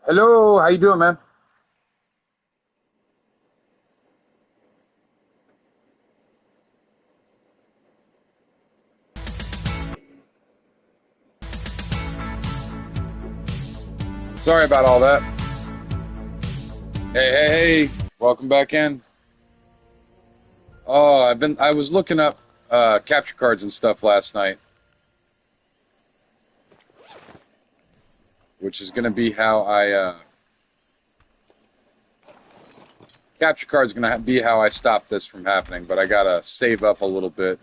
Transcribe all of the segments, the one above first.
Hello, how you doing, man? Sorry about all that. Hey, welcome back in. Oh, I was looking up capture cards and stuff last night, which is gonna be how capture cards gonna be how I stop this from happening. But I gotta save up a little bit.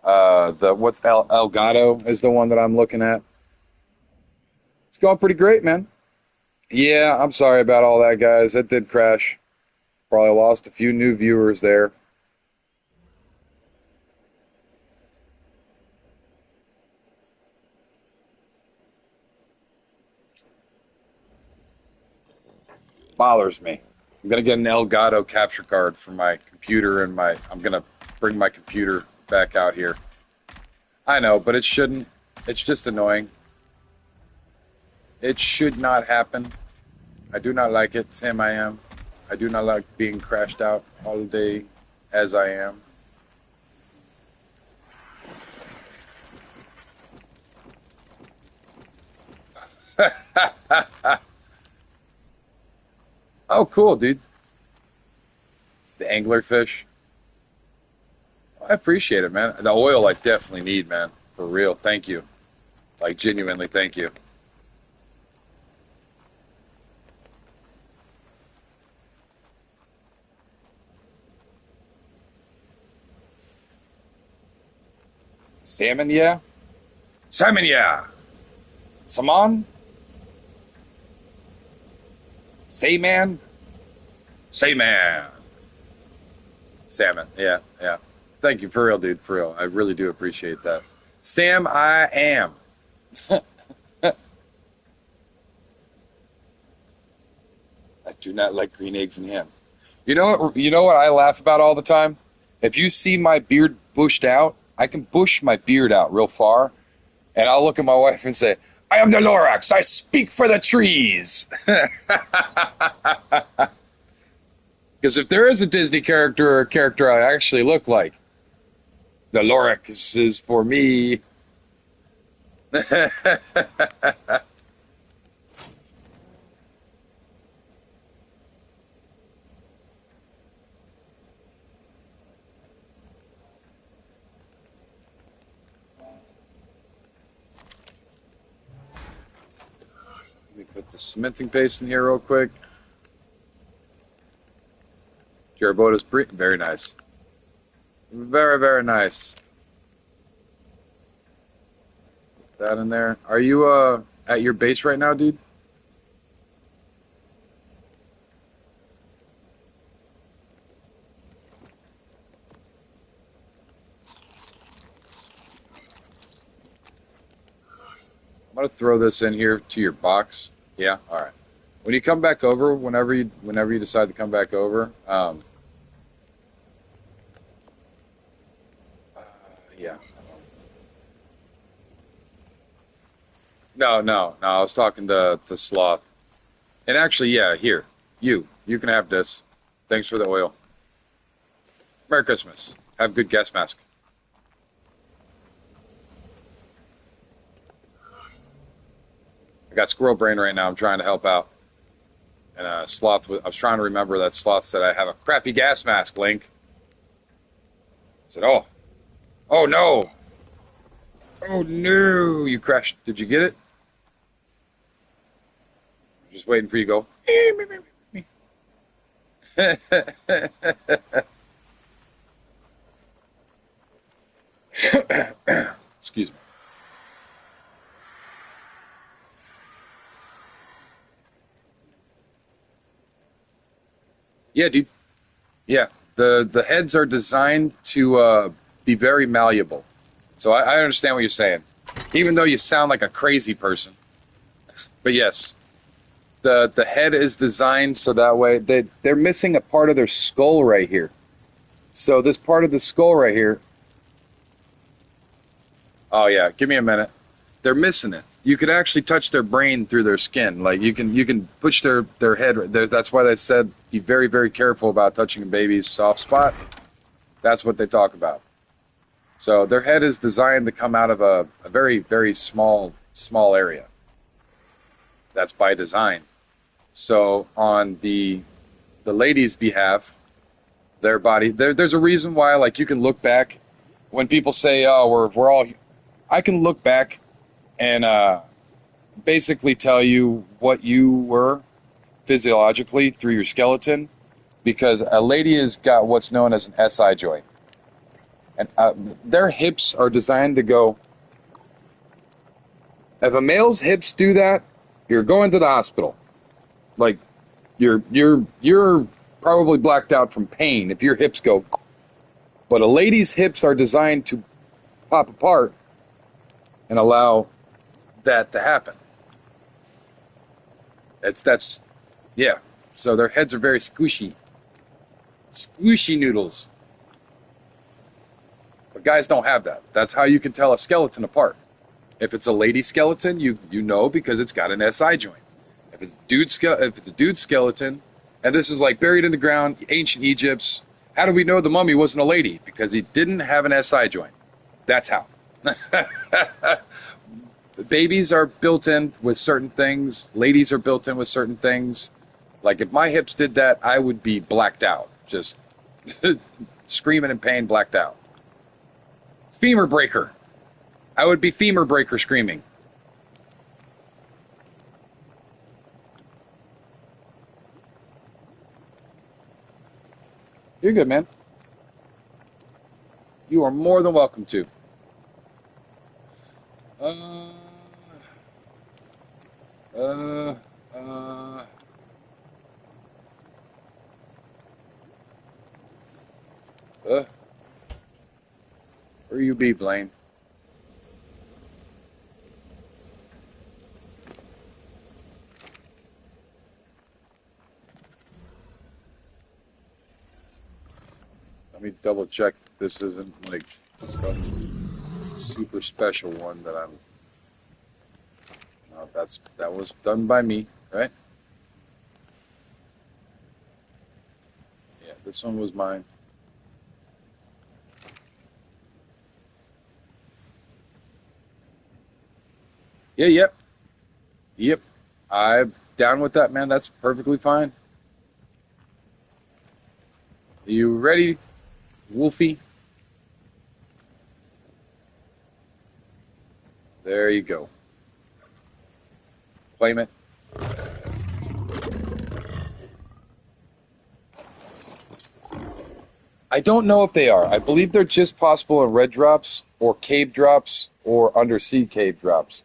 The what's Elgato is the one that I'm looking at. It's going pretty great, man. Yeah, I'm sorry about all that, guys. It did crash. Probably lost a few new viewers there. Bothers me. I'm gonna get an Elgato capture card for my computer and my. I'm gonna bring my computer back out here. I know, but it shouldn't. It's just annoying. It should not happen. I do not like it, Sam. I am. I do not like being crashed out all day as I am. Oh, cool, dude. The anglerfish. I appreciate it, man. The oil I definitely need, man. For real. Thank you. Like, genuinely, thank you. Salmon, yeah? Salmon, yeah. Salmon? Say, man? Say, man. Salmon, yeah, yeah. Thank you, for real, dude, for real. I really do appreciate that. Sam, I am. I do not like green eggs and ham. You know what? You know what I laugh about all the time? If you see my beard bushed out, I can bush my beard out real far, and I'll look at my wife and say, "I am the Lorax. I speak for the trees." Because if there is a Disney character or a character I actually look like, the Lorax is for me. Let me put the cementing paste in here real quick. Jarabota's very nice. Very, very nice. Put that in there. Are you at your base right now, dude? I'm gonna throw this in here to your box. Yeah, all right. When you come back over, whenever you decide to come back over, yeah. No. I was talking to Sloth. And actually, yeah, here. You can have this. Thanks for the oil. Merry Christmas. Have good gas mask. I got squirrel brain right now. I'm trying to help out. And Sloth, I was trying to remember that Sloth said I have a crappy gas mask, Link. I said, oh no. Oh no, you crashed. Did you get it? Just waiting for you to go. Excuse me. Yeah, dude. Yeah, the heads are designed to be very malleable. So I understand what you're saying, even though you sound like a crazy person. But yes, the head is designed so that way they're missing a part of their skull right here. So this part of the skull right here. Oh yeah, give me a minute. They're missing it. you could actually touch their brain through their skin. Like you can push their head. That's why they said be very very careful about touching a baby's soft spot. That's what they talk about. So their head is designed to come out of a very very small area. That's by design. So on the lady's behalf, their body there's a reason why like you can look back when people say oh we're all I can look back and basically tell you what you were physiologically through your skeleton because a lady has got what's known as an SI joint. And their hips are designed to go. If a male's hips do that, you're going to the hospital. Like you're probably blacked out from pain if your hips go. But a lady's hips are designed to pop apart and allow that to happen. That's yeah. So their heads are very squishy. Squishy noodles. But guys don't have that. That's how you can tell a skeleton apart. If it's a lady skeleton, you know because it's got an SI joint. If it's a dude skeleton, and this is like buried in the ground, ancient Egypt's. How do we know the mummy wasn't a lady? Because he didn't have an SI joint. That's how. Babies are built in with certain things. Ladies are built in with certain things. Like if my hips did that, I would be blacked out. Just screaming in pain, blacked out. Femur breaker. I would be femur breaker screaming. You're good, man. You are more than welcome to. Uh, uh, uh. Where you be, Blaine? Let me double check this isn't like some super special one that I'm. No, that was done by me, right? Yeah, this one was mine. Yeah, yep. I'm down with that, man. That's perfectly fine. You ready, Wolfie? There you go. Claim it. I don't know if they are. I believe they're just possible in red drops or cave drops or undersea cave drops.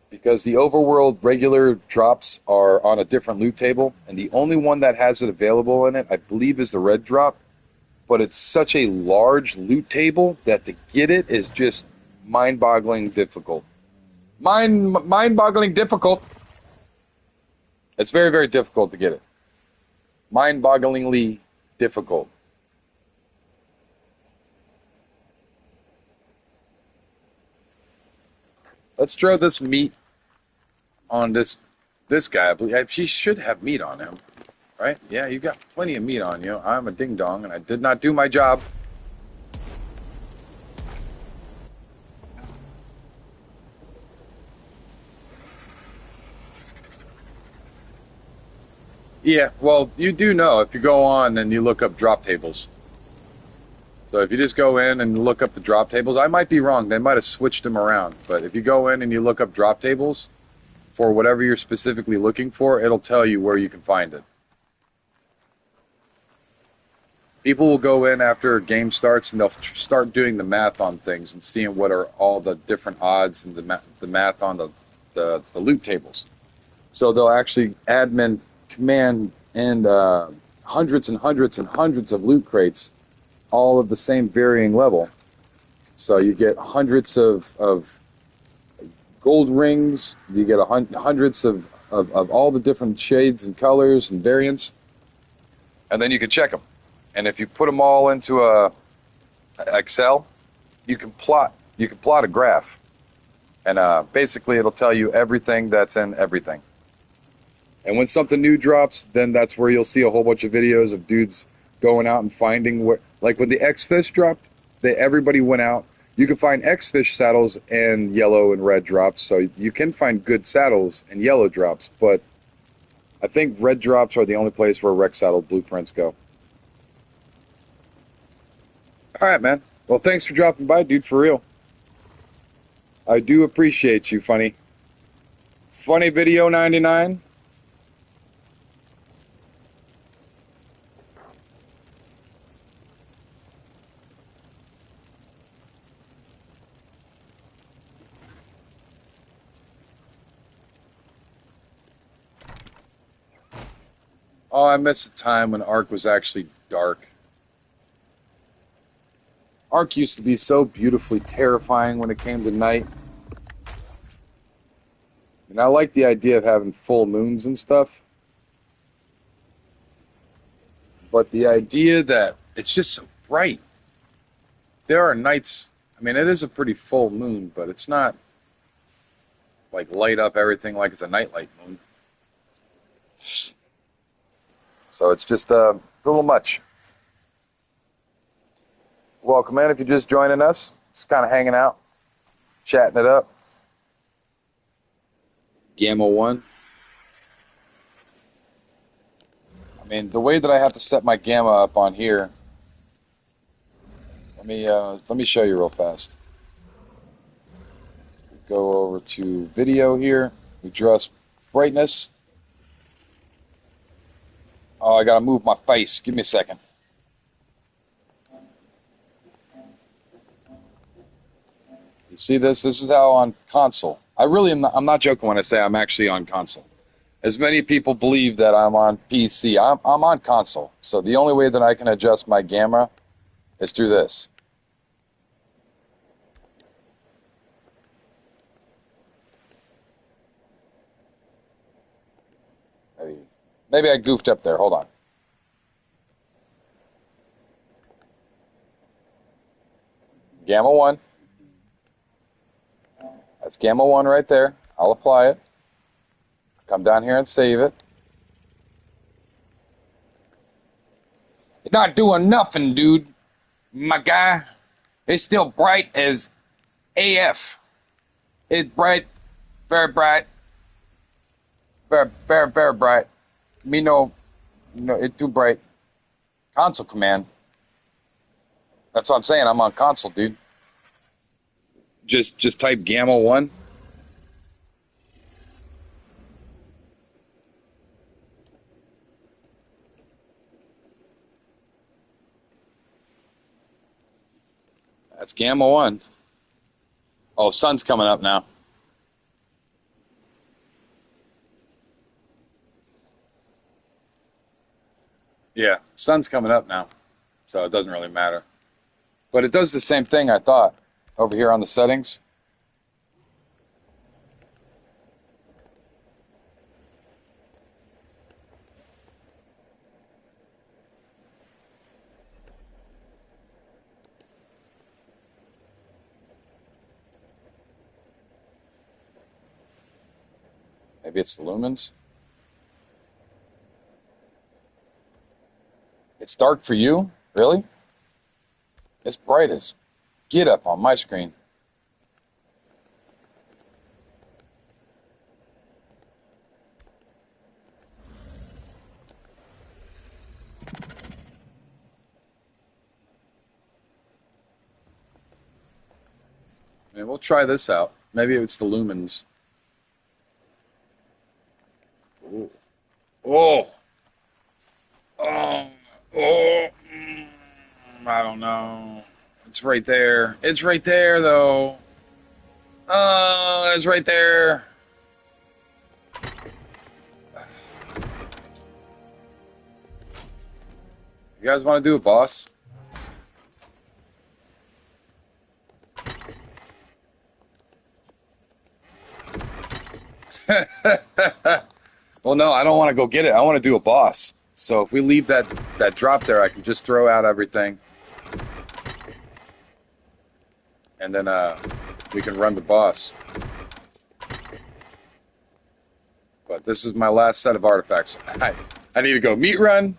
Because the overworld regular drops are on a different loot table, and the only one that has it available in it, I believe, is the red drop. But it's such a large loot table that to get it is just mind-boggling difficult. Mind-boggling difficult. It's very, very difficult to get it. Mind-bogglingly difficult. Let's throw this meat on this guy. I believe she should have meat on him, right? Yeah, you got plenty of meat on you. I'm a ding dong, and I did not do my job. Yeah, well, you do know if you go on and you look up drop tables. So if you just go in and look up the drop tables, I might be wrong. They might have switched them around. But if you go in and you look up drop tables for whatever you're specifically looking for, it'll tell you where you can find it. People will go in after a game starts and they'll start doing the math on things and seeing what are all the different odds and the math on the loot tables. So they'll actually admin command and hundreds and hundreds and hundreds of loot crates, all of the same varying level. So you get hundreds of gold rings, you get hundreds of all the different shades and colors and variants, and then you can check them. And if you put them all into Excel, you can plot a graph, and basically it'll tell you everything that's in everything. And when something new drops, then that's where you'll see a whole bunch of videos of dudes going out and finding what, like when the X-Fish dropped, everybody went out. You can find X-Fish saddles and yellow and red drops, so you can find good saddles and yellow drops, but I think red drops are the only place where Rex saddle blueprints go. All right, man. Well, thanks for dropping by, dude, for real. I do appreciate you, Funny. Funny Video 99. Oh, I miss a time when Ark was actually dark. Ark used to be so beautifully terrifying when it came to night. And I like the idea of having full moons and stuff. But the idea that it's just so bright. There are nights, I mean, it is a pretty full moon, but it's not like light up everything like it's a nightlight moon. So it's just a little much. Welcome in if you're just joining us. Just kind of hanging out, chatting it up. Gamma 1. I mean, the way that I have to set my gamma up on here, let me show you real fast. Go over to video here. We adjust brightness. Oh, I gotta move my face. Give me a second. You see this? This is how on console. I'm not joking when I say I'm actually on console. As many people believe that I'm on PC, I'm on console. So the only way that I can adjust my gamma is through this. Maybe I goofed up there. Hold on. Gamma 1. That's Gamma 1 right there. I'll apply it. Come down here and save it. You're not doing nothing, dude. My guy. It's still bright as AF. It's bright. Very bright. Very, very, very bright. Me no, it's too bright. Console command. That's what I'm saying. I'm on console, dude. Just type Gamma 1. That's Gamma 1. Oh, sun's coming up now. Yeah, sun's coming up now, so it doesn't really matter. But it does the same thing, I thought, over here on the settings. Maybe it's the lumens. It's dark for you? Really? It's bright as get up on my screen. I mean, we'll try this out. Maybe it's the lumens. Ooh. Oh. Oh. Oh. I don't know. It's right there. It's right there, though. Oh, it's right there. You guys want to do a boss? Well, no, I don't want to go get it. I want to do a boss. So if we leave that drop there, I can just throw out everything. and then we can run the boss. But this is my last set of artifacts. I need to go meat run.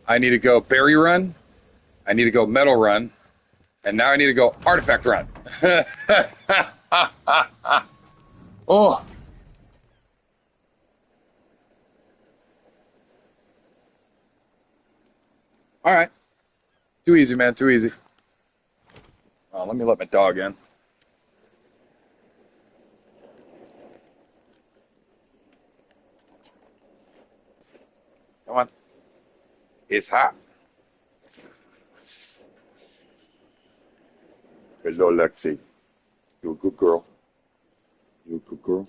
I need to go berry run. I need to go metal run. And now I need to go artifact run. Oh. All right. Too easy, man. Too easy. Oh, let me let my dog in. Come on. It's hot. Hello, Lexi. You a good girl. You a good girl.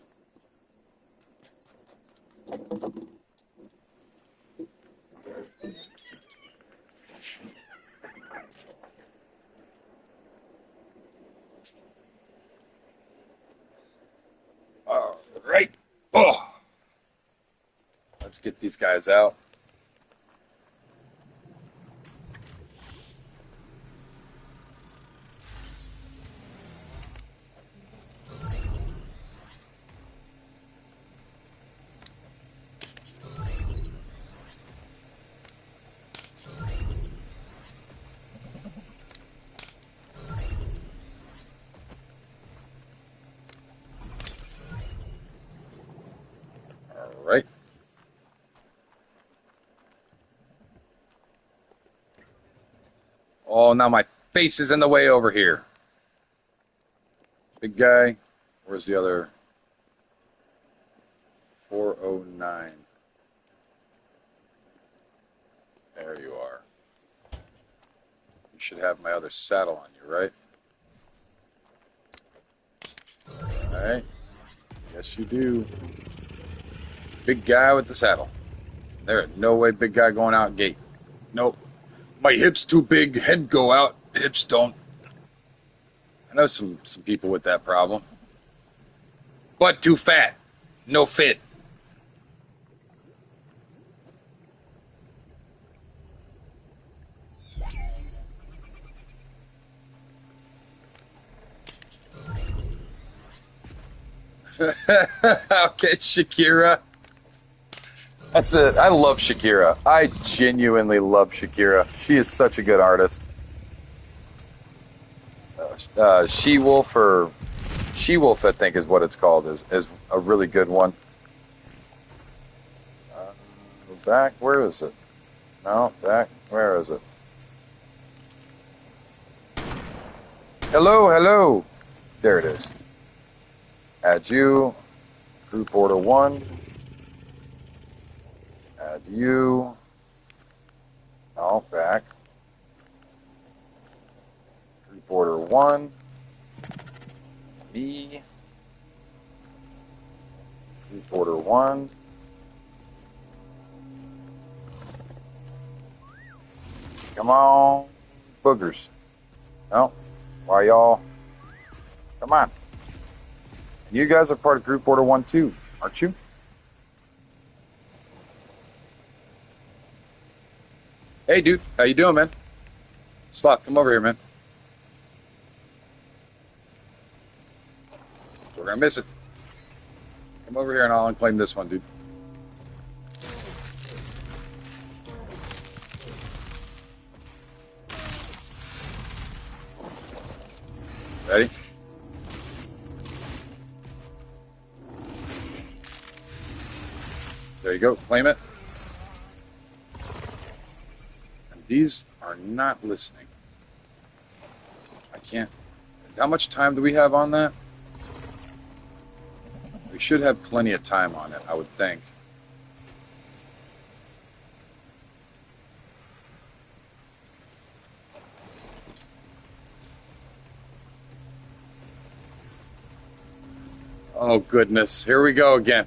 All right. Oh. Let's get these guys out. All right. Oh, now my face is in the way over here. Big guy. Where's the other? 409. There you are. You should have my other saddle on you, right? All right. Yes, you do. Big guy with the saddle. There, no way big guy going out gate. Nope. My hips too big, head go out, hips don't. I know some people with that problem. Butt too fat, no fit. Okay, Shakira. That's it. I love Shakira. I genuinely love Shakira. She is such a good artist. She-Wolf, or She-Wolf, I think is what it's called, is a really good one. Back, where is it? No, back, where is it? Hello, hello. There it is. Add you. Group order 1. Add you. No, back. Group order 1. Me. Group order 1. Come on, boogers. No, why y'all? Come on. You guys are part of group order 1 too, aren't you? Hey, dude, how you doing, man? Sloth, come over here, man. We're gonna miss it. Come over here and I'll unclaim this one, dude. Ready? There you go, claim it. And these are not listening. I can't. How much time do we have on that? We should have plenty of time on it, I would think. Oh, goodness. Here we go again.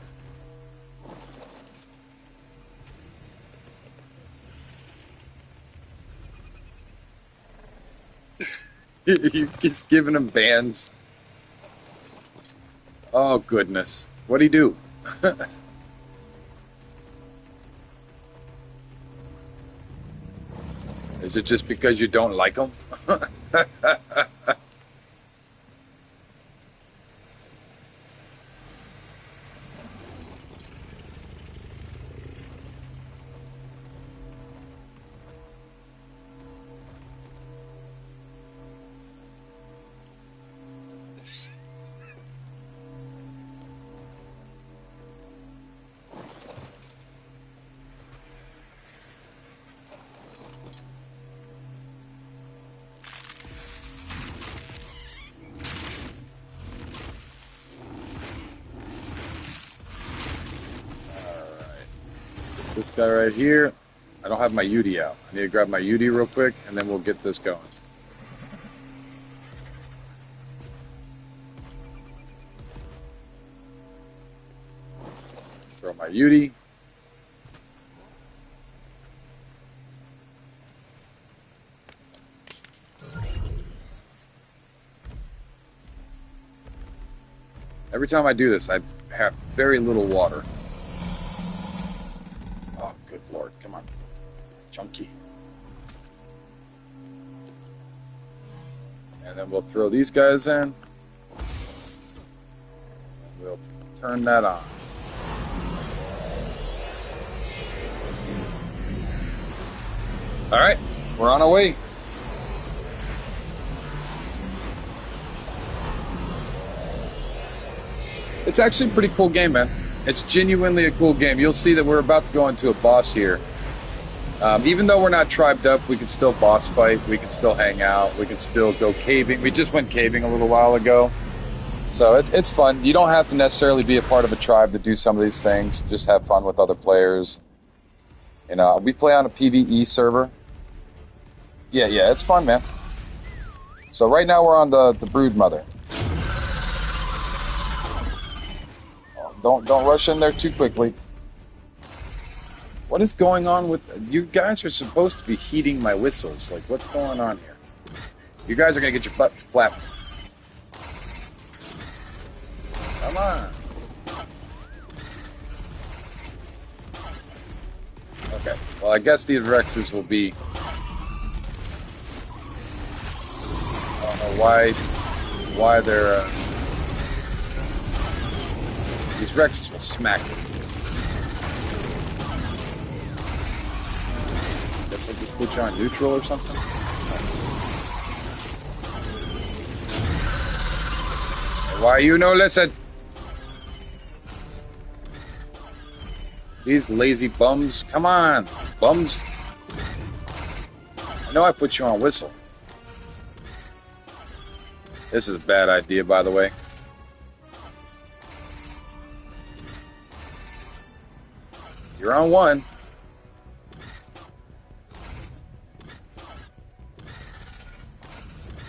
You're just giving him bans. Oh, goodness. What'd he do? Is it just because you don't like him? This guy right here. I don't have my Yudi out. I need to grab my Yudi real quick, and then we'll get this going. Throw my Yudi. Every time I do this, I have very little water. Oh, good Lord. Come on. Chunky. And then we'll throw these guys in. We'll turn that on. All right, we're on our way. It's actually a pretty cool game, man. It's genuinely a cool game. You'll see that we're about to go into a boss here. Even though we're not tribed up, we can still boss fight. We can still hang out. We can still go caving. We just went caving a little while ago. So it's fun. You don't have to necessarily be a part of a tribe to do some of these things. Just have fun with other players. You know, we play on a PvE server. Yeah, it's fun, man. So right now we're on the Brood Mother. Don't rush in there too quickly. What is going on with you guys? Are supposed to be heeding my whistles. Like, what's going on here? You guys are gonna get your butts clapped. Come on. Okay. Well, I guess these Rexes will be. I don't know why they're. These Rexes will smack me. Guess I'll just put you on neutral or something. Why you no listen? These lazy bums. Come on, bums. I know I put you on whistle. This is a bad idea, by the way. You're on one.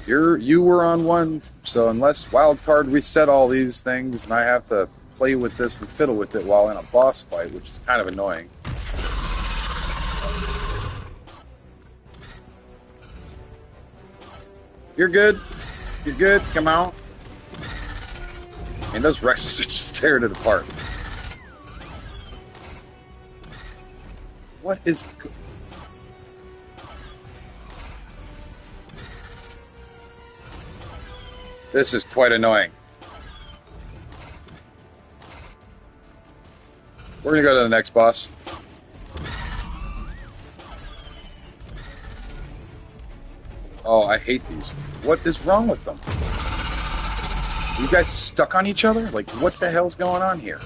You were on one, so unless wildcard reset all these things, and I have to play with this and fiddle with it while in a boss fight, which is kind of annoying. You're good. You're good. Come out. And those Rexes are just tearing it apart. What is... This is quite annoying. We're going to go to the next boss. Oh, I hate these. What is wrong with them? Are you guys stuck on each other? Like, what the hell's going on here?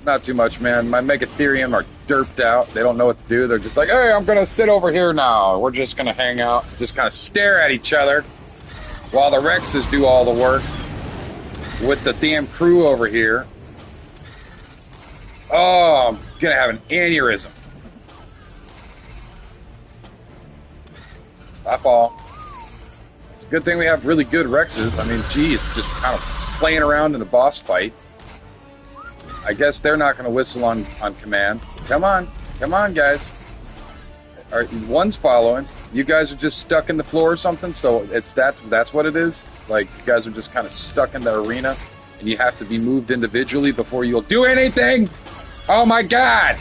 Not too much, man. My Megatherium are derped out. They don't know what to do. They're just like, hey, I'm going to sit over here now. We're just going to hang out. Just kind of stare at each other while the Rexes do all the work with the damn crew over here. Oh, I'm going to have an aneurysm. Stop all. It's a good thing we have really good Rexes. I mean, geez, just kind of playing around in the boss fight. I guess they're not going to whistle on command. Come on, guys. All right, one's following. You guys are just stuck in the floor or something. So that's what it is. Like, you guys are just kind of stuck in the arena, and you have to be moved individually before you'll do anything. Oh my God!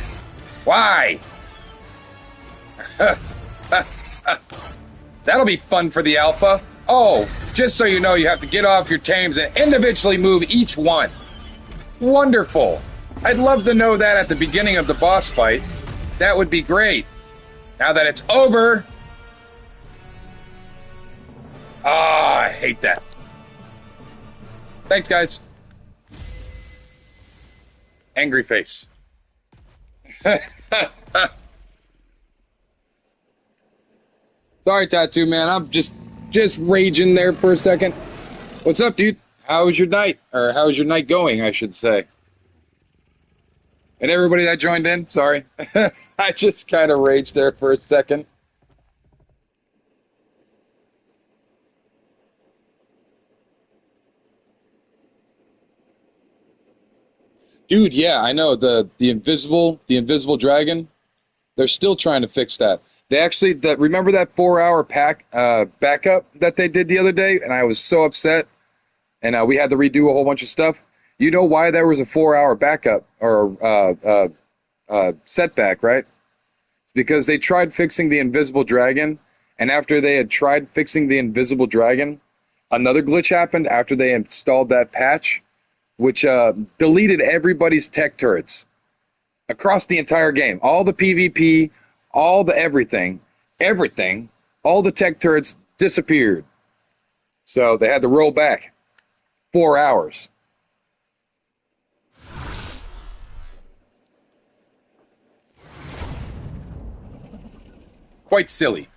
Why? That'll be fun for the alpha. Oh, just so you know, you have to get off your tames and individually move each one. Wonderful. I'd love to know that at the beginning of the boss fight. That would be great. Now that it's over... Ah, I hate that. Thanks, guys. Angry face. It's Sorry, Tattoo Man. I'm just raging there for a second. What's up, dude? How was your night? Or how was your night going, I should say. And everybody that joined in, sorry. I just kind of raged there for a second. Dude, yeah, I know the invisible dragon. They're still trying to fix that. They actually that remember that 4 hour pack backup that they did the other day, and I was so upset, and we had to redo a whole bunch of stuff. You know why there was a 4 hour backup or setback, right? It's because they tried fixing the invisible dragon, and after they had tried fixing the invisible dragon, another glitch happened after they installed that patch, which deleted everybody's tech turrets across the entire game. All the PvP, all the everything, all the tech turrets disappeared. So they had to roll back 4 hours. Quite silly.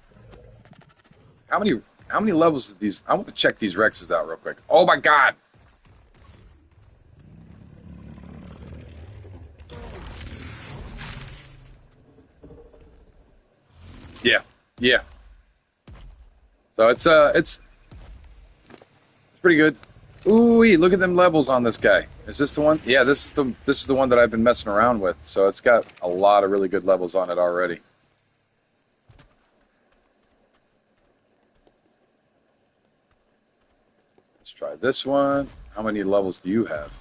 How many how many levels did these? I want to check these Rexes out real quick. Oh my god. Yeah. Yeah. So it's pretty good. Ooh, look at them levels on this guy. Is this the one? Yeah, this is the one that I've been messing around with. So it's got a lot of really good levels on it already. Let's try this one. How many levels do you have?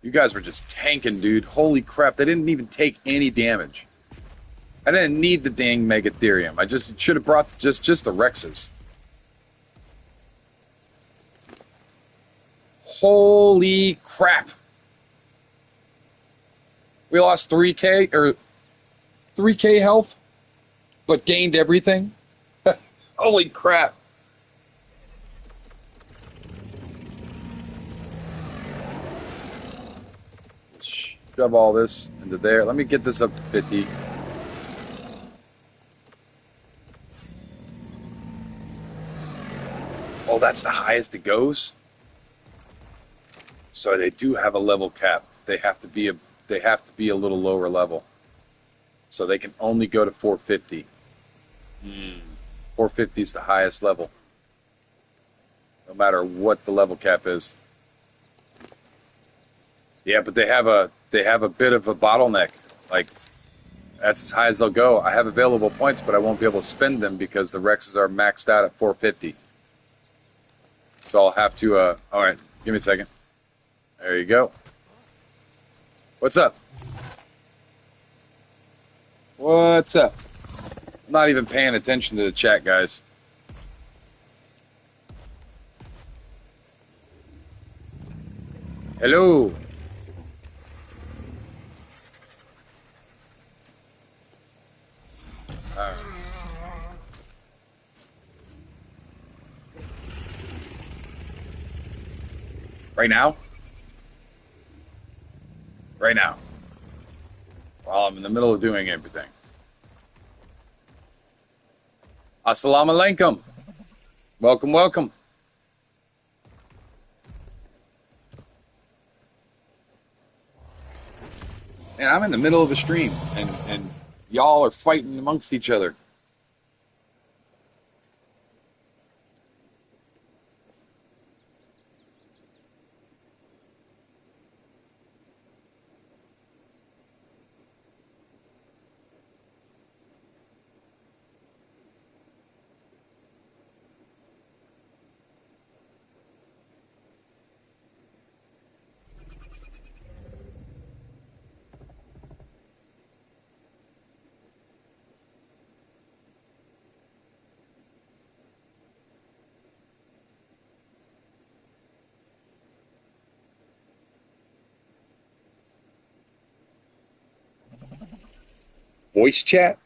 You guys were just tanking, dude. Holy crap, they didn't even take any damage. I didn't need the dang Megatherium. I just should have brought just the Rexes. Holy crap. We lost 3k or 3k health but gained everything. Holy crap. Shove all this into there. Let me get this up to 50. Oh, that's the highest it goes. So they do have a level cap. They have to be a little lower level. So they can only go to 450. 450 is the highest level. No matter what the level cap is. Yeah, but they have a bit of a bottleneck. Like that's as high as they'll go. I have available points, but I won't be able to spend them because the Rexes are maxed out at 450. So I'll have to all right, give me a second. There you go. What's up? What's up? I'm not even paying attention to the chat, guys. Hello. All right. Right now? Right now. While I'm in the middle of doing everything. Assalamu alaikum. Welcome, welcome. And I'm in the middle of a stream, and y'all are fighting amongst each other. Voice chat?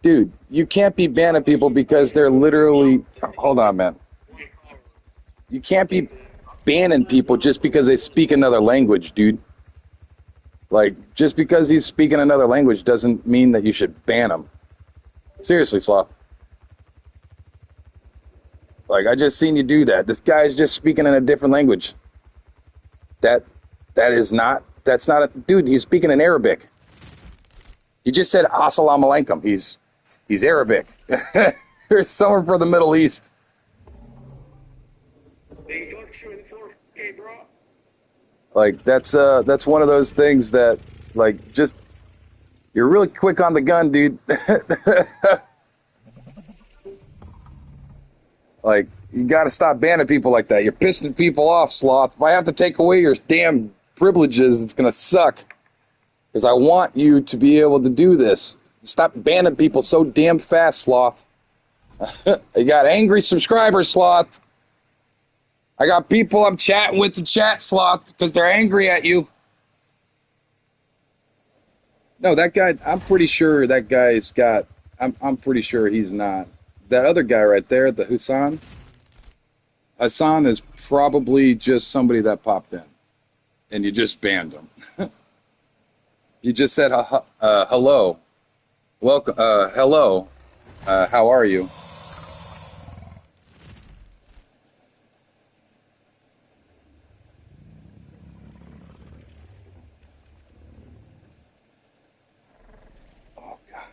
Dude, you can't be banning people because they're literally. Hold on, man. You can't be banning people just because they speak another language, dude. Like, just because he's speaking another language doesn't mean that you should ban him. Seriously, Sloth. Like, I just seen you do that. This guy's just speaking in a different language. That that is not. That's not a dude. He's speaking in Arabic. He just said Assalamu alaikum. He's Arabic. There's somewhere from the Middle East. Like that's one of those things that like just you're really quick on the gun, dude. Like you got to stop banning people like that. You're pissing people off, Sloth. If I have to take away your damn privileges, it's gonna suck. Because I want you to be able to do this. Stop banning people so damn fast, Sloth. You got angry subscribers, Sloth. I got people I'm chatting with the chat, Sloth, because they're angry at you. No, that guy, I'm pretty sure that guy's got, I'm pretty sure he's not. That other guy right there, the Hassan is probably just somebody that popped in, and you just banned him. You just said hello, welcome, hello, how are you? Oh God,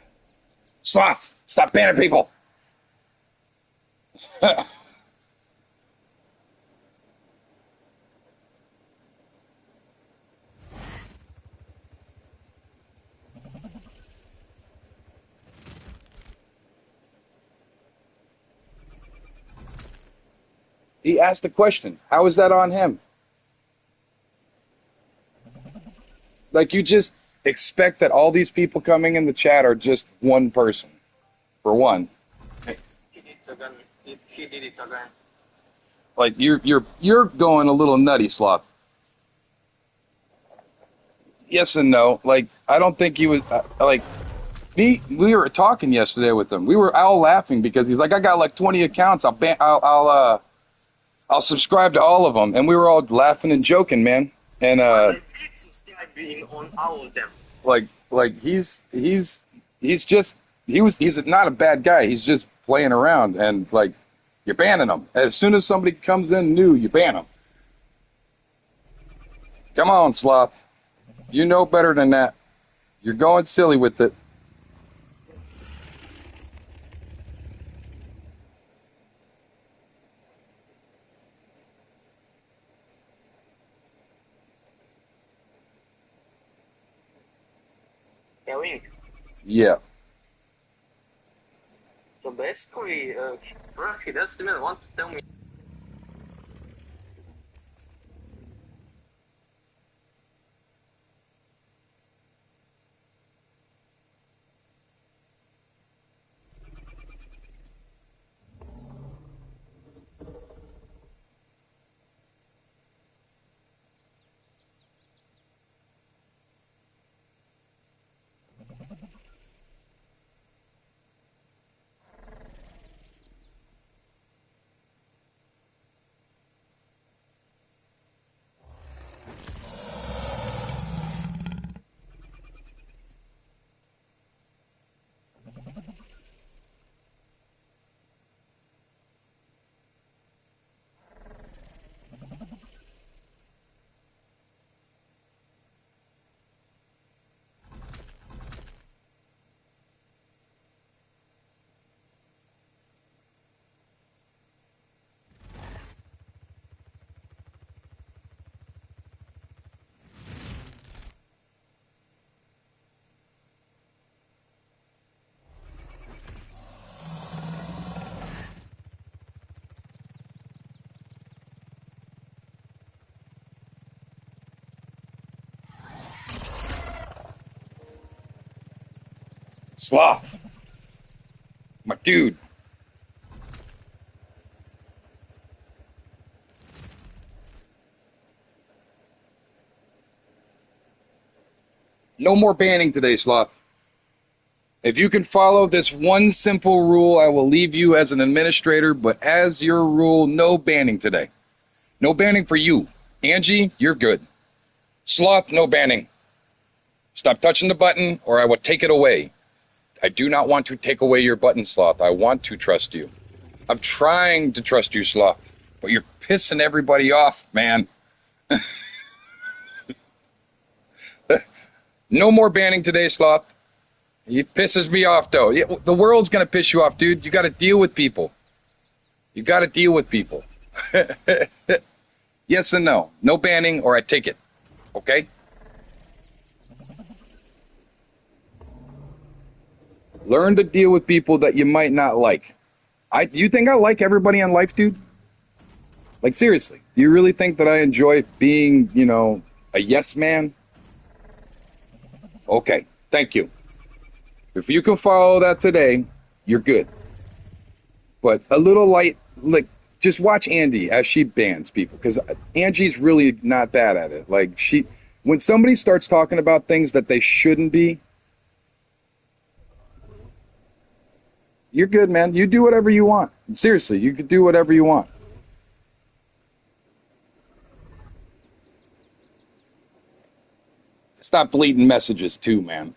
Sloth, stop banning people. He asked a question. How is that on him? Like you just expect that all these people coming in the chat are just one person, for one. Like you're going a little nutty, Sloth. Yes and no. Like I don't think he was like me. We were talking yesterday with him. We were all laughing because he's like, I got like 20 accounts. I'll subscribe to all of them, and we were all laughing and joking, man. And like he's just he's not a bad guy. He's just playing around, and like you're banning him. As soon as somebody comes in new, you ban him. Come on, Sloth. You know better than that. You're going silly with it. Yeah. So basically, first he doesn't even want to tell me. Sloth. My dude. No more banning today, Sloth. If you can follow this one simple rule, I will leave you as an administrator, but as your rule, no banning today. No banning for you. Angie, you're good. Sloth, no banning. Stop touching the button or I will take it away. I do not want to take away your button, Sloth. I want to trust you. I'm trying to trust you, Sloth, but you're pissing everybody off, man. No more banning today, Sloth. It pisses me off, though. The world's going to piss you off, dude. You got to deal with people. You got to deal with people. Yes and no. No banning or I take it. Okay? Learn to deal with people that you might not like. Do you think I like everybody on life, dude? Like, seriously. Do you really think that I enjoy being, a yes man? Okay. Thank you. If you can follow that today, you're good. But a little light, like, just watch Andy as she bans people, because Angie's really not bad at it. Like, when somebody starts talking about things that they shouldn't be, you're good, man. You do whatever you want. Seriously, you could do whatever you want. Stop deleting messages too, man.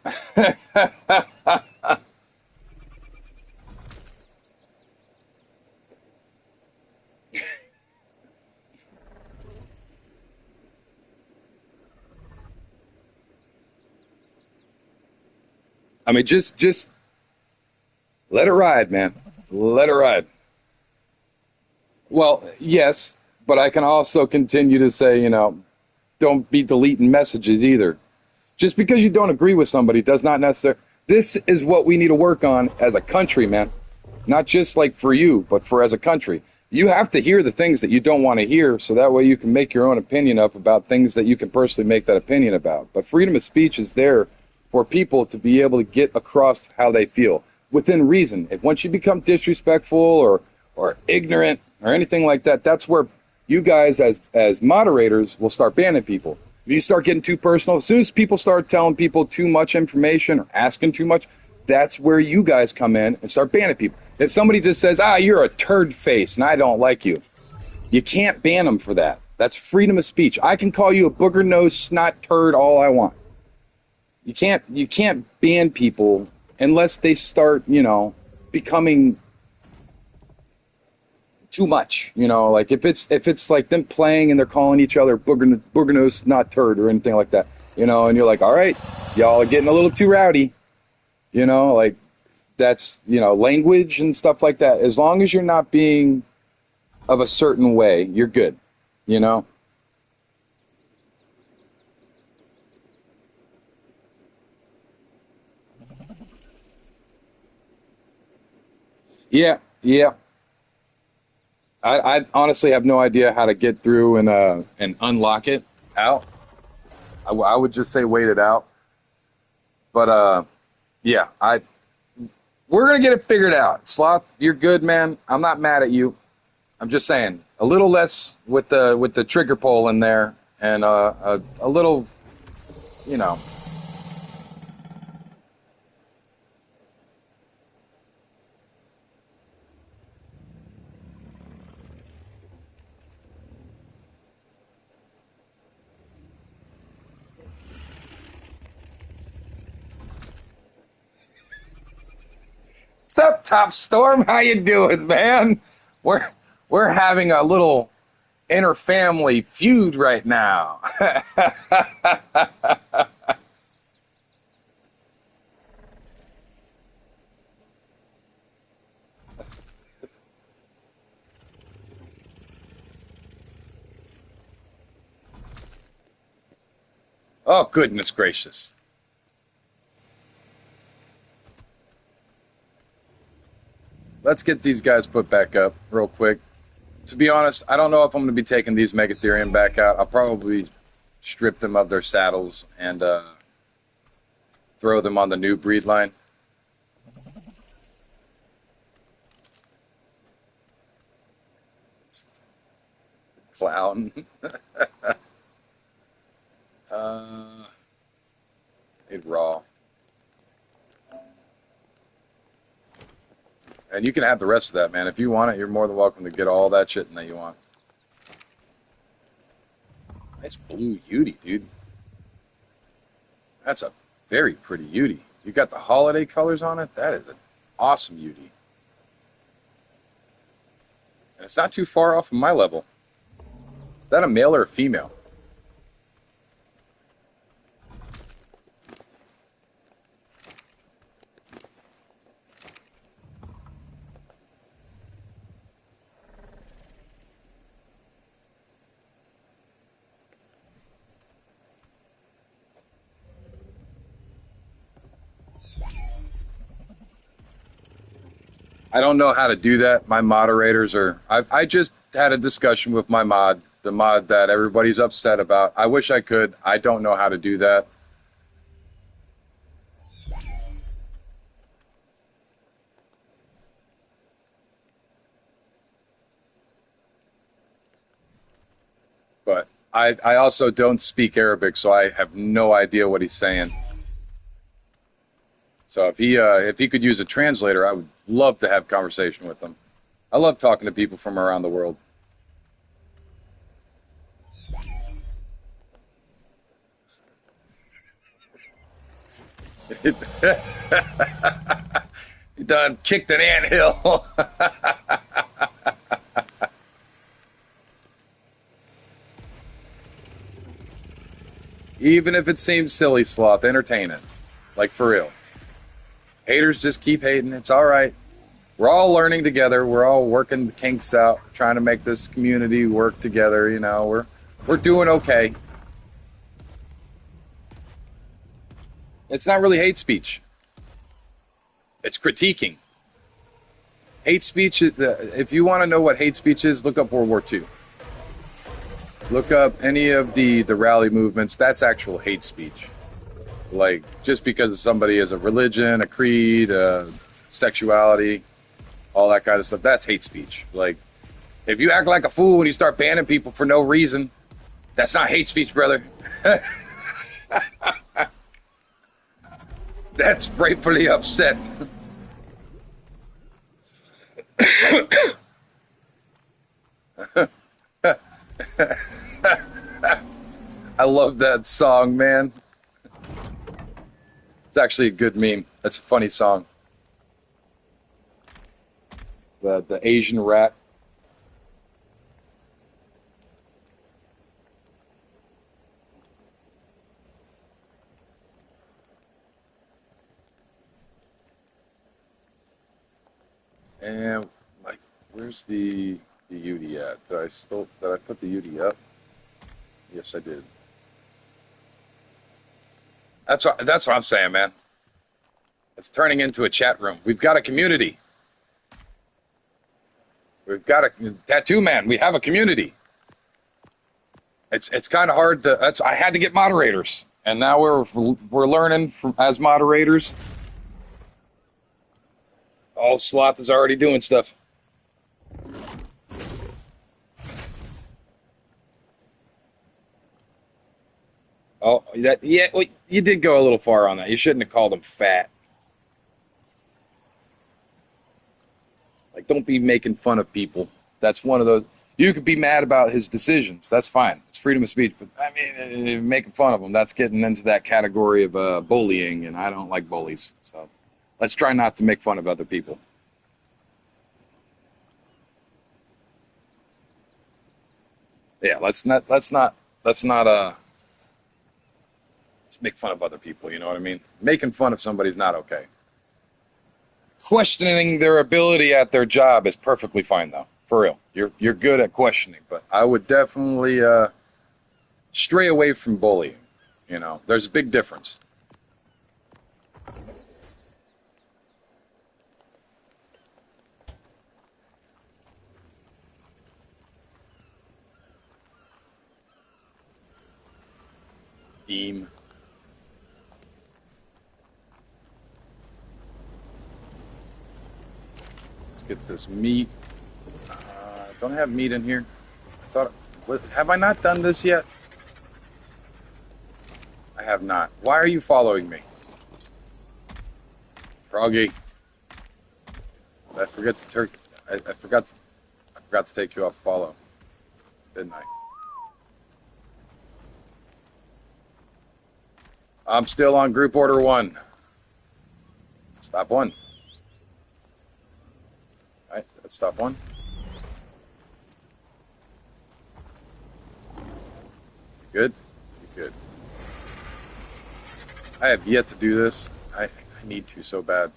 I mean, just let it ride, man. Let it ride. Well, yes, but I can also continue to say, don't be deleting messages either. Just because you don't agree with somebody does not necessarily. This is what we need to work on as a country, man. Not just like for you, but for as a country. You have to hear the things that you don't want to hear, so that way you can make your own opinion up about things that you can personally make that opinion about. But freedom of speech is there for people to be able to get across how they feel within reason. If once you become disrespectful or ignorant or anything like that, that's where you guys as moderators will start banning people. If you start getting too personal, as soon as people start telling people too much information or asking too much, that's where you guys come in and start banning people. If somebody just says, you're a turd face and I don't like you, you can't ban them for that. That's freedom of speech. I can call you a booger nose snot turd all I want. You can't ban people unless they start, becoming too much. Like if it's like them playing and they're calling each other booger nose snot turd or anything like that, and you're like, all right, y'all are getting a little too rowdy, like that's, language and stuff like that. As long as you're not being of a certain way, you're good, Yeah, yeah. I honestly have no idea how to get through and unlock it out. I would just say wait it out. But yeah, we're gonna get it figured out. Sloth, you're good, man. I'm not mad at you. I'm just saying a little less with the trigger pull in there, and a little, you know. What's up, Top Storm? How you doing, man? We're we're having a little inter-family feud right now. Oh, goodness gracious. Let's get these guys put back up real quick. To be honest, I don't know if I'm going to be taking these Megatherium back out. I'll probably strip them of their saddles and throw them on the new breed line. Clown. uh, Made raw. And you can have the rest of that, man. If you want it, you're more than welcome to get all that shit that you want. Nice blue Yeti, dude. That's a very pretty Yeti. You got the holiday colors on it? That is an awesome Yeti. And it's not too far off of my level. Is that a male or a female? I don't know how to do that. My moderators are. I just had a discussion with my mod, the mod that everybody's upset about. I wish I could. I don't know how to do that. But I also don't speak Arabic, so I have no idea what he's saying. So if he could use a translator, I would love to have conversation with him. I love talking to people from around the world. You done kicked an anthill. Even if it seems silly, Sloth, entertain it. Like, for real. Haters just keep hating. It's all right. We're all learning together. We're all working the kinks out, trying to make this community work together. You know, we're doing okay. It's not really hate speech. It's critiquing. Hate speech, if you want to know what hate speech is, look up World War II. Look up any of the rally movements. That's actual hate speech. Like, just because somebody has a religion, a creed, a sexuality, all that kind of stuff, that's hate speech. Like, if you act like a fool when you start banning people for no reason, that's not hate speech, brother. That's rightfully upset. I love that song, man. It's actually a good meme. That's a funny song. The Asian rat. And like, where's the Yudi at? Did I put the Yudi up? Yes, I did. That's what I'm saying, man. It's turning into a chat room. We've got a community. We've got a tattoo man. We have a community. It's kind of hard to. I had to get moderators, and now we're learning as moderators. All Sloth is already doing stuff. Oh, yeah. Well, you did go a little far on that. You shouldn't have called him fat. Like, don't be making fun of people. That's one of those. You could be mad about his decisions. That's fine. It's freedom of speech. But I mean, making fun of him, that's getting into that category of bullying, and I don't like bullies. So let's try not to make fun of other people. Yeah, let's not make fun of other people, you know what I mean? Making fun of somebody's not okay. Questioning their ability at their job is perfectly fine, though. For real. You're good at questioning, but I would definitely stray away from bullying. You know, there's a big difference. Beam. Let's get this meat. Don't I have meat in here? I thought. Have I not done this yet? I have not. Why are you following me? Froggy. I forgot to turn. I forgot. I forgot to take you off follow, didn't I? I'm still on group order 1. Stop 1. All right, that's stop 1. Good. Good. I have yet to do this. I need to so bad.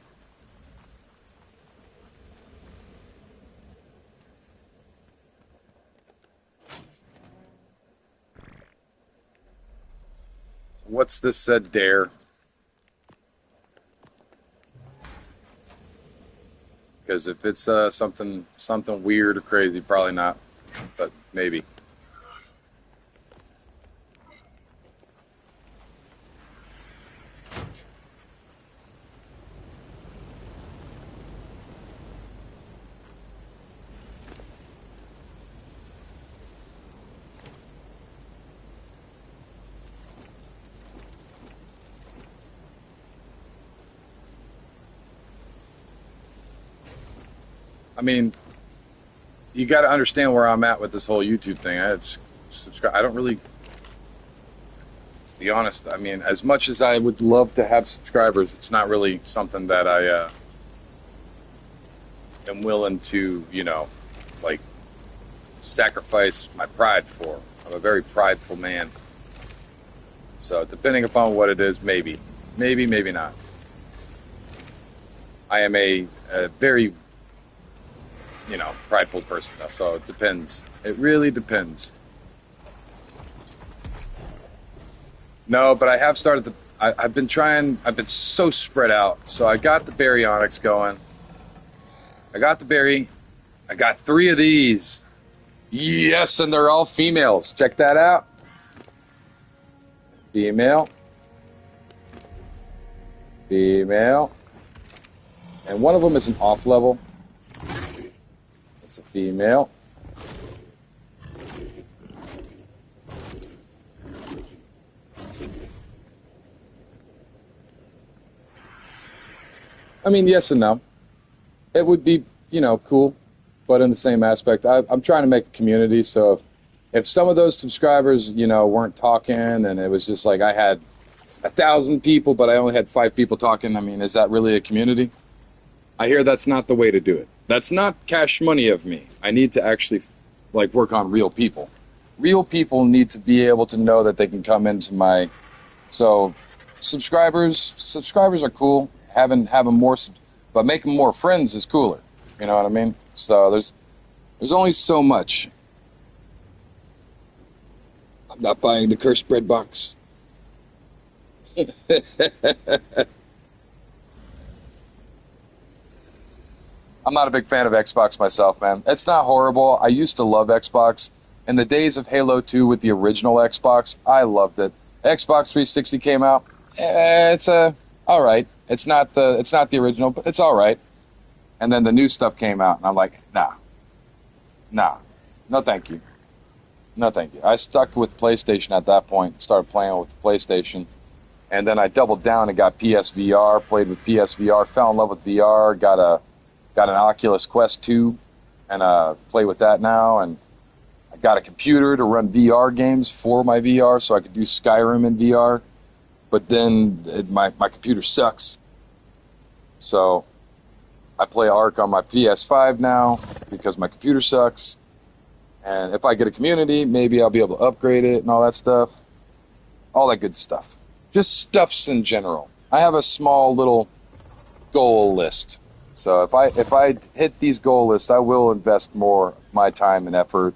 What's this said dare? Because if it's something weird or crazy, probably not, but maybe. I mean, you got to understand where I'm at with this whole YouTube thing. It's subscribe. I don't really, to be honest. I mean, as much as I would love to have subscribers, it's not really something that I am willing to, like sacrifice my pride for. I'm a very prideful man. So depending upon what it is, maybe not. I am a very prideful person though, so it depends. It really depends. No, but I have started to. I've been trying. I've been so spread out. So I got the baryonyx going. I got the berry. I got 3 of these. Yes, and they're all females. Check that out. Female. Female. And one of them is an off level. It's a female. I mean, yes and no. It would be, cool, but in the same aspect, I'm trying to make a community. So if some of those subscribers, weren't talking, and it was just like I had 1,000 people, but I only had 5 people talking, I mean, is that really a community? I hear that's not the way to do it. That's not cash money of me. I need to actually work on real people. Real people need to be able to know that they can come into my. So subscribers are cool. Having more, but making more friends is cooler. You know what I mean? So there's only so much. I'm not buying the cursed bread box. I'm not a big fan of Xbox myself, man. It's not horrible. I used to love Xbox. In the days of Halo 2 with the original Xbox, I loved it. Xbox 360 came out. It's all right. It's not the original, but it's all right. And then the new stuff came out, and I'm like, nah, no thank you. No thank you. I stuck with PlayStation at that point, started playing with the PlayStation. And then I doubled down and got PSVR, played with PSVR, fell in love with VR, got an Oculus Quest 2, and play with that now. And I got a computer to run VR games for my VR, so I could do Skyrim in VR. But then my computer sucks. So I play Ark on my PS5 now because my computer sucks. And if I get a community, maybe I'll be able to upgrade it and all that stuff. All that good stuff. Just stuffs in general. I have a small little goal list. So if I hit these goal lists, I will invest more of my time and effort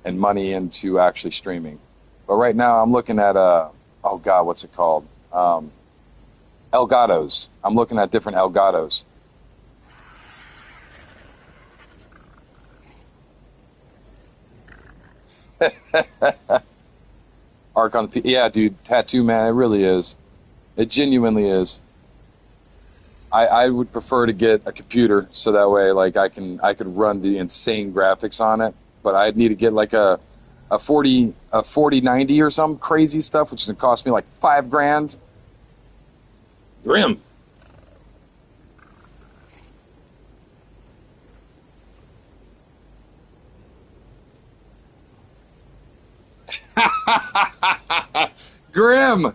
and money into actually streaming. But right now I'm looking at oh God, what's it called? Elgatos. I'm looking at different Elgatos. Arc on the yeah, dude, tattoo man, it really is. It genuinely is. I would prefer to get a computer so that way I could run the insane graphics on it, but I'd need to get a 4090 or some crazy stuff, which is gonna cost me like $5,000. Grim. Grim,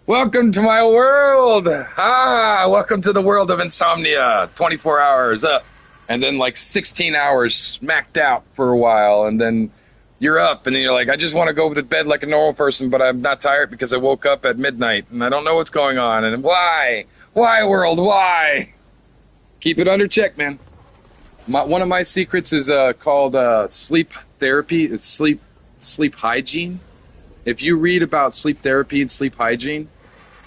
welcome to my world. Welcome to the world of insomnia. 24 hours up, and then like 16 hours smacked out for a while, and then you're up, and then you're like, I just want to go to bed like a normal person, but I'm not tired because I woke up at midnight, and I don't know what's going on, and why? Why, world? Why? Keep it under check, man. One of my secrets is called sleep therapy. It's sleep hygiene. If you read about sleep therapy and sleep hygiene,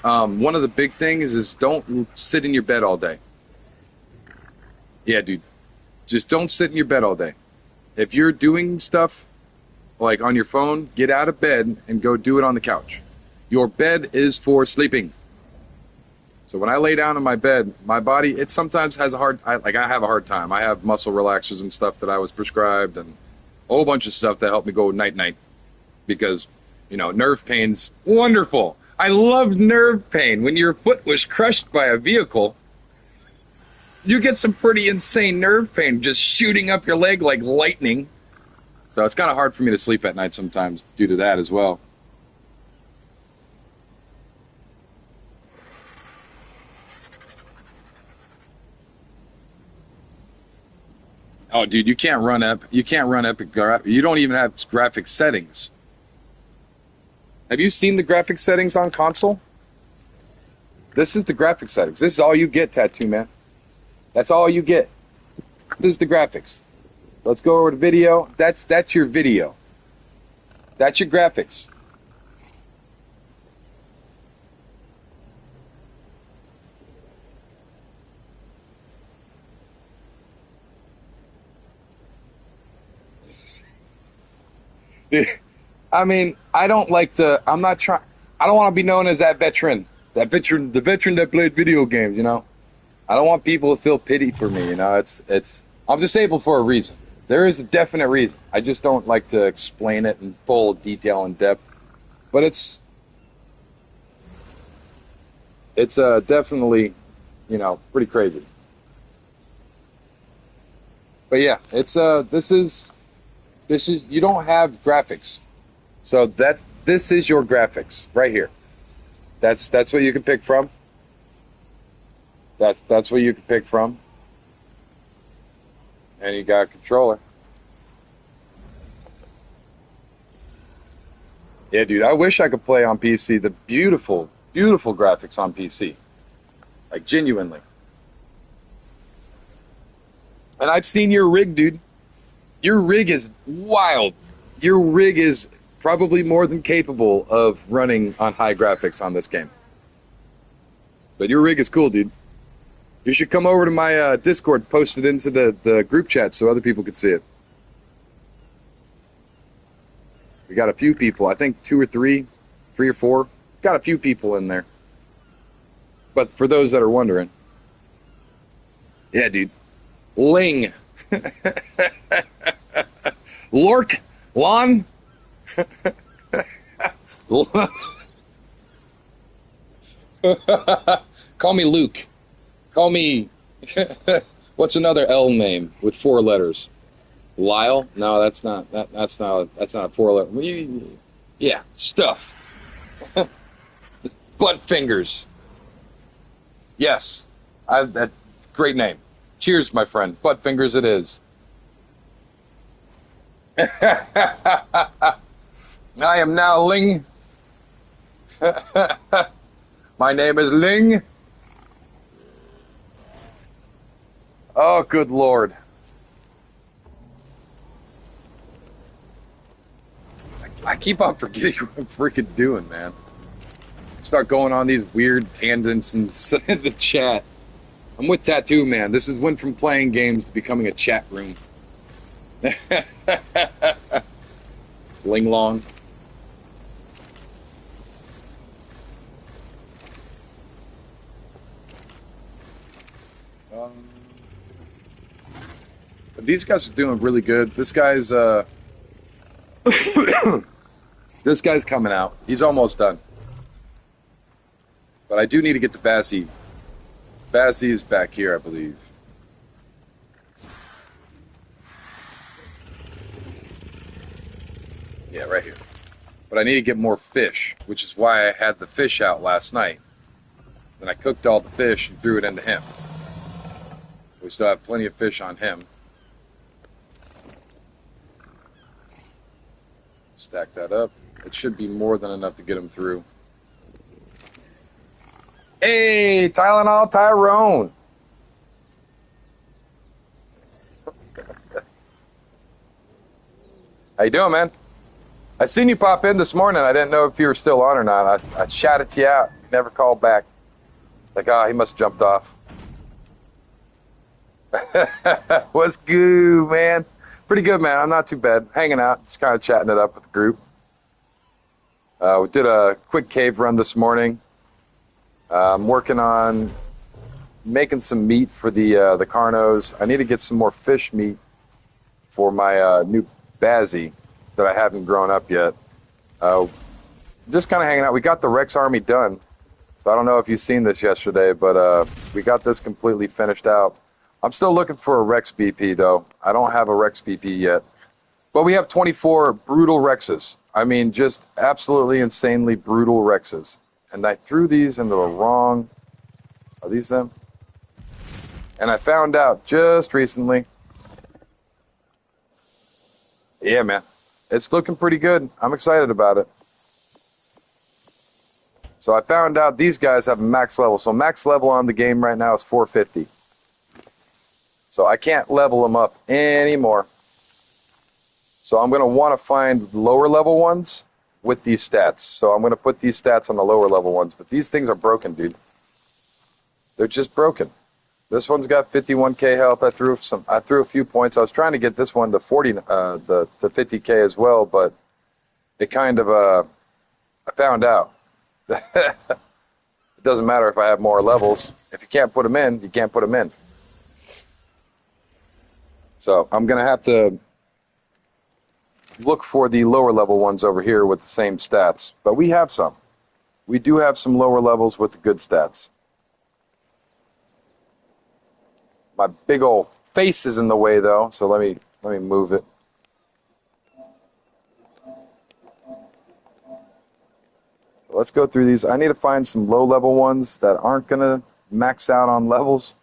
one of the big things is don't sit in your bed all day. Yeah, dude. Just don't sit in your bed all day. If you're doing stuff like on your phone, get out of bed and go do it on the couch. Your bed is for sleeping. So when I lay down in my bed, my body, it sometimes has I have a hard time. I have muscle relaxers and stuff that I was prescribed and a whole bunch of stuff that help me go night-night because, nerve pain's wonderful. I love nerve pain. When your foot was crushed by a vehicle, you get some pretty insane nerve pain just shooting up your leg like lightning. So it's kind of hard for me to sleep at night sometimes due to that as well. Oh, dude, you can't run Epic. You can't run Epic. You don't even have graphic settings. Have you seen the graphic settings on console? This is the graphic settings. This is all you get, Tattoo Man. That's all you get. This is the graphics. Let's go over to video. That's your video. That's your graphics. I mean, I don't like to. I'm not trying. I don't want to be known as that veteran. The veteran that played video games. I don't want people to feel pity for me. It's. I'm disabled for a reason. There is a definite reason. I just don't like to explain it in full detail and depth. But it's definitely, pretty crazy. But yeah, this is you don't have graphics. So this is your graphics right here. That's what you can pick from. That's what you can pick from. And you got a controller. Yeah, dude, I wish I could play on PC. The beautiful, beautiful graphics on PC. Like, genuinely. And I've seen your rig, dude. Your rig is wild. Your rig is probably more than capable of running on high graphics on this game. But your rig is cool, dude. You should come over to my Discord, post it into the group chat so other people could see it. We got a few people. I think 2 or 3 or 4. Got a few people in there. But for those that are wondering. Yeah, dude. Ling. Lork. Lon. Call me Luke. Call me. What's another L name with 4 letters? Lyle? No, that's not. That's not a 4 letter. Yeah, stuff. Butt fingers. Yes, that great name. Cheers, my friend. Butt fingers it is. I am now Ling. My name is Ling. Oh, good Lord. I keep on forgetting what I'm freaking doing, man. Start going on these weird tangents in the chat. I'm with Tattoo Man. This is went from playing games to becoming a chat room. Ling Long. But these guys are doing really good. This guy's this guy's coming out. He's almost done. But I do need to get to Bassie. Bassie is back here, I believe. Yeah, right here. but I need to get more fish, which is why I had the fish out last night. Then I cooked all the fish and threw it into him. We still have plenty of fish on him. Stack that up. It should be more than enough to get him through. Hey, Tylenol Tyrone. How you doing, man? I seen you pop in this morning. I didn't know if you were still on or not. I shouted you out. You never called back. Like, he must have jumped off. What's good, man? Pretty good, man. I'm not too bad. Hanging out, just kind of chatting it up with the group. We did a quick cave run this morning. I'm working on making some meat for the carnos. I need to get some more fish meat for my new Bazzy that I haven't grown up yet. Just kind of hanging out. We got the Rex Army done. So I don't know if you've seen this yesterday, but we got this completely finished out. I'm still looking for a Rex BP, though. I don't have a Rex BP yet. But we have 24 brutal Rexes. I mean, just absolutely insanely brutal Rexes. And I threw these into the wrong... Are these them? And I found out just recently... Yeah, man. It's looking pretty good. I'm excited about it. So I found out these guys have a max level. So max level on the game right now is 450. So I can't level them up anymore. So I'm going to want to find lower level ones with these stats. So I'm going to put these stats on the lower level ones. But these things are broken, dude. They're just broken. This one's got 51k health. I threw a few points. I was trying to get this one to 50k as well, but it kind of I found out. It doesn't matter if I have more levels. If you can't put them in, you can't put them in. So I'm going to have to look for the lower level ones over here with the same stats. But we have some. We do have some lower levels with the good stats. My big old face is in the way, though, so let me move it. Let's go through these. I need to find some low-level ones that aren't going to max out on levels.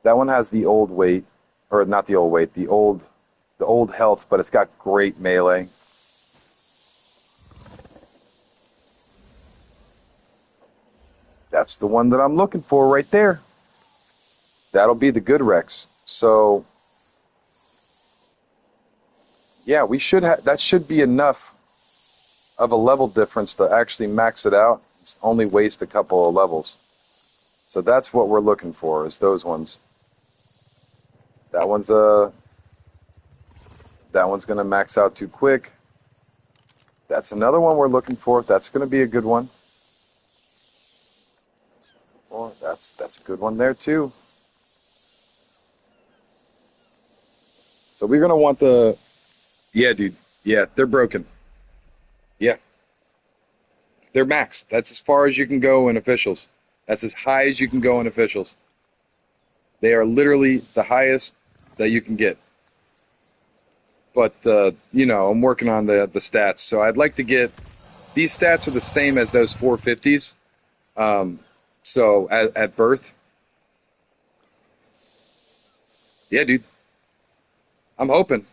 That one has the old weight, or not the old weight, the old health, but it's got great melee. That's the one that I'm looking for right there. That'll be the good Rex. So, yeah, we should have. That should be enough of a level difference to actually max it out. It's only waste a couple of levels. So that's what we're looking for, is those ones. That one's gonna max out too quick. That's another one we're looking for. That's gonna be a good one. Oh, that's a good one there too. So we're gonna want the... Yeah, dude. Yeah, they're broken. Yeah. They're maxed. That's as far as you can go in officials. That's as high as you can go in officials. They are literally the highest that you can get. But, you know, I'm working on the stats. So I'd like to get... These stats are the same as those 450s. So at birth. Yeah, dude. I'm hoping,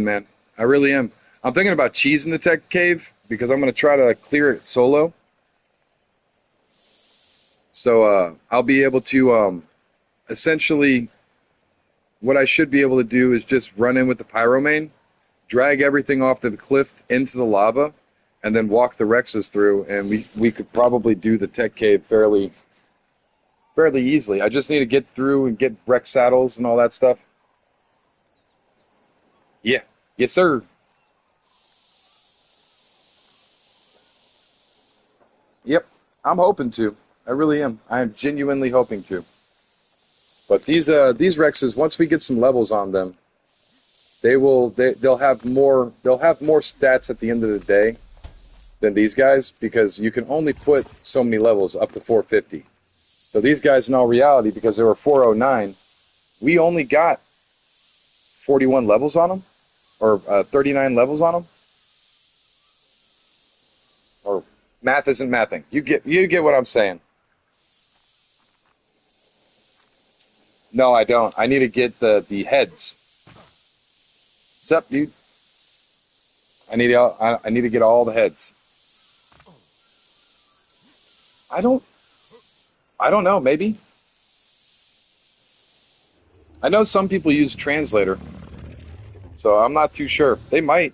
man. I really am. I'm thinking about cheesing the tech cave because I'm going to try to clear it solo. So I'll be able to essentially, what I should be able to do is just run in with the pyromane, drag everything off to the cliff into the lava, and then walk the Rexes through, and we could probably do the tech cave fairly easily. I just need to get through and get Rex saddles and all that stuff. Yeah. Yes, sir. Yep. I'm hoping to. I really am. I am genuinely hoping to. But these Rexes, once we get some levels on them, they'll have more stats at the end of the day than these guys, because you can only put so many levels up to 450. So these guys, in all reality, because they were 409, we only got 41 levels on them. or 39 levels on them. Or math isn't mathing. You get what I'm saying. No, I don't. I need to get the heads. What's up, dude? I need to get all the heads. I don't I don't know, maybe. I know some people use translator, so I'm not too sure. They might.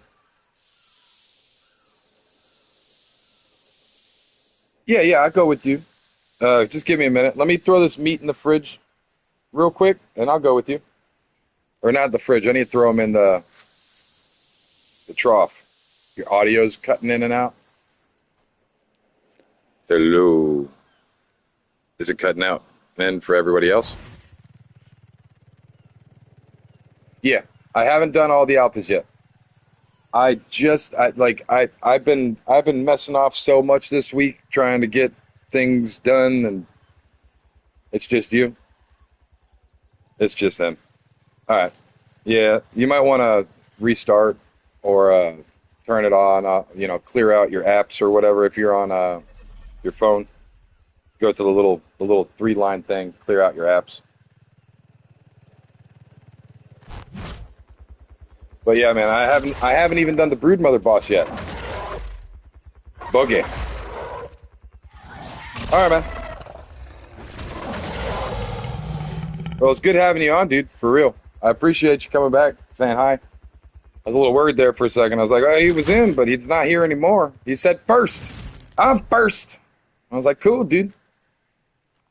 Yeah, yeah, I'll go with you. Just give me a minute. Let me throw this meat in the fridge real quick, and I'll go with you. Or not the fridge. I need to throw them in the trough. Your audio's cutting in and out. Hello. Is it cutting out? And for everybody else? Yeah, I haven't done all the alphas yet. I've been messing off so much this week trying to get things done, and it's just you. It's just him. All right. Yeah, you might want to restart or turn it on. Clear out your apps or whatever if you're on your phone. Go to the little three-line thing. Clear out your apps. But yeah, man, I haven't even done the Broodmother boss yet. Bogey. All right, man. Well, it's good having you on, dude. For real. I appreciate you coming back, saying hi. I was a little worried there for a second. I was like, oh, he was in, but he's not here anymore. He said first. I'm first. I was like, cool, dude.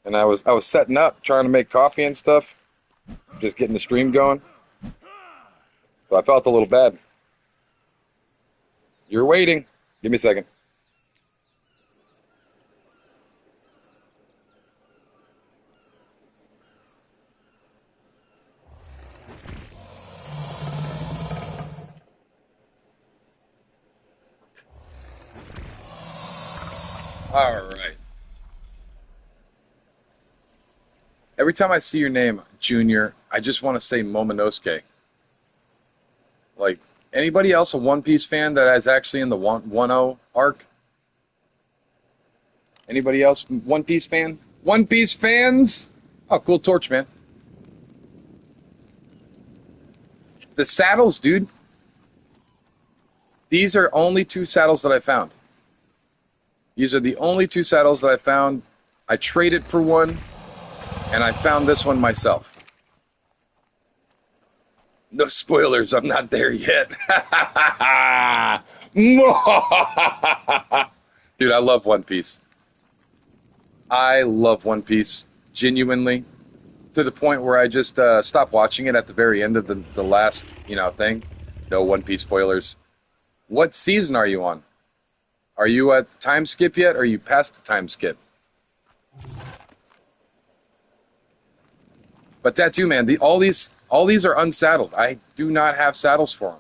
And I was setting up, trying to make coffee and stuff, just getting the stream going. So I felt a little bad. You're waiting. Give me a second. All right. Every time I see your name, Junior, I just want to say Momonosuke. Like, anybody else a One Piece fan that is actually in the 1-0 arc? Anybody else One Piece fan? One Piece fans? Oh, cool torch, man. The saddles, dude. These are only two saddles that I found. These are the only two saddles that I found. I traded for one, and I found this one myself. No spoilers, I'm not there yet. Dude, I love One Piece. I love One Piece, genuinely, to the point where I just stopped watching it at the very end of the last, thing. No One Piece spoilers. What season are you on? Are you at the time skip yet, or are you past the time skip? But Tattoo Man, all these are unsaddled. I do not have saddles for them.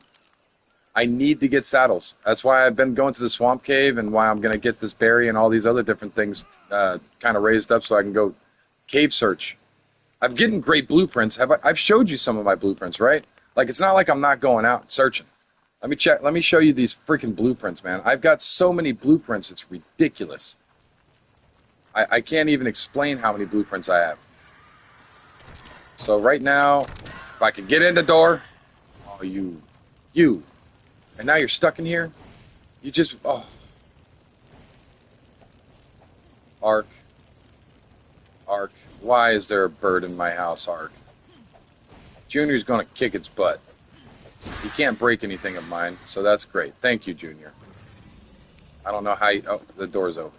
I need to get saddles. That's why I've been going to the swamp cave, and why I'm going to get this berry and all these other different things kind of raised up so I can go cave search. I'm getting great blueprints. I've showed you some of my blueprints, right? Like, it's not like I'm not going out and searching. Let me check. Let me show you these freaking blueprints, man. I've got so many blueprints, it's ridiculous. I can't even explain how many blueprints I have. So right now, if I can get in the door, oh, you, and now you're stuck in here. You just, Ark. Why is there a bird in my house, Ark? Junior's gonna kick its butt. He can't break anything of mine, so that's great. Thank you, Junior. I don't know how the door's open.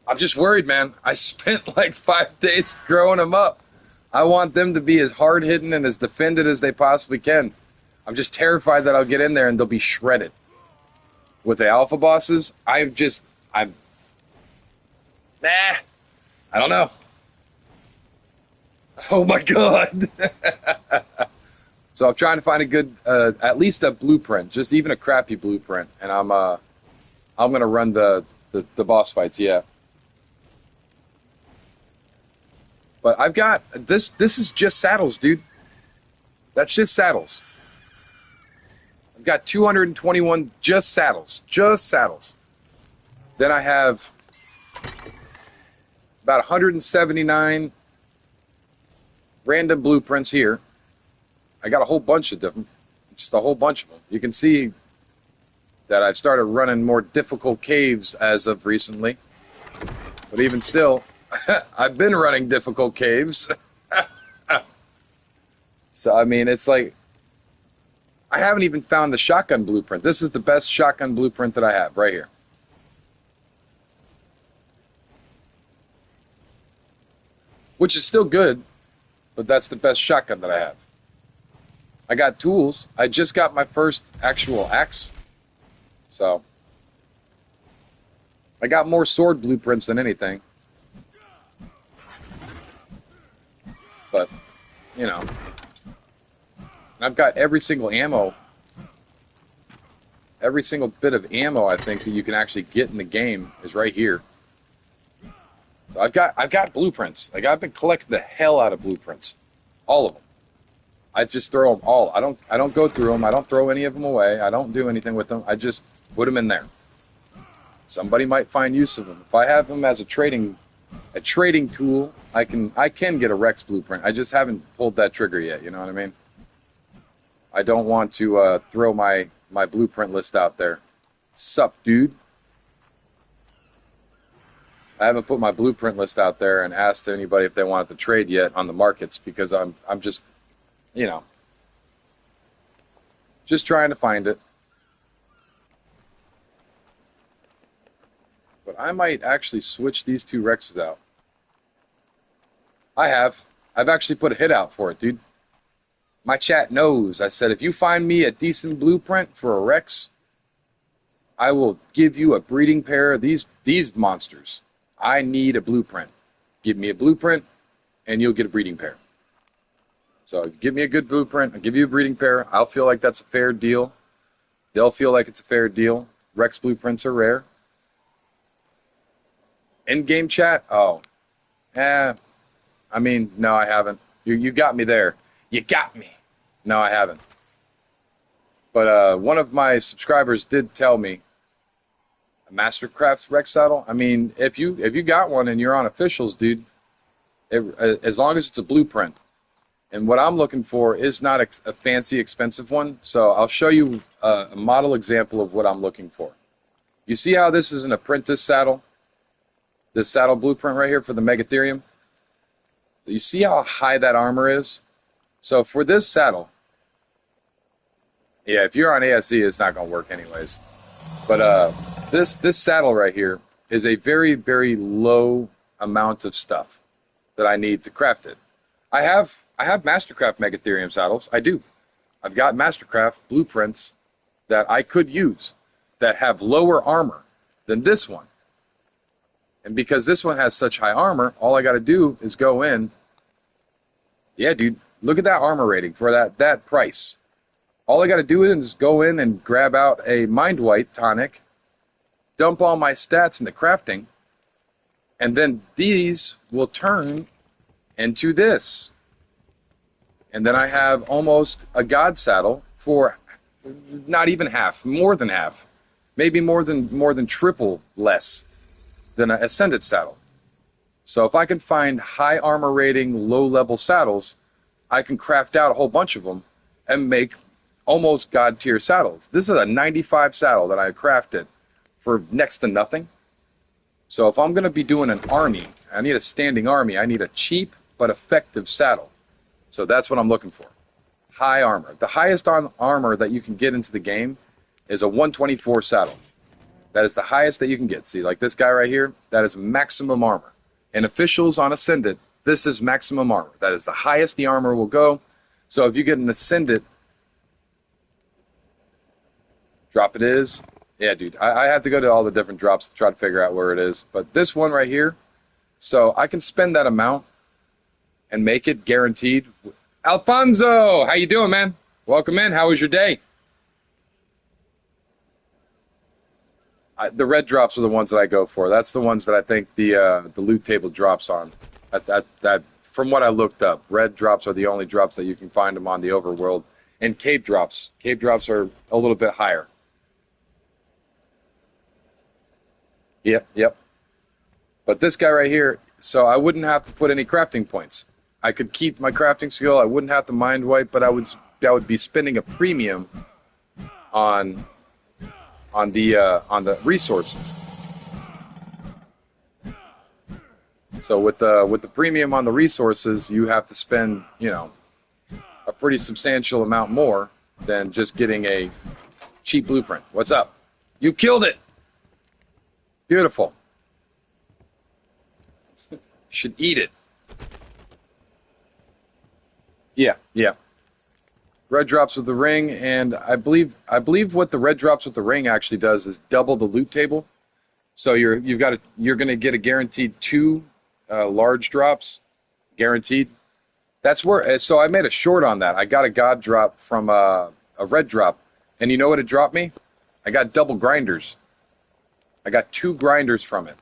I'm just worried, man. I spent like 5 days growing them up. I want them to be as hard-hitting and as defended as they possibly can. I'm just terrified that I'll get in there and they'll be shredded. With the alpha bosses, I don't know. Oh my God. So I'm trying to find a good, at least a blueprint, just even a crappy blueprint. And I'm going to run the boss fights, yeah. But I've got this. This is just saddles, dude. That's just saddles. I've got 221 just saddles. Just saddles. Then I have about 179 random blueprints here. I got a whole bunch of them. Just a whole bunch of them. You can see that I've started running more difficult caves as of recently. But even still, I've been running difficult caves. So, I mean, it's like, I haven't even found the shotgun blueprint. This is the best shotgun blueprint that I have right here. Which is still good, but that's the best shotgun that I have. I got tools. I just got my first actual axe. So, I got more sword blueprints than anything. But, you know, I've got every single ammo, every single bit of ammo I think that you can actually get in the game is right here. So I've got blueprints. Like, I've been collecting the hell out of blueprints, all of them. I just throw them all. I don't go through them. I don't throw any of them away. I don't do anything with them. I just put them in there. Somebody might find use of them. If I have them as a trading tool, I can get a Rex blueprint. I just haven't pulled that trigger yet. You know what I mean? I don't want to throw my blueprint list out there. Sup, dude? I haven't put my blueprint list out there and asked anybody if they wanted to trade yet on the markets because I'm just, you know, just trying to find it. But I might actually switch these two Rexes out. I've actually put a hit out for it, dude. My chat knows. I said, if you find me a decent blueprint for a Rex, I will give you a breeding pair of these monsters. I need a blueprint. Give me a blueprint, and you'll get a breeding pair. So if you give me a good blueprint, I'll give you a breeding pair. I'll feel like that's a fair deal. They'll feel like it's a fair deal. Rex blueprints are rare. In-game chat? Oh. I mean, no, I haven't. You got me there. You got me. No, I haven't. But one of my subscribers did tell me a Mastercraft Rex saddle. I mean, if you got one and you're on officials, dude, as long as it's a blueprint. And what I'm looking for is not a fancy, expensive one. So I'll show you a model example of what I'm looking for. You see how this is an apprentice saddle? This saddle blueprint right here for the Megatherium. So you see how high that armor is? So for this saddle, yeah, if you're on ASE, it's not going to work anyways. But this saddle right here is a very, very low amount of stuff that I need to craft it. I have Mastercraft Megatherium saddles. I do. I've got Mastercraft blueprints that I could use that have lower armor than this one. And because this one has such high armor, all I got to do is go in. Yeah, dude, look at that armor rating for that price. All I got to do is go in and grab out a Mind White tonic, dump all my stats into crafting, and then these will turn into this. And then I have almost a God saddle for not even half, more than half, maybe more than triple less than an Ascended saddle. So if I can find high armor rating, low level saddles, I can craft out a whole bunch of them and make almost God tier saddles. This is a 95 saddle that I crafted for next to nothing. So if I'm going to be doing an army, I need a standing army, I need a cheap but effective saddle. So that's what I'm looking for. High armor. The highest on armor that you can get into the game is a 124 saddle. That is the highest that you can get. See, like this guy right here, that is maximum armor. And officials on Ascended, this is maximum armor. That is the highest the armor will go. So if you get an Ascended, drop it is. Yeah, dude, I have to go to all the different drops to try to figure out where it is. But this one right here, so I can spend that amount and make it guaranteed. Alfonso, how you doing, man? Welcome in. How was your day? The red drops are the ones that I go for. That's the ones that I think the loot table drops on. I from what I looked up, red drops are the only drops that you can find them on the overworld, and cave drops. Cave drops are a little bit higher. Yep, yep. But this guy right here, so I wouldn't have to put any crafting points. I could keep my crafting skill. I wouldn't have to mind wipe, but I would be spending a premium on the resources. So with the premium on the resources, you have to spend, you know, a pretty substantial amount more than just getting a cheap blueprint. What's up? You killed it. Beautiful. You should eat it. Yeah, yeah. Red drops with the ring, and I believe what the red drops with the ring actually does is double the loot table. So you're going to get a guaranteed 2 large drops, guaranteed. That's where. So I made a short on that. I got a god drop from a red drop, and you know what it dropped me? I got double grinders. I got 2 grinders from it,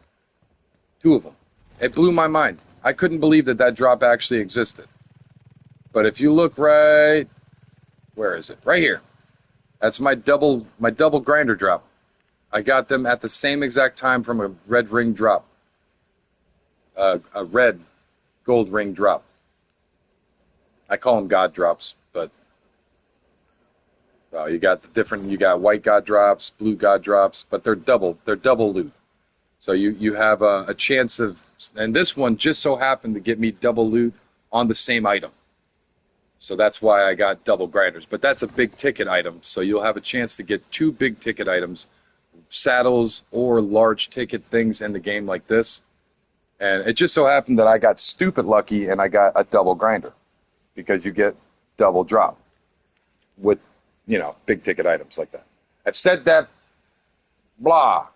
2 of them. It blew my mind. I couldn't believe that drop actually existed. But if you look right, where is it? Right here. That's my double grinder drop. I got them at the same exact time from a red ring drop. A red gold ring drop. I call them god drops, but well, you got white god drops, blue god drops, but they're double loot. So you have a chance of, and this one just so happened to get me double loot on the same item. So that's why I got double grinders. But that's a big ticket item, so you'll have a chance to get 2 big ticket items, saddles or large ticket things in the game like this. And it just so happened that I got stupid lucky and I got a double grinder, because you get double drop with, you know, big ticket items like that. I've said that, blah.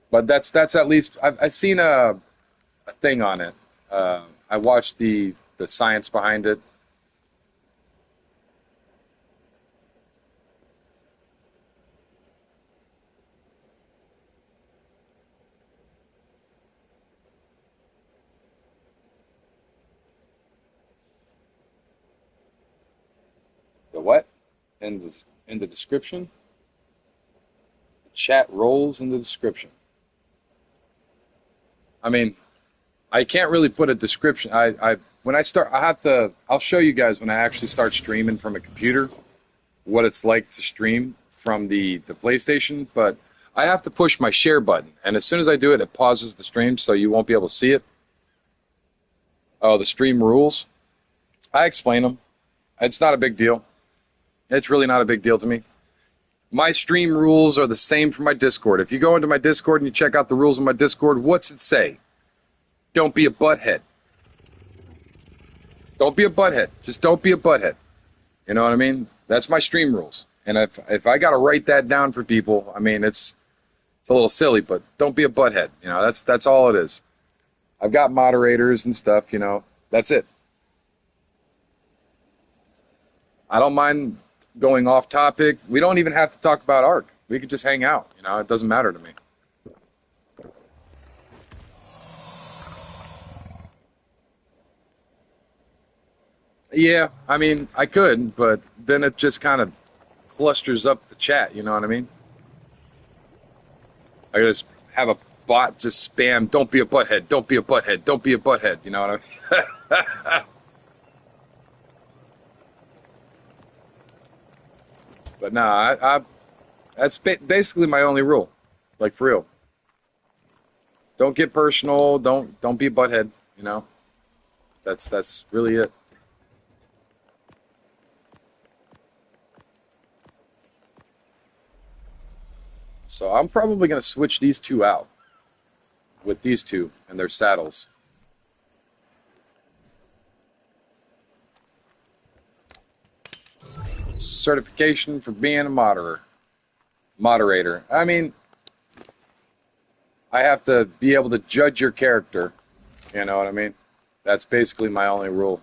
But that's at least I've seen a thing on it. I watched the science behind it. The what? In the description? The chat rolls in the description. I mean, I can't really put a description. When I start, I'll show you guys when I actually start streaming from a computer what it's like to stream from the PlayStation, but I have to push my share button, and as soon as I do it, it pauses the stream, so you won't be able to see it. Oh, the stream rules. I explain them. It's not a big deal. It's really not a big deal to me. My stream rules are the same for my Discord. If you go into my Discord and you check out the rules of my Discord, what's it say? Don't be a butthead. Don't be a butthead. Just don't be a butthead. You know what I mean? That's my stream rules. And if I got to write that down for people, I mean, it's a little silly, but don't be a butthead. You know, that's all it is. I've got moderators and stuff, you know. That's it. I don't mind going off topic. We don't even have to talk about Ark. We could just hang out. You know, it doesn't matter to me. Yeah, I mean, I could, but then it just kind of clusters up the chat. You know what I mean? I just have a bot just spam, don't be a butthead, don't be a butthead, don't be a butthead. You know what I mean? But nah, that's basically my only rule. Like, for real. Don't get personal. Don't be a butthead. You know, that's really it. So I'm probably gonna switch these 2 out with these 2 and their saddles. Certification for being a moderator. I mean, I have to be able to judge your character. You know what I mean? That's basically my only rule.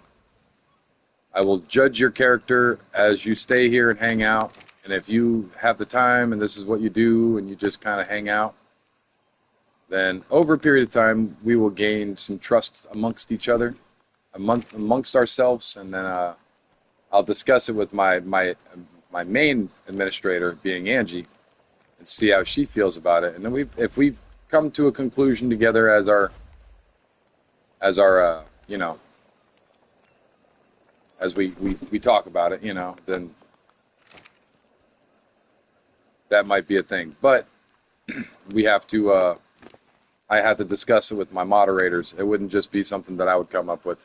I will judge your character as you stay here and hang out. And if you have the time and this is what you do and you just kind of hang out, then over a period of time, we will gain some trust amongst each other, amongst ourselves, and then I'll discuss it with my main administrator, being Angie, and see how she feels about it. And then if we come to a conclusion together as our as we talk about it, then that might be a thing. But we have to. I have to discuss it with my moderators. It wouldn't just be something that I would come up with.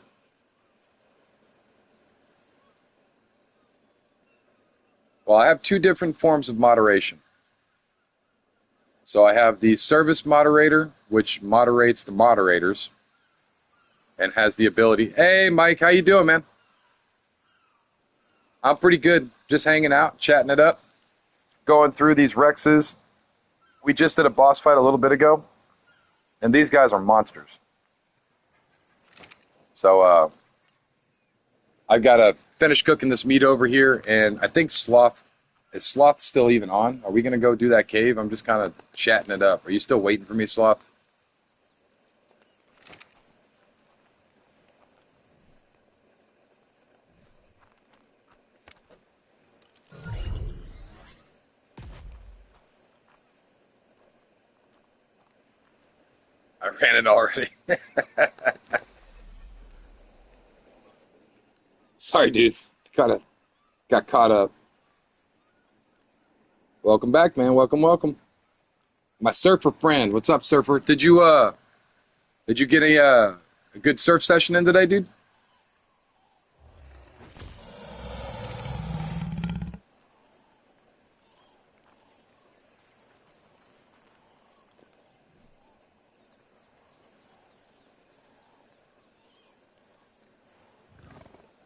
Well, I have two different forms of moderation. So I have the service moderator, which moderates the moderators and has the ability. Hey, Mike, how you doing, man? I'm pretty good. Just hanging out, chatting it up, going through these Rexes. We just did a boss fight a little bit ago, and these guys are monsters. So I've got to finish cooking this meat over here, and I think Sloth, is Sloth still even on? Are we going to go do that cave? I'm just kind of chatting it up. Are you still waiting for me, Sloth? I ran it already. Sorry, dude. Kind of got caught up. Welcome back, man. Welcome, welcome. My surfer friend. What's up, surfer? Did you get a good surf session in today, dude?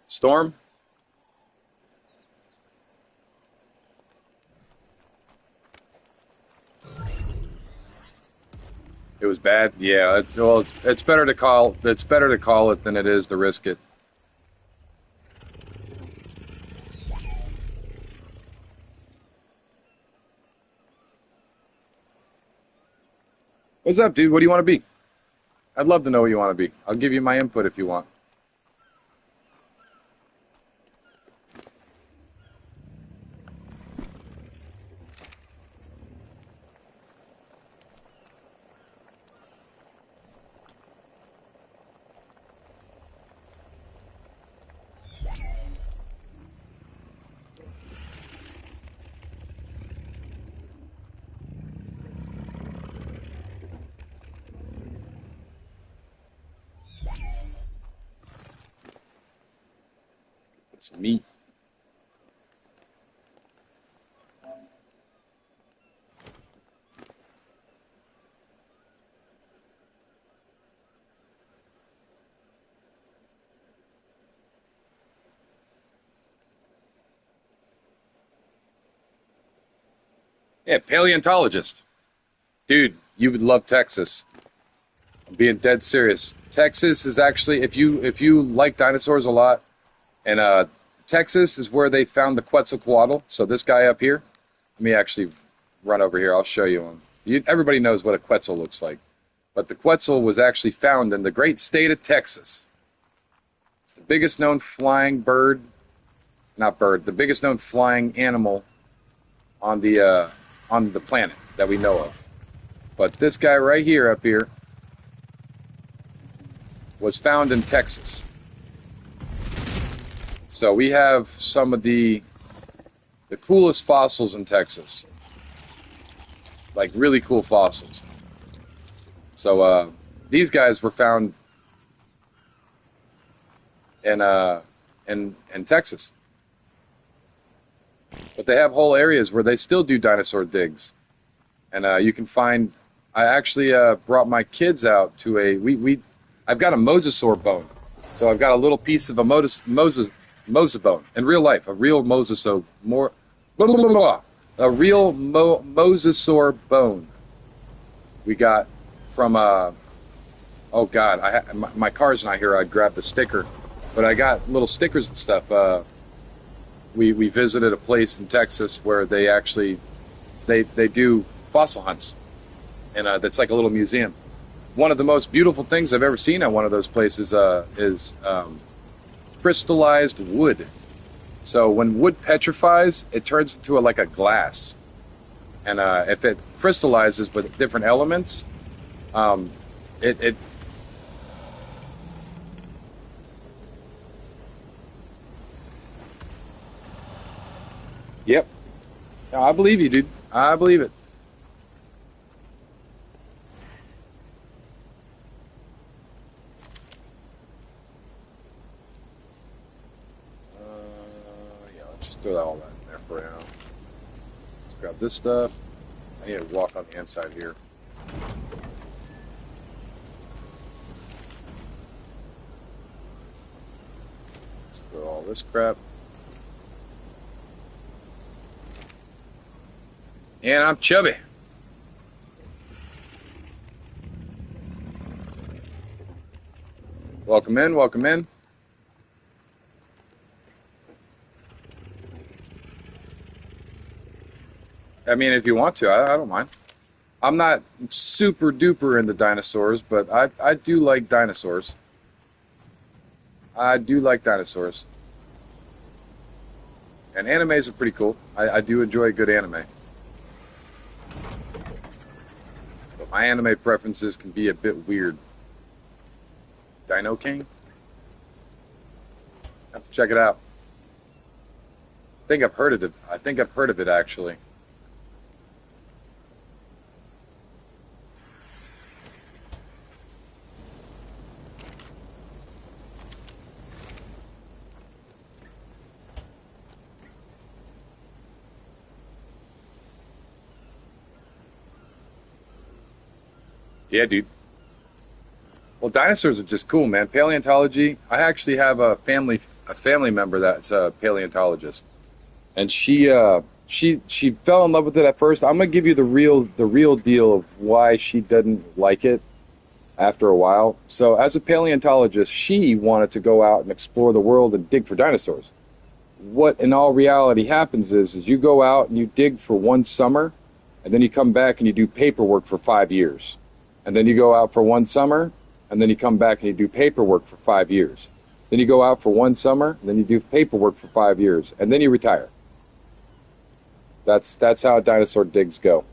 Storm? It was bad. Yeah, it's better to call it than it is to risk it. What's up, dude? What do you want to be? I'd love to know what you want to be. I'll give you my input if you want. It's me. Yeah, paleontologist. Dude, you would love Texas. I'm being dead serious. Texas is actually, if you like dinosaurs a lot, and Texas is where they found the Quetzalcoatl. So this guy up here, let me actually run over here. I'll show you him. Everybody knows what a Quetzal looks like. But the Quetzal was actually found in the great state of Texas. It's the biggest known flying bird, not bird, the biggest known flying animal on the planet that we know of. But this guy right here, up here, was found in Texas. So we have some of the coolest fossils in Texas, like really cool fossils. So these guys were found in Texas, but they have whole areas where they still do dinosaur digs, and you can find. I actually brought my kids out to I've got a mosasaur bone, so I've got a little piece of a mosabone in real life, a real mosasaur mosasaur bone. We got from oh God, my car's not here. I grabbed the sticker, but I got little stickers and stuff. We visited a place in Texas where they actually they do fossil hunts, and that's like a little museum. One of the most beautiful things I've ever seen at one of those places is crystallized wood. So when wood petrifies, it turns into like a glass, and if it crystallizes with different elements, um, it yep. No, I believe you, dude. I believe it. Yeah, let's just throw that all that in there for now. Let's grab this stuff. I need to walk on the inside here. Let's throw all this crap. And I'm chubby. Welcome in, welcome in. I mean, if you want to, I don't mind. I'm not super duper into dinosaurs, but I do like dinosaurs. I do like dinosaurs. And animes are pretty cool. I do enjoy good anime. But my anime preferences can be a bit weird. Dino King? I have to check it out. I think I've heard of it. I think I've heard of it actually. Yeah, dude. Well, dinosaurs are just cool, man. Paleontology. I actually have a family member that's a paleontologist, and she fell in love with it at first. I'm gonna give you the real deal of why she didn't like it after a while. So, as a paleontologist, she wanted to go out and explore the world and dig for dinosaurs. What in all reality happens is you go out and you dig for one summer, and then you come back and you do paperwork for 5 years. And then you go out for one summer, and then you come back and you do paperwork for 5 years. Then you go out for one summer, and then you do paperwork for 5 years, and then you retire. That's how dinosaur digs go.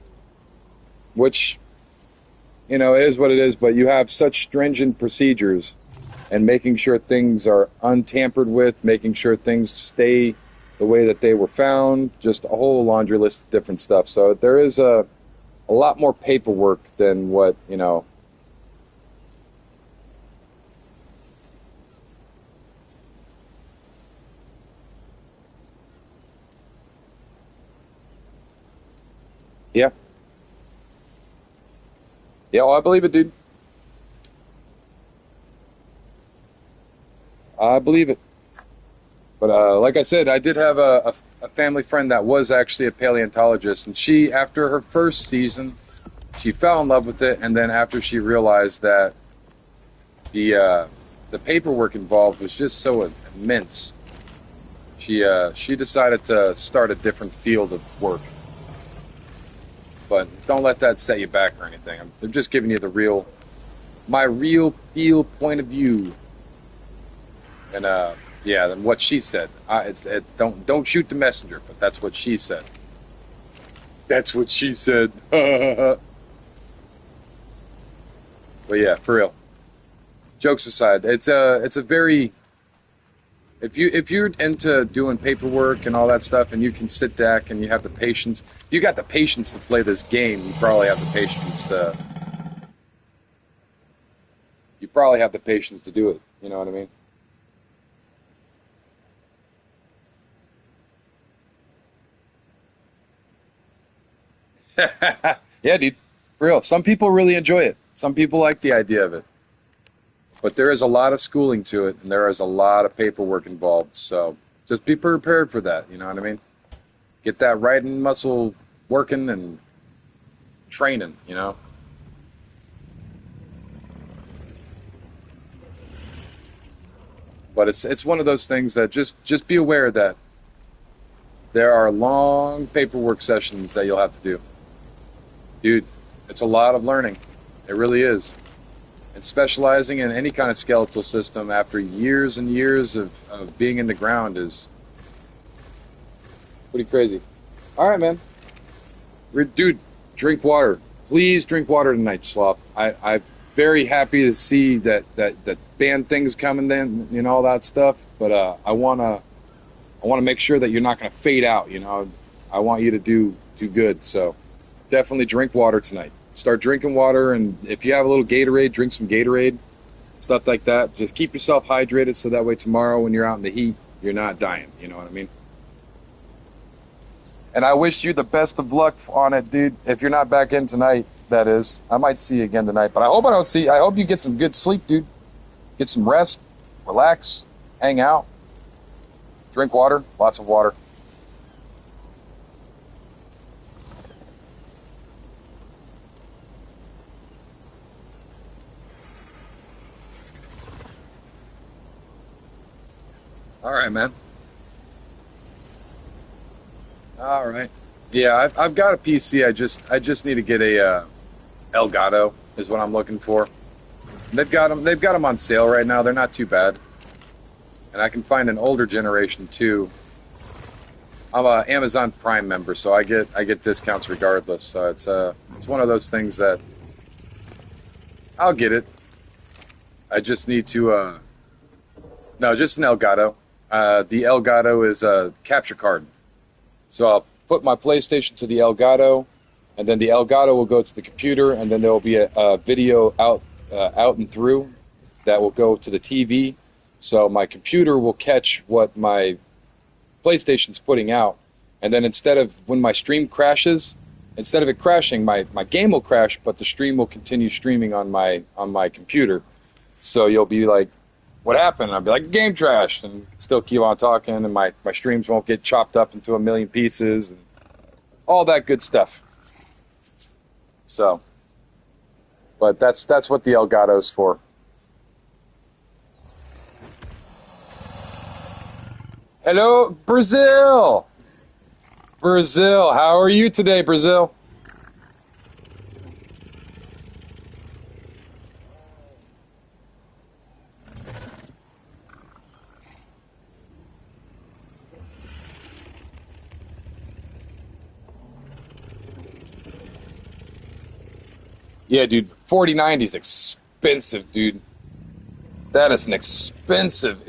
Which, is what it is, but you have such stringent procedures and making sure things are untampered with, making sure things stay the way that they were found, just a whole laundry list of different stuff. So there is a lot more paperwork than what. Yeah. Yeah, well, I believe it, dude. I believe it. But like I said, I did have a family friend that was actually a paleontologist, and she, after her first season, she fell in love with it, and then after she realized that the uh, the paperwork involved was just so immense, she decided to start a different field of work. But don't let that set you back or anything. I'm just giving you my real deal point of view, and yeah, than what she said. Don't shoot the messenger, but that's what she said. That's what she said. But yeah, for real. Jokes aside, it's a very if you're into doing paperwork and all that stuff, and you can sit back and you have the patience, you got the patience to play this game. You probably have the patience to do it. You know what I mean? Yeah, dude. For real. Some people really enjoy it. Some people like the idea of it. But there is a lot of schooling to it, and there is a lot of paperwork involved. So just be prepared for that. You know what I mean? Get that writing muscle working and training. But it's one of those things that just be aware that there are long paperwork sessions that you'll have to do. Dude, It's a lot of learning. It really is. And specializing in any kind of skeletal system after years and years of being in the ground is pretty crazy. All right, man. Dude, drink water. Please drink water tonight, Slop. I'm very happy to see that band thing's coming in and all that stuff. But I wanna make sure that you're not gonna fade out. I want you to do good. So definitely drink water tonight. Start drinking water, and if you have a little Gatorade, drink some Gatorade, stuff like that. Just keep yourself hydrated so that way tomorrow when you're out in the heat, you're not dying. You know what I mean? And I wish you the best of luck on it, dude. If you're not back in tonight, that is. I might see you again tonight, but I hope you get some good sleep, dude. Get some rest, relax, hang out, drink water, lots of water. All right, man. All right. Yeah, I've got a PC. I just need to get a Elgato is what I'm looking for. They've got them on sale right now. They're not too bad, and I can find an older generation too. I'm a Amazon Prime member, so I get discounts regardless. So it's one of those things that I'll get it. I just need to no, just an Elgato. The Elgato is a capture card. So I'll put my PlayStation to the Elgato, and then the Elgato will go to the computer, and then there will be a video out and through that will go to the TV. So my computer will catch what my PlayStation's putting out, and then instead of when my stream crashes, instead of it crashing, my game will crash, but the stream will continue streaming on my computer. So you'll be like, "What happened?" And I'll be like, "Game trashed," and still keep on talking, and my streams won't get chopped up into a million pieces, and all that good stuff. So, but that's what the Elgato's for. Hello, Brazil. Brazil, how are you today, Brazil? Yeah, dude, 4090 is expensive, dude. That is an expensive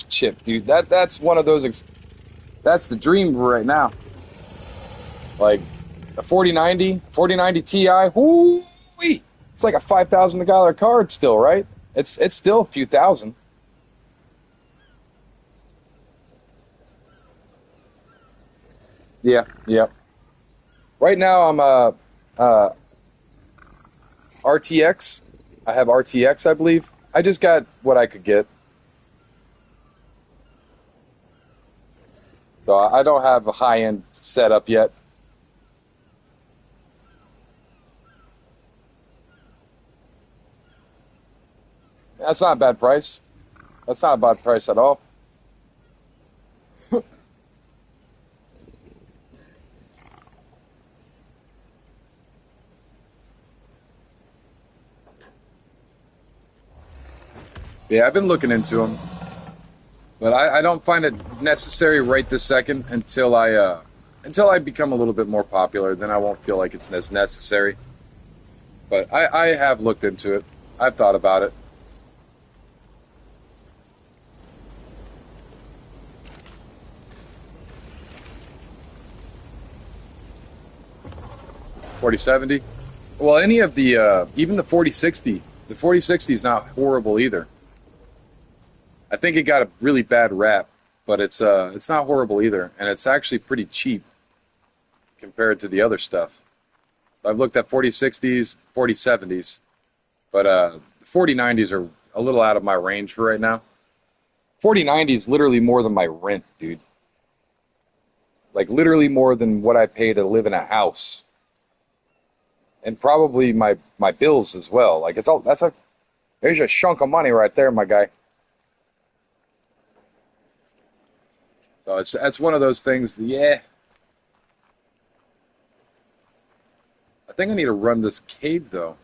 chip, dude. That's one of those. That's the dream right now. Like a 4090 Ti. Whoo, it's like a $5,000 card still, right? It's still a few thousand. Yeah, yeah. Right now I'm uh RTX. I have RTX, I believe. I just got what I could get, so I don't have a high end setup yet. That's not a bad price. That's not a bad price at all. Yeah, I've been looking into them, but I don't find it necessary right this second until I become a little bit more popular. Then I won't feel like it's as necessary. But I have looked into it. I've thought about it. 4070. Well, any of the even the 4060. The 4060 is not horrible either. I think it got a really bad rap, but it's not horrible either, and it's actually pretty cheap compared to the other stuff. I've looked at 4060s, 4070s, but the 4090s are a little out of my range for right now. 4090 is literally more than my rent, dude. Like literally more than what I pay to live in a house, and probably my bills as well. Like it's all that's a there's a chunk of money right there, my guy. So it's that's one of those things. Yeah, I think I need to run this cave though.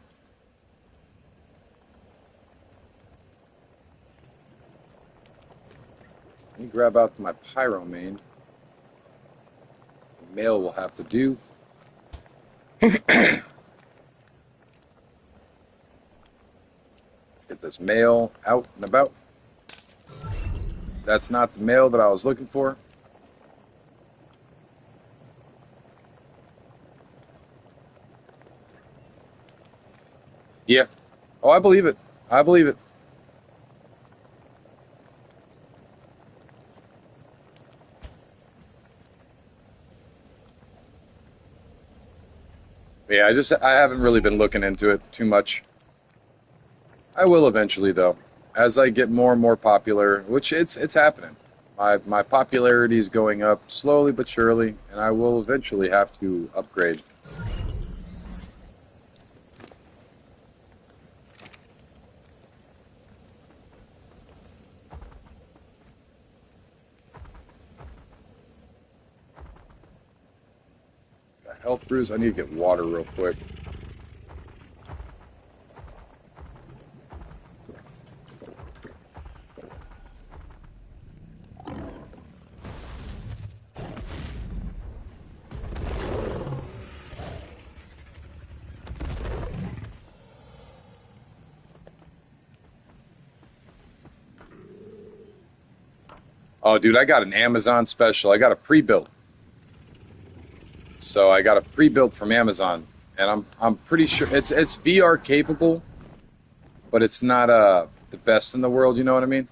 Let me grab out my pyro main. Mail will have to do. Let's get this mail out and about. That's not the mail that I was looking for. Yeah. Oh, I believe it. I believe it. Yeah, I haven't really been looking into it too much. I will eventually though. As I get more and more popular, which it's happening. My popularity is going up slowly but surely, and I will eventually have to upgrade. Health brews. I need to get water real quick. Oh, dude, I got an Amazon special. I got a pre-built. So I got a pre-built from Amazon, and I'm pretty sure it's VR capable, but it's not the best in the world. You know what I mean?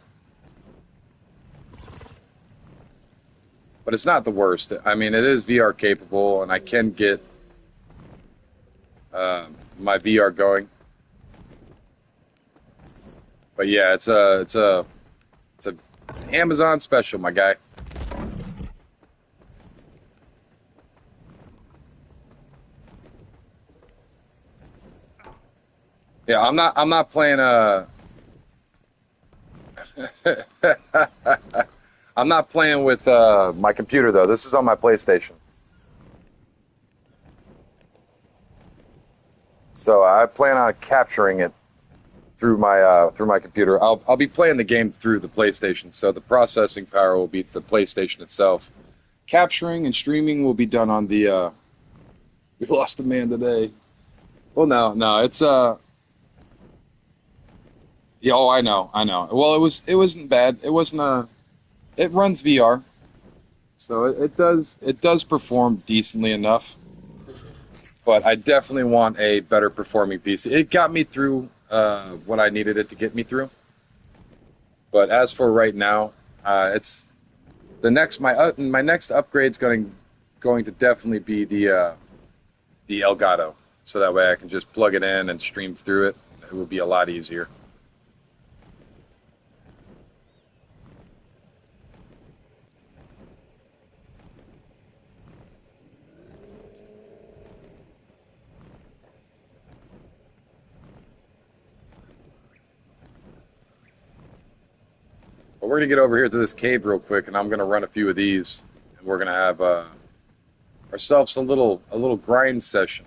But it's not the worst. I mean, it is VR capable, and I can get my VR going. But yeah, it's an Amazon special, my guy. Yeah, I'm not playing I'm not playing with my computer though. This is on my PlayStation. So I plan on capturing it through my computer. I'll be playing the game through the PlayStation, so the processing power will be the PlayStation itself. Capturing and streaming will be done on the. We lost a man today. Well, no, it's yeah. Oh, I know. Well, it wasn't bad. It wasn't it runs VR, so it does perform decently enough. But I definitely want a better performing PC. It got me through what I needed it to get me through. But as for right now, it's the next my next upgrade's going to definitely be the Elgato, so that way I can just plug it in and stream through it. It will be a lot easier. But we're gonna get over here to this cave real quick, and I'm gonna run a few of these, and we're gonna have ourselves a little grind session.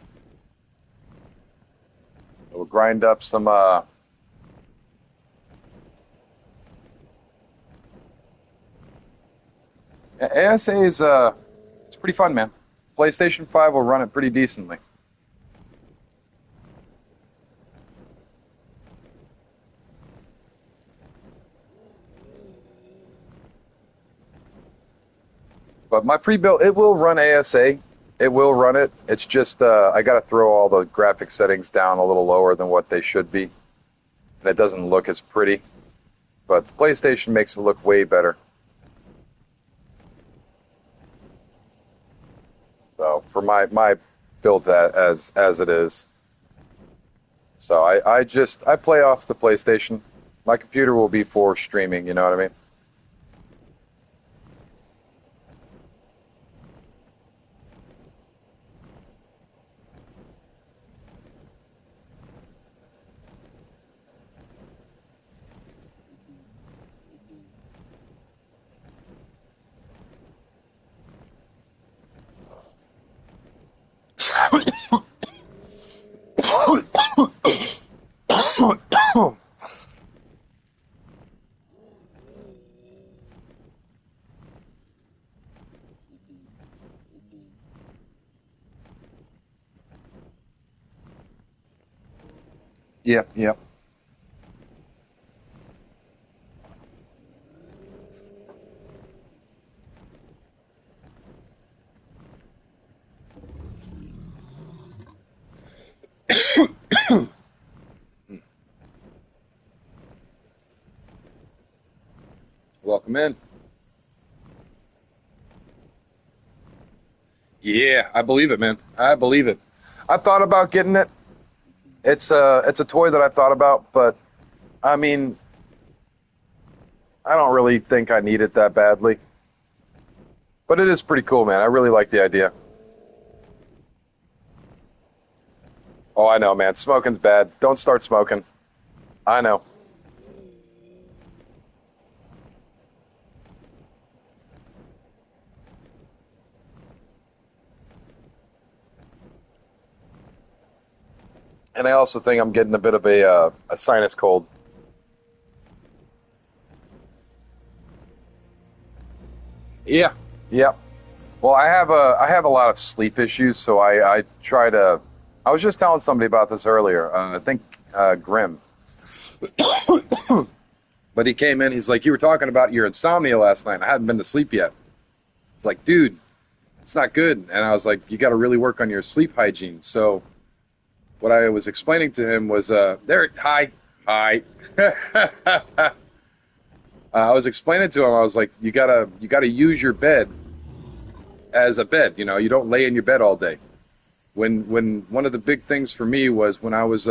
We'll grind up some ASA is it's pretty fun, man. PlayStation 5 will run it pretty decently. But my pre-built, it will run ASA. It will run it. It's just I got to throw all the graphic settings down a little lower than what they should be, and it doesn't look as pretty. But the PlayStation makes it look way better. So for my build as it is, so I play off the PlayStation. My computer will be for streaming. You know what I mean? Yep, yep. Welcome in. Yeah, I believe it, man. I believe it. I thought about getting it. It's a toy that I've thought about, but I mean, I don't really think I need it that badly. But it is pretty cool, man. I really like the idea. Oh, I know, man. Smoking's bad. Don't start smoking. I know. And I also think I'm getting a bit of a sinus cold. Yeah. Yeah. Well, I have a lot of sleep issues, so I try to. I was just telling somebody about this earlier. I think Grim, but he came in. He's like, "You were talking about your insomnia last night. I hadn't been to sleep yet." It's like, dude, it's not good. And I was like, "You got to really work on your sleep hygiene." So what I was explaining to him was, there. Hi, hi. I was explaining to him. I was like, you gotta use your bed as a bed. You know, you don't lay in your bed all day. When one of the big things for me was when I was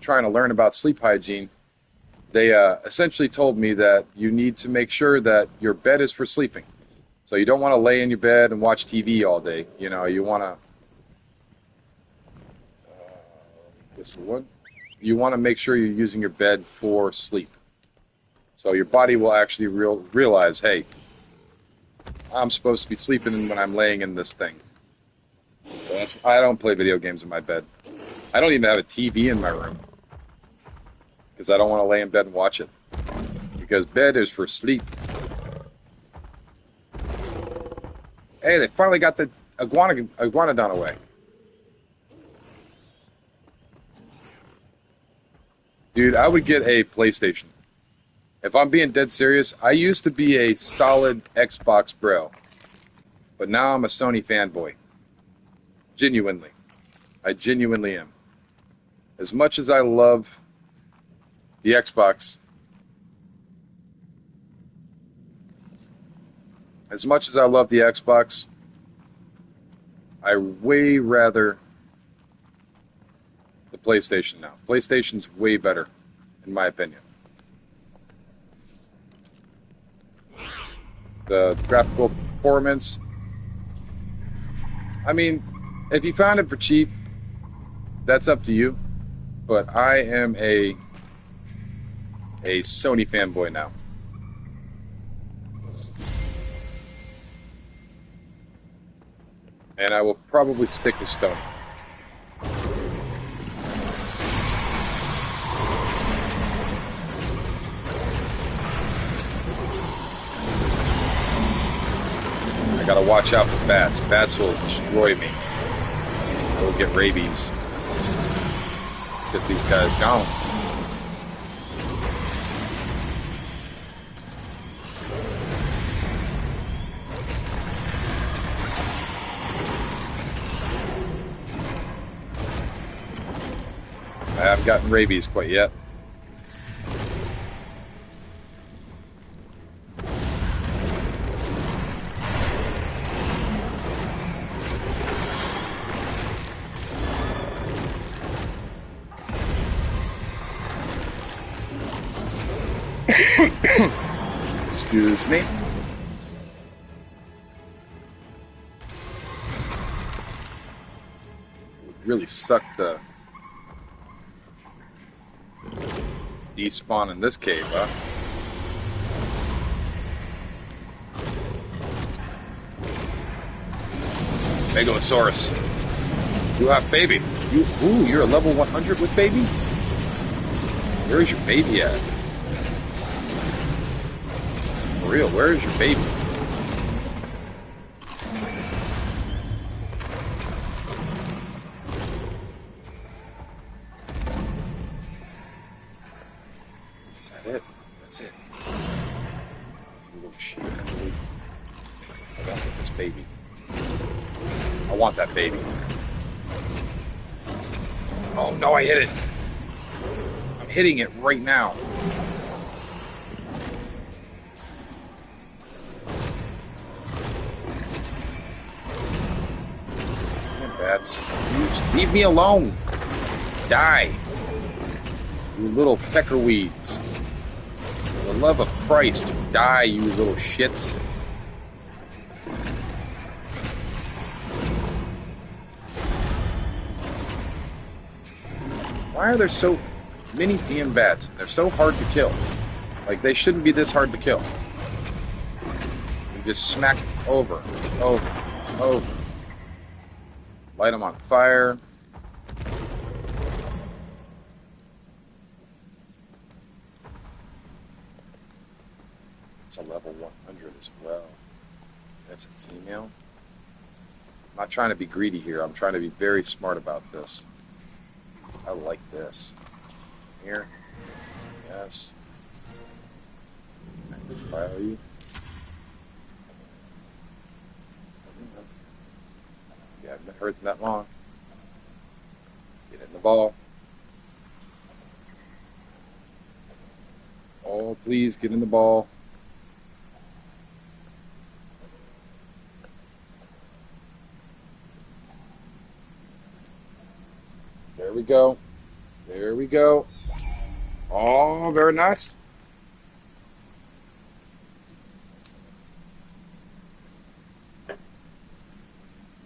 trying to learn about sleep hygiene, they essentially told me that you need to make sure that your bed is for sleeping. So you don't want to lay in your bed and watch TV all day. You know, you want to this one. You want to make sure you're using your bed for sleep. So your body will actually realize, hey, I'm supposed to be sleeping when I'm laying in this thing. So I don't play video games in my bed. I don't even have a TV in my room because I don't want to lay in bed and watch it. Because bed is for sleep. Hey, they finally got the iguanodon away. Dude, I would get a PlayStation. If I'm being dead serious, I used to be a solid Xbox bro, but now I'm a Sony fanboy. Genuinely. I genuinely am. As much as I love the Xbox, I way rather the PlayStation now. PlayStation's way better, in my opinion. The graphical performance. I mean, if you found it for cheap, that's up to you. But I am a Sony fanboy now. And I will probably stick with Sony. I gotta watch out for bats. Bats will destroy me. I will get rabies. Let's get these guys going. I haven't gotten rabies quite yet. Excuse me. Would really suck the despawn in this cave, huh? Megalosaurus. You have baby. You're a level 100 with baby? Where's your baby at? For real, where is your baby? Is that it? That's it. You little shit. I want this baby. I want that baby. Oh no, I hit it. I'm hitting it right now. Damn bats. You just leave me alone. Die. You little peckerweeds. For the love of Christ, die, you little shits. Why are there so many damn bats? They're so hard to kill. Like, they shouldn't be this hard to kill. You just smack over, over. Light them on fire. It's a level 100 as well. That's a female. I'm not trying to be greedy here. I'm trying to be very smart about this. I like this. Here. Yes. I can file you. Yeah, I've been hurting that long. Get in the ball. Oh, please get in the ball. There we go. There we go. Oh, very nice.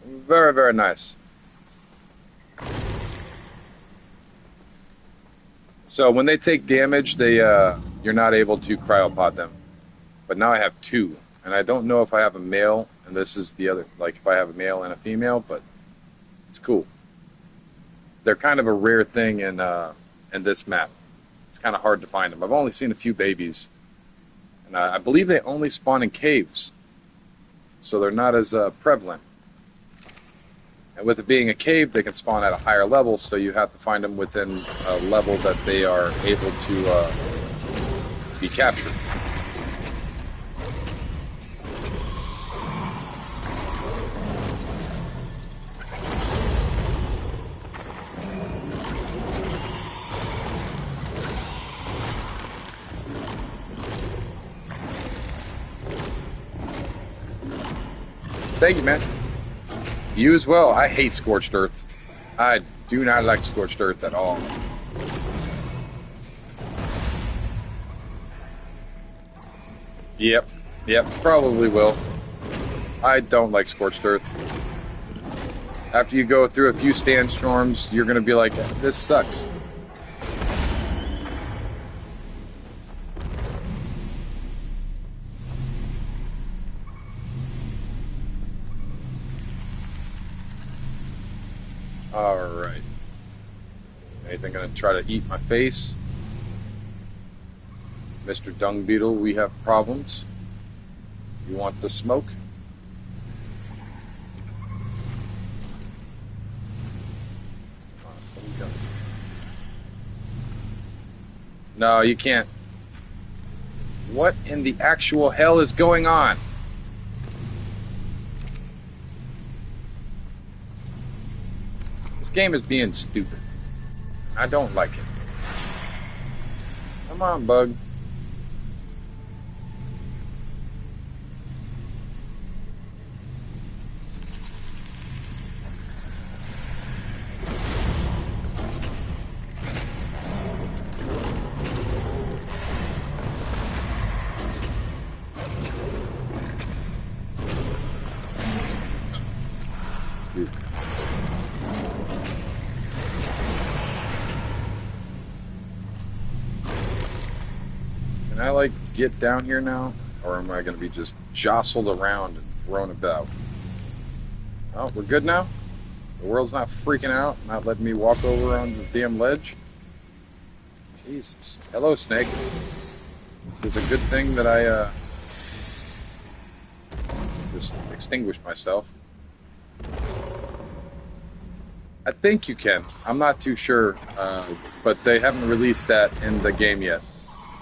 Very, very nice. So when they take damage, you're not able to cryopod them. But now I have two, and I don't know if I have a male, and this is the other, like if I have a male and a female, but it's cool. They're kind of a rare thing in this map. It's kind of hard to find them. I've only seen a few babies, and I believe they only spawn in caves, so they're not as prevalent. And with it being a cave, they can spawn at a higher level, so you have to find them within a level that they are able to be captured. Thank you, man. You as well. I hate Scorched Earth. I do not like Scorched Earth at all. Yep, probably will. I don't like Scorched Earth. After you go through a few sandstorms, you're going to be like, this sucks. Alright. Anything gonna try to eat my face? Mr. Dung Beetle, we have problems. You want the smoke? No, you can't. What in the actual hell is going on? This game is being stupid. I don't like it. Come on, bug. Can I, like, get down here now? Or am I going to be just jostled around and thrown about? Oh, we're good now? The world's not freaking out, not letting me walk over on the damn ledge? Jesus. Hello, Snake. It's a good thing that I just extinguished myself. I think you can. I'm not too sure, but they haven't released that in the game yet.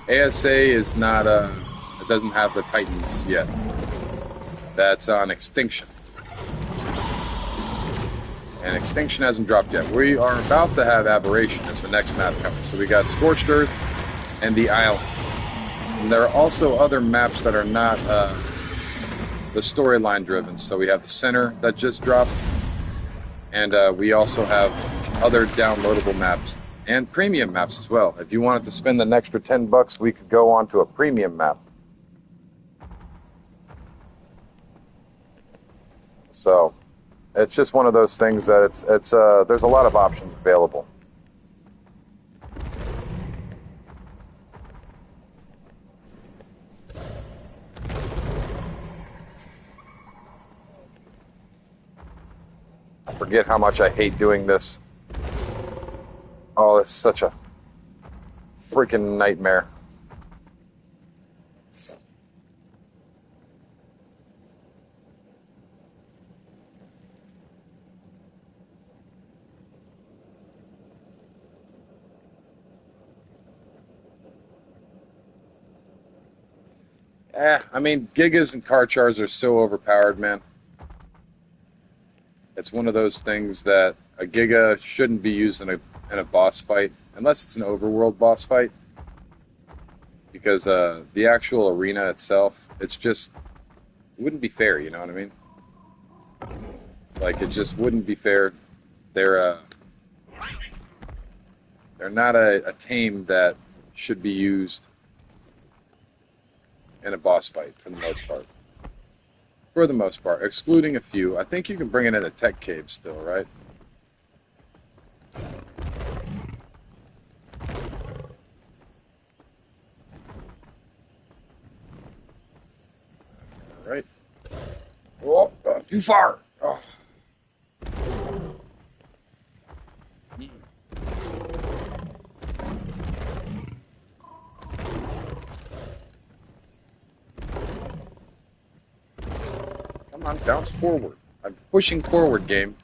ASA is not. It doesn't have the Titans yet. That's on Extinction, and Extinction hasn't dropped yet. We are about to have Aberration as the next map coming. So we got Scorched Earth and the Island. And there are also other maps that are not the storyline driven. So we have the Center that just dropped. And we also have other downloadable maps and premium maps as well. If you wanted to spend an extra $10, we could go on to a premium map. So it's just one of those things that it's there's a lot of options available. I forget how much I hate doing this. Oh, it's such a freaking nightmare. I mean, Gigas and car chars are so overpowered, man. It's one of those things that a Giga shouldn't be used in a boss fight, unless it's an overworld boss fight. Because the actual arena itself, it wouldn't be fair, you know what I mean? Like, it just wouldn't be fair. They're not a tame that should be used in a boss fight for the most part. For the most part, excluding a few. I think you can bring it in a tech cave still, right? Alright. Oh, too far! Oh. Come on, bounce forward. I'm pushing forward, game.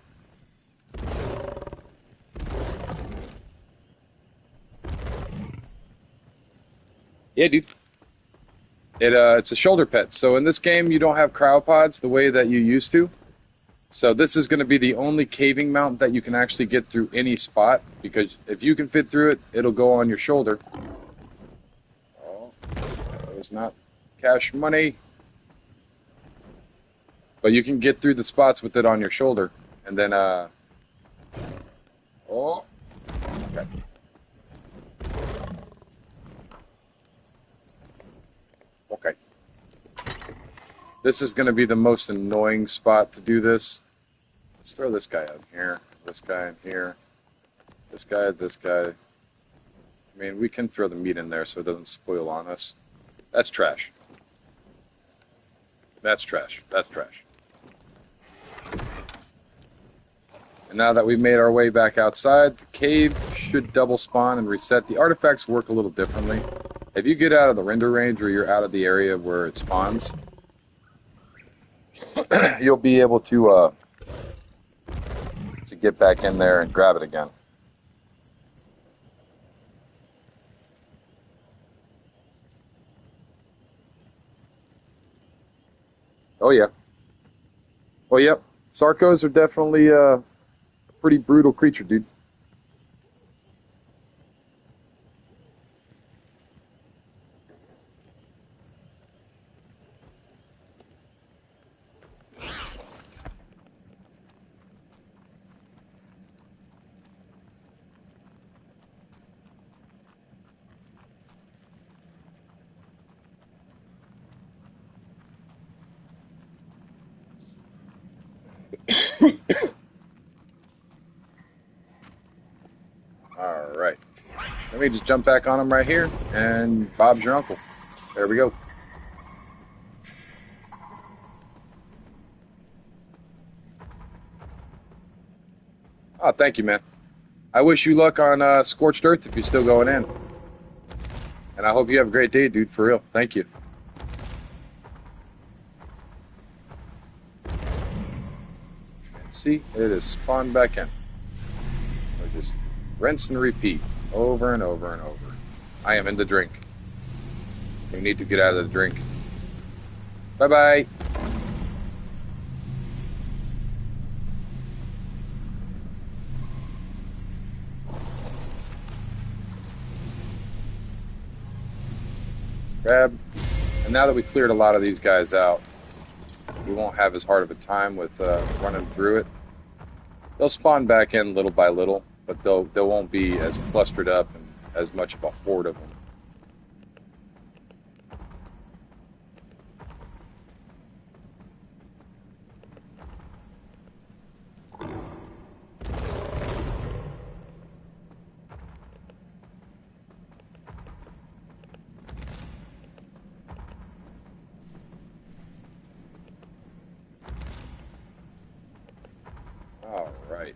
Yeah, dude. It's a shoulder pet. So in this game, you don't have cryopods the way that you used to. So this is going to be the only caving mount that you can actually get through any spot. Because if you can fit through it, it'll go on your shoulder. Oh, that was not cash money. But you can get through the spots with it on your shoulder. And then, oh. Okay. Okay. This is going to be the most annoying spot to do this. Let's throw this guy out here. This guy in here. This guy, this guy. I mean, we can throw the meat in there so it doesn't spoil on us. That's trash. That's trash. That's trash. And now that we've made our way back outside, the cave should double spawn and reset. The artifacts work a little differently. If you get out of the render range or you're out of the area where it spawns, you'll be able to get back in there and grab it again. Oh yeah. Well, yep. Sarcos are definitely a pretty brutal creature, dude. All right. Let me just jump back on him right here, and Bob's your uncle. There we go. Oh, thank you, man. I wish you luck on Scorched Earth if you're still going in. And I hope you have a great day, dude. For real. Thank you. And see, it is spawned back in. So just rinse and repeat over and over and over. I am in the drink. We need to get out of the drink. Bye bye. Grab. And now that we cleared a lot of these guys out, we won't have as hard of a time with running through it. They'll spawn back in little by little, but they won't be as clustered up and as much of a horde of them. All right.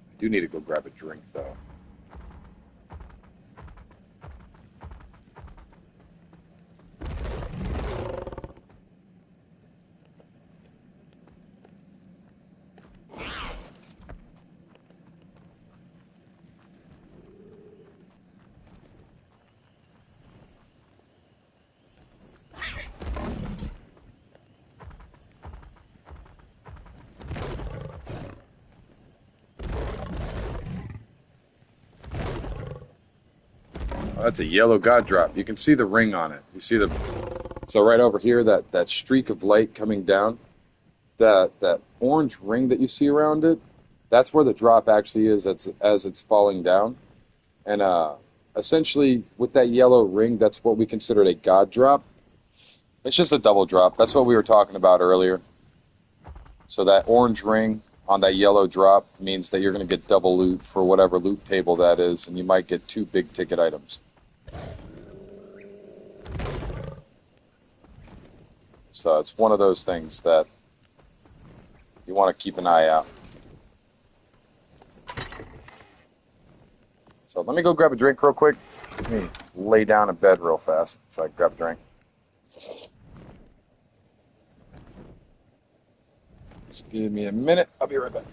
I do need to go grab a drink, though. Oh, that's a yellow god drop. You can see the ring on it. You see the so right over here that streak of light coming down, that orange ring that you see around it. That's where the drop actually is as it's falling down. And essentially, with that yellow ring, that's what we considered a god drop. It's just a double drop. That's what we were talking about earlier. So that orange ring on that yellow drop means that you're going to get double loot for whatever loot table that is, and you might get 2 big ticket items. So it's one of those things that you want to keep an eye out. So let me go grab a drink real quick. Let me lay down in bed real fast so I can grab a drink. Just give me a minute. I'll be right back.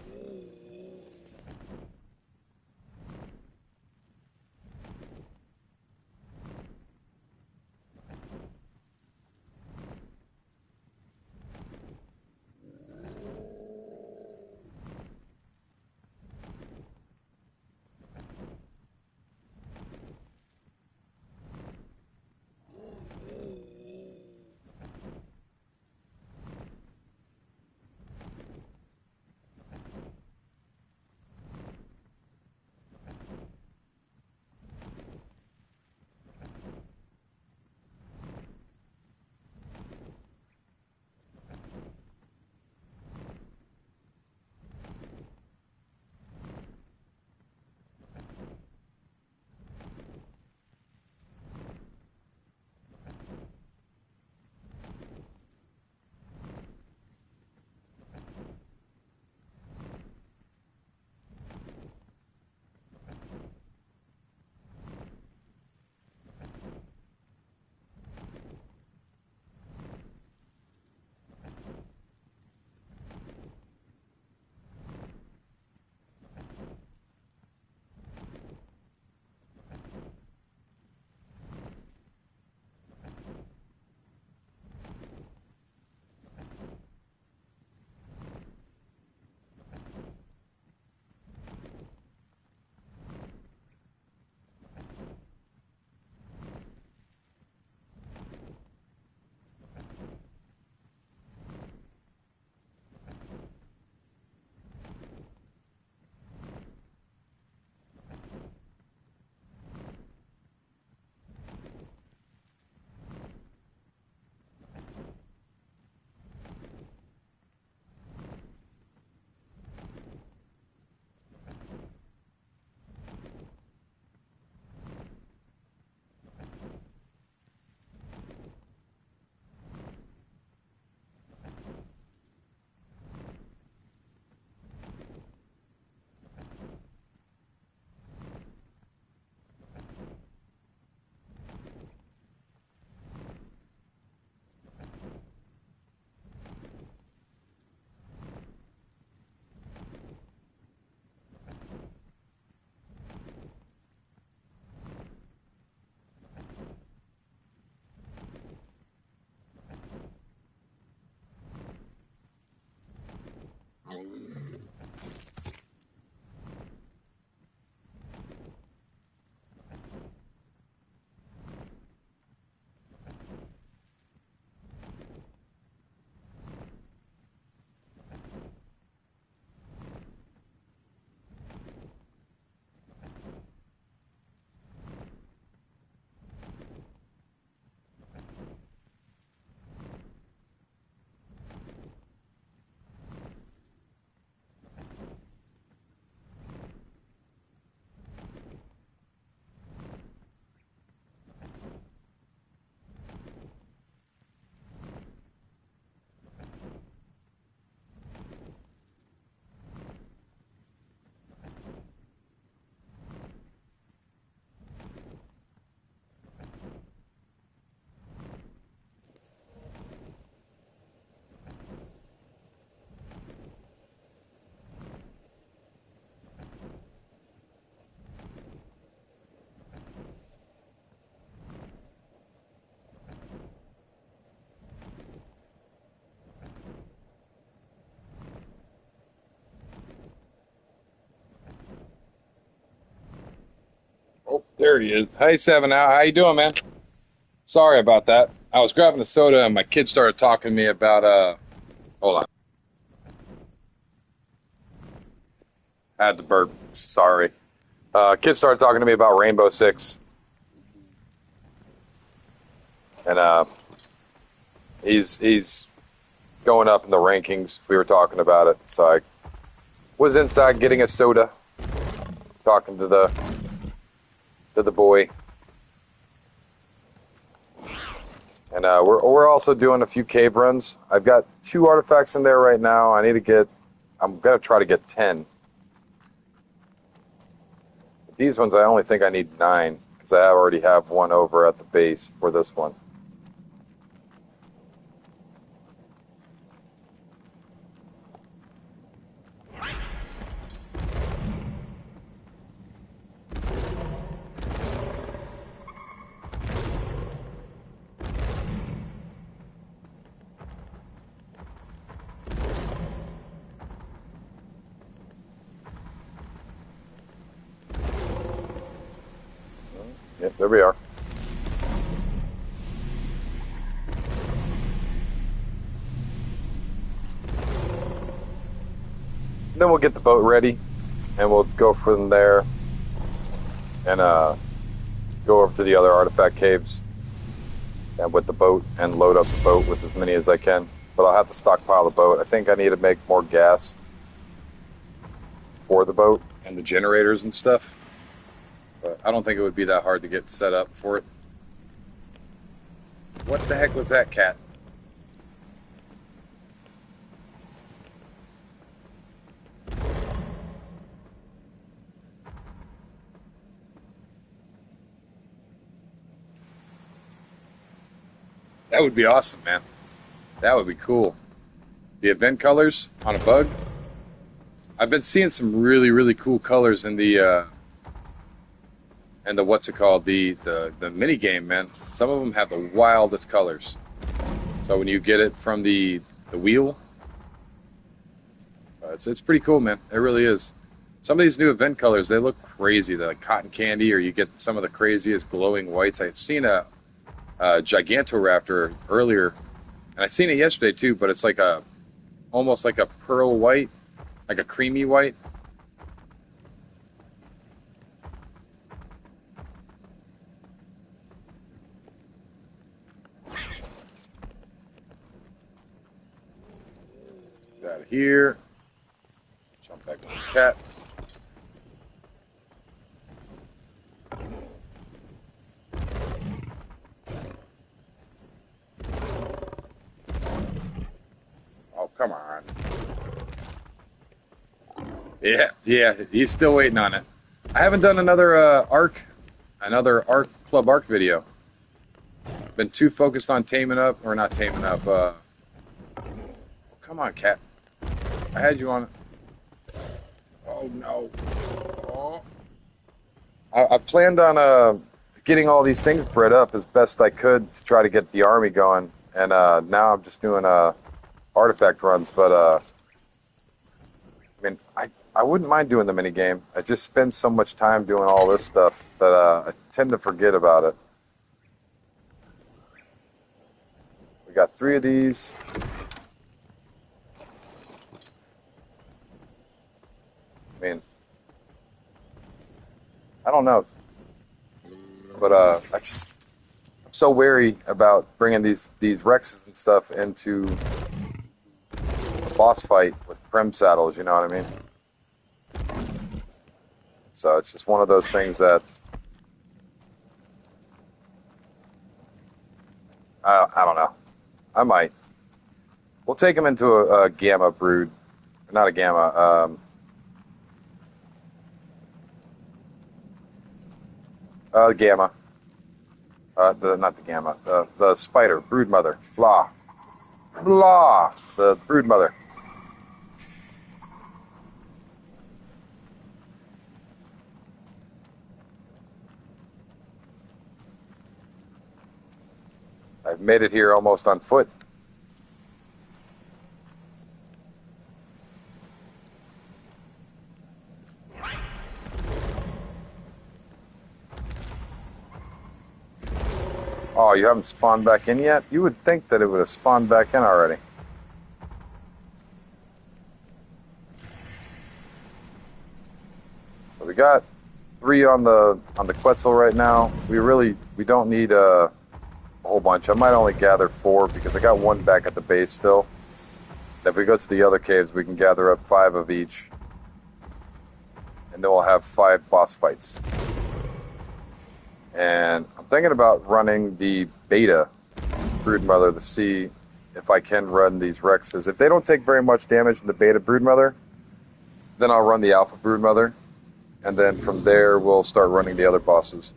There he is. Hey, Seven. How you doing, man? Sorry about that. I was grabbing a soda and my kid started talking to me about hold on. I had the burp. Sorry. Kid started talking to me about Rainbow Six, and he's going up in the rankings. We were talking about it, so I was inside getting a soda, talking to the boy, and we're also doing a few cave runs. I've got 2 artifacts in there right now. I'm gonna try to get 10. These ones, I only think I need 9 because I already have one over at the base for this one. Yep, there we are. Then we'll get the boat ready, and we'll go from there and go over to the other artifact caves and with the boat and load up the boat with as many as I can. But I'll have to stockpile the boat. I think I need to make more gas for the boat and the generators and stuff. But I don't think it would be that hard to get set up for it. What the heck was that, cat? That would be awesome, man. That would be cool. The event colors on a bug. I've been seeing some really, really cool colors in the what's it called? The mini game, man. Some of them have the wildest colors. So when you get it from the wheel, it's pretty cool, man. It really is. Some of these new event colors, they look crazy. They're like cotton candy, or you get some of the craziest glowing whites. I've seen a Gigantoraptor earlier, and I seen it yesterday too. But it's like almost like a pearl white, like a creamy white. Get out of here. Jump back to the cat. Oh, come on. Yeah, he's still waiting on it. I haven't done another Club Arc video. Been too focused on taming up, or not taming up. Come on, cat. I had you on. Oh no. Oh. I planned on getting all these things bred up as best I could to try to get the army going, and now I'm just doing artifact runs. But I mean, I wouldn't mind doing the mini game. I just spend so much time doing all this stuff that I tend to forget about it. We got 3 of these. I mean, I don't know, but I'm so wary about bringing these Rexes and stuff into a boss fight with Prem saddles. You know what I mean? So it's just one of those things that I don't know. I might. We'll take them into a Gamma brood, not a Gamma. Gamma. Not the Gamma. The spider, brood mother. Blah. Blah. The brood mother. I've made it here almost on foot. Oh, you haven't spawned back in yet? You would think that it would have spawned back in already. So we got 3 on the Quetzal right now. We don't need a whole bunch. I might only gather 4 because I got 1 back at the base still. If we go to the other caves, we can gather up 5 of each. And then we'll have 5 boss fights. And I'm thinking about running the beta Broodmother to see if I can run these Rexes. If they don't take very much damage in the beta Broodmother, then I'll run the alpha Broodmother. And then from there, we'll start running the other bosses.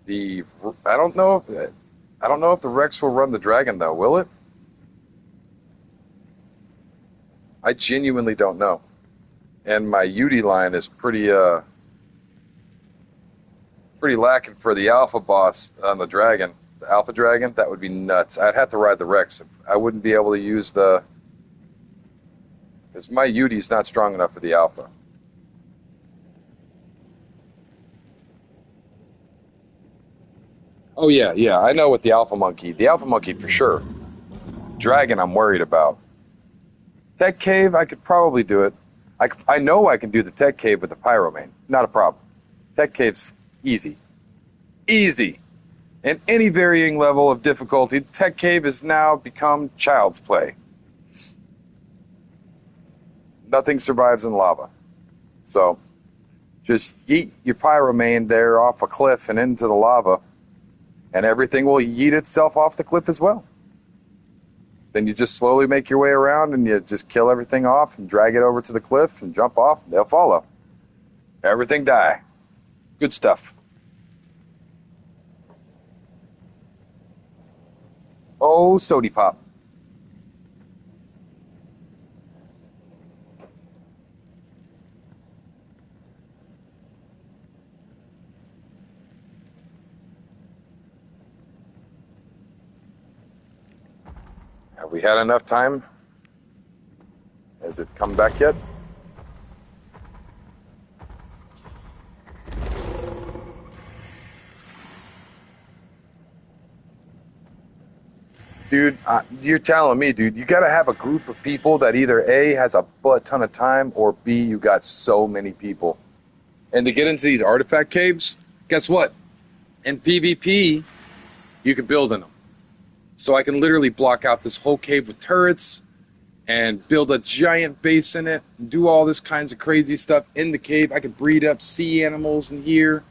I don't know if the Rex will run the dragon though, will it? I genuinely don't know. And my UD line is pretty lacking for the alpha boss on the dragon. The alpha dragon, that would be nuts. I'd have to ride the Rex. I wouldn't be able to use because my UD's not strong enough for the alpha. Oh yeah, I know with the alpha monkey for sure. Dragon, I'm worried about. Tech cave, I could probably do it. I know I can do the tech cave with the pyromane. Not a problem. Tech cave's easy. Easy. In any varying level of difficulty, tech cave has now become child's play. Nothing survives in lava. So, just yeet your pyromane there off a cliff and into the lava, and everything will yeet itself off the cliff as well. Then you just slowly make your way around and you just kill everything off and drag it over to the cliff and jump off, and they'll follow. Everything die. Good stuff. Oh, sody pop. Have we had enough time? Has it come back yet? Dude, you're telling me, dude, you got to have a group of people that either A, has a butt ton of time, or B, you got so many people. And to get into these artifact caves, guess what? In PvP, you can build in them. So I can literally block out this whole cave with turrets and build a giant base in it, and do all this kinds of crazy stuff in the cave. I could breed up sea animals in here.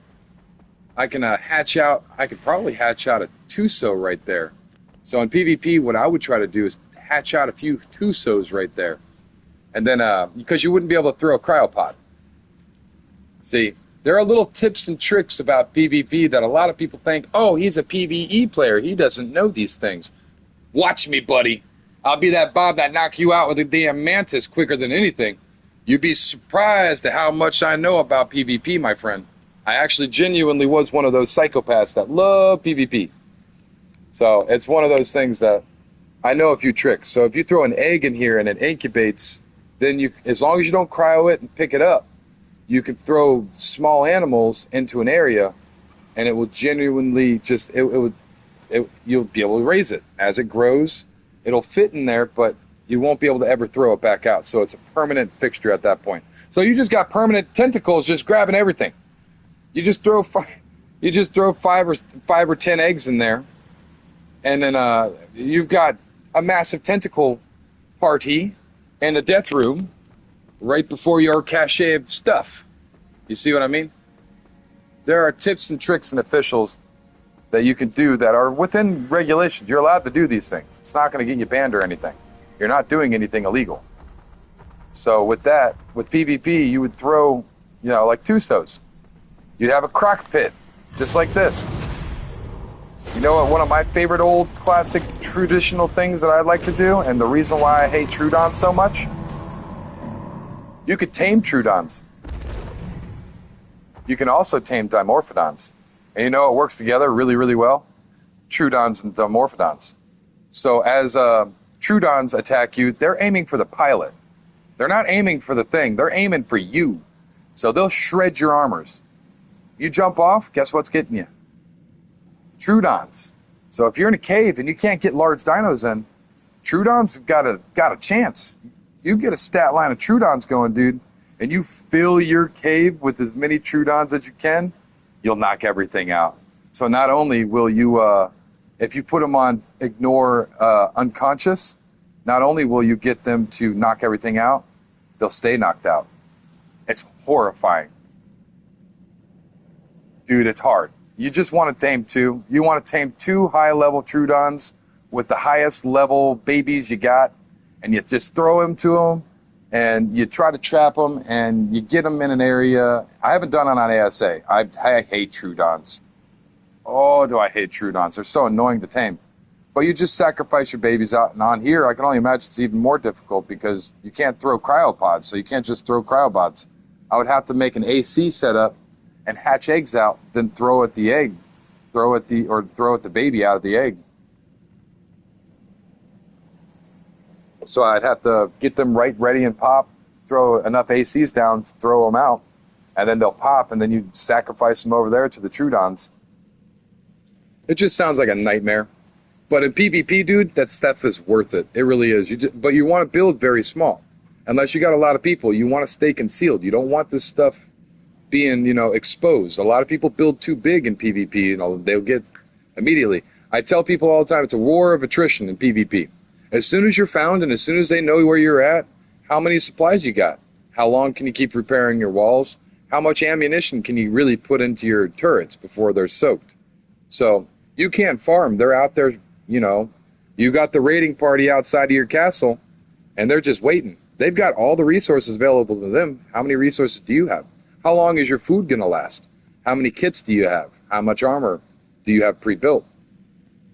I can I could probably hatch out a Tuso right there. So in PvP, what I would try to do is hatch out a few Tusos right there. And then, because you wouldn't be able to throw a cryopod. See, there are little tips and tricks about PvP that a lot of people think, oh, he's a PvE player. He doesn't know these things. Watch me, buddy. I'll be that Bob that knock you out with a damn mantis quicker than anything. You'd be surprised at how much I know about PvP, my friend. I actually genuinely was one of those psychopaths that love PvP. So it's one of those things that I know a few tricks. So if you throw an egg in here and it incubates, then as long as you don't cryo it and pick it up, you can throw small animals into an area, and it will genuinely just you'll be able to raise it as it grows. It'll fit in there, but you won't be able to ever throw it back out. So it's a permanent fixture at that point. So you just got permanent tentacles just grabbing everything. You just throw 5 or 10 eggs in there, and then you've got a massive tentacle party and a death room right before your cache of stuff. You see what I mean? There are tips and tricks and officials that you can do that are within regulations. You're allowed to do these things. It's not going to get you banned or anything. You're not doing anything illegal. So with that, with PvP, you would throw, like Tusos. You'd have a crock pit, just like this. You know what? One of my favorite old classic traditional things that I like to do, and the reason why I hate Troodons so much, you could tame Troodons. You can also tame Dimorphodons. And you know what works together really, really well? Troodons and Dimorphodons. So as Troodons attack you, they're aiming for the pilot. They're not aiming for the thing. They're aiming for you. So they'll shred your armors. You jump off, guess what's getting you? Troodons. So if you're in a cave and you can't get large dinos in, Troodons got a chance. You get a stat line of Troodons going, dude, and you fill your cave with as many Troodons as you can, you'll knock everything out. So not only will you, if you put them on ignore unconscious, not only will you get them to knock everything out, they'll stay knocked out. It's horrifying. Dude, it's hard. You just want to tame two. You want to tame two high-level Troodons with the highest level babies you got, and you just throw them to them, and you try to trap them, and you get them in an area. I haven't done it on ASA. I hate Troodons. Oh, do I hate Troodons. They're so annoying to tame. But you just sacrifice your babies out, and on here, I can only imagine it's even more difficult because you can't throw cryopods, so you can't just throw cryopods. I would have to make an AC setup and hatch eggs out, then throw at the egg, throw at the baby out of the egg. So I'd have to get them right, ready, and pop, throw enough ACs down to throw them out, and then they'll pop, and then you sacrifice them over there to the Troodons. It just sounds like a nightmare. But in PvP, dude, that stuff is worth it. It really is. But you want to build very small. Unless you got a lot of people, you want to stay concealed. You don't want this stuff being, exposed. A lot of people build too big in PvP, they'll get immediately. I tell people all the time, it's a war of attrition in PvP. As soon as you're found and as soon as they know where you're at, how many supplies you got? How long can you keep repairing your walls? How much ammunition can you really put into your turrets before they're soaked? So you can't farm. They're out there, you got the raiding party outside of your castle and they're just waiting. They've got all the resources available to them. How many resources do you have? How long is your food going to last? How many kits do you have? How much armor do you have pre-built?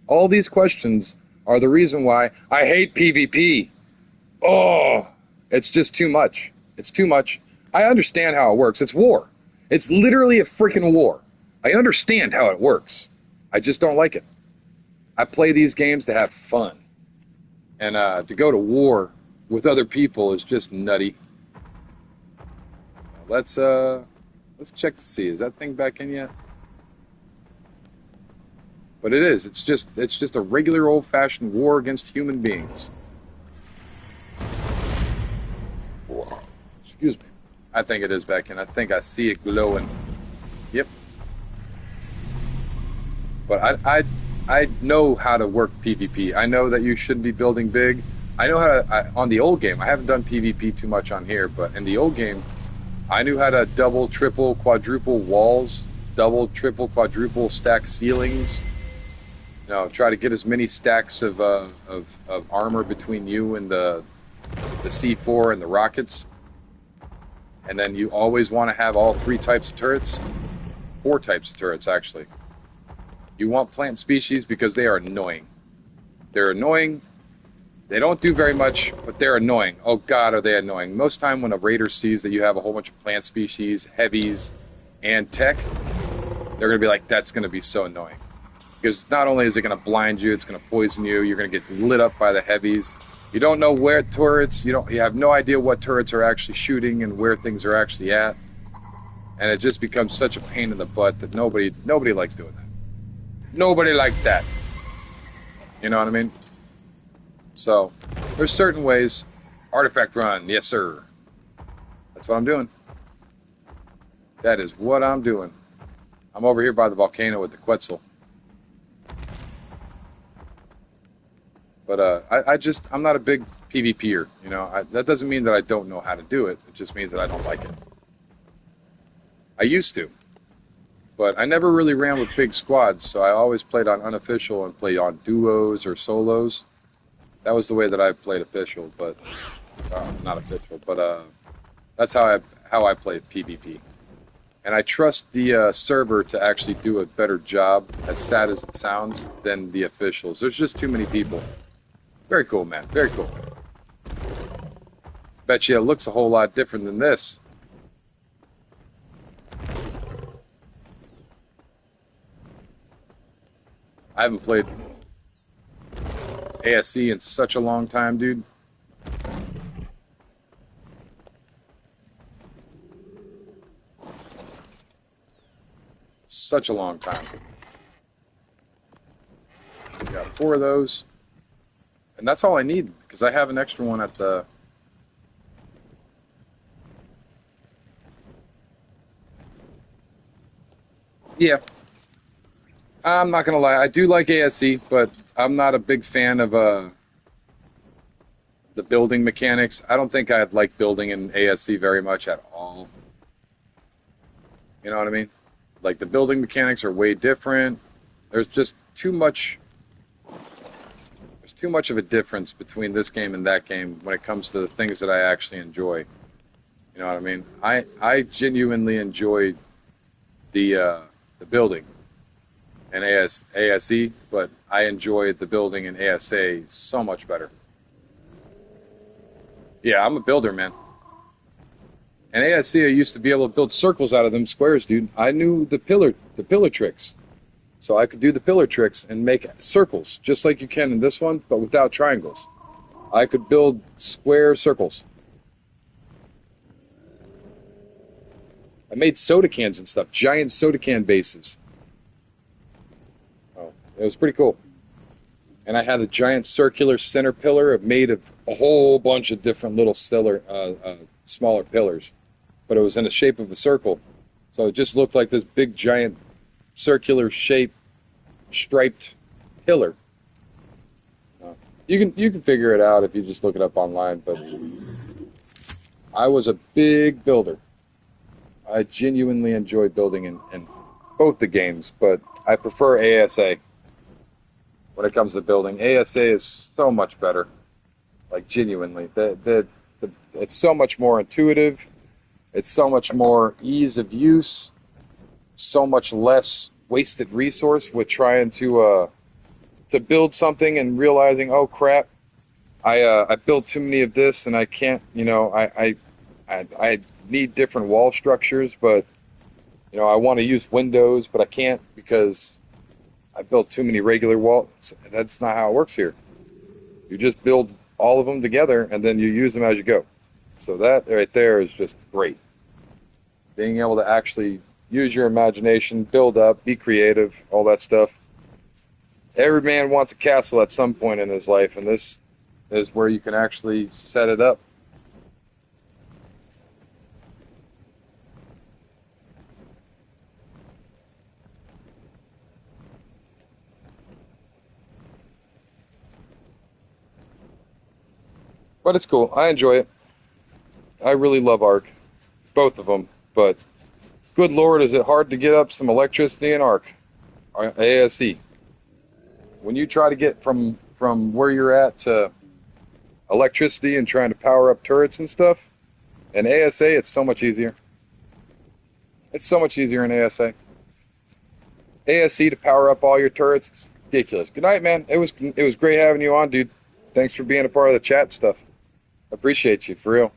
All these questions are the reason why I hate PvP. Oh, it's just too much. It's too much. I understand how it works. It's war. It's literally a freaking war. I understand how it works. I just don't like it. I play these games to have fun. And to go to war with other people is just nutty. Let's check to see. Is that thing back in yet? But it is. It's just a regular old-fashioned war against human beings. Excuse me. I think it is back in. I think I see it glowing. Yep. But I know how to work PvP. I know that you shouldn't be building big. I know how to, on the old game, I haven't done PvP too much on here, but in the old game, I knew how to double, triple, quadruple walls, double, triple, quadruple stack ceilings. Try to get as many stacks of armor between you and the C4 and the rockets. And then you always want to have all three types of turrets. 4 types of turrets, actually. You want plant species because they are annoying. They're annoying. They don't do very much, but they're annoying. Oh God, are they annoying. Most time when a raider sees that you have a whole bunch of plant species, heavies, and tech, they're going to be like, that's going to be so annoying. Because not only is it going to blind you, it's going to poison you, you're going to get lit up by the heavies. You don't know where turrets, you have no idea what turrets are actually shooting and where things are actually at. And it just becomes such a pain in the butt that nobody likes doing that. Nobody liked that. You know what I mean? So, there's certain ways. Artifact run, yes sir. That's what I'm doing. That is what I'm doing. I'm over here by the volcano with the Quetzal. But I'm not a big PvPer, that doesn't mean that I don't know how to do it. It just means that I don't like it. I used to. But I never really ran with big squads, so I always played on unofficial and played on duos or solos. That was the way that I played official, but not official. But that's how I played PvP. And I trust the server to actually do a better job, as sad as it sounds, than the officials. There's just too many people. Very cool, man. Very cool. Bet you it looks a whole lot different than this. I haven't played ASC in such a long time, dude. Such a long time. 4 of those, and that's all I need because I have an extra one at the. Yeah, I'm not gonna lie. I do like ASE, but I'm not a big fan of the building mechanics. I don't think I'd like building in ASE very much at all. You know what I mean? Like the building mechanics are way different. There's just too much. There's too much of a difference between this game and that game when it comes to the things that I actually enjoy. You know what I mean? I genuinely enjoy the building in ASE, but I enjoy the building in ASA so much better. Yeah, I'm a builder, man. And ASC, I used to be able to build circles out of them squares, dude. I knew the pillar tricks. So I could do the pillar tricks and make circles, just like you can in this one, but without triangles. I could build square circles. I made soda cans and stuff, giant soda can bases. Oh, it was pretty cool. And I had a giant circular center pillar made of a whole bunch of different little smaller pillars, but it was in the shape of a circle. So it just looked like this big, giant, circular shape, striped pillar. You can figure it out if you just look it up online. But I was a big builder. I genuinely enjoy building in both the games, but I prefer ASA. When it comes to building, ASA is so much better. Like genuinely, it's so much more intuitive. It's so much more ease of use. So much less wasted resource with trying to build something and realizing, oh crap, I built too many of this and I can't. I need different wall structures, but I want to use windows, but I can't because I built too many regular walls. That's not how it works here. You just build all of them together and then you use them as you go. So that right there is just great. Being able to actually use your imagination, build up, be creative, all that stuff. Every man wants a castle at some point in his life, and this is where you can actually set it up. But it's cool. I enjoy it. I really love Ark. Both of them. But good Lord, is it hard to get up some electricity in Ark. ASE. When you try to get from where you're at to electricity and trying to power up turrets and stuff, in ASA, it's so much easier. It's so much easier in ASA. ASE to power up all your turrets, it's ridiculous. Good night, man. It was great having you on, dude. Thanks for being a part of the chat stuff. Appreciate you, for real.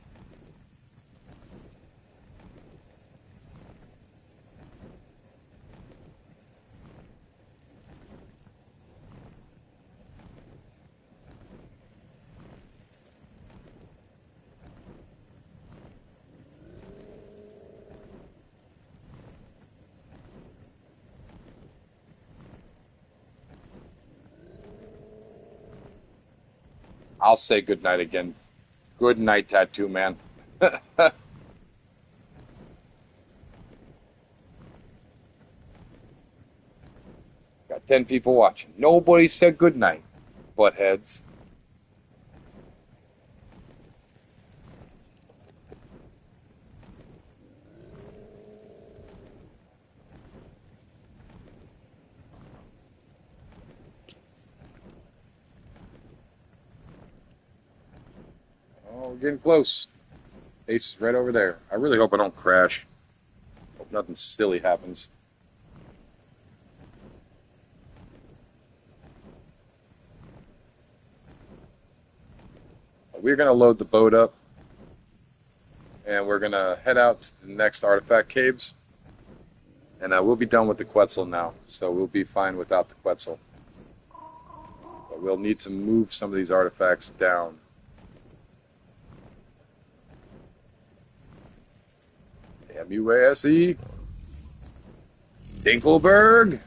I'll say good night again. Good night, Tattoo Man. Got 10 people watching. Nobody said good night, buttheads. Oh, we're getting close. Ace is right over there. I really hope I don't crash. Hope nothing silly happens. We're going to load the boat up, and we're going to head out to the next artifact caves, and we'll be done with the Quetzal now, so we'll be fine without the Quetzal. But we'll need to move some of these artifacts down. MUASE, Dinkelberg.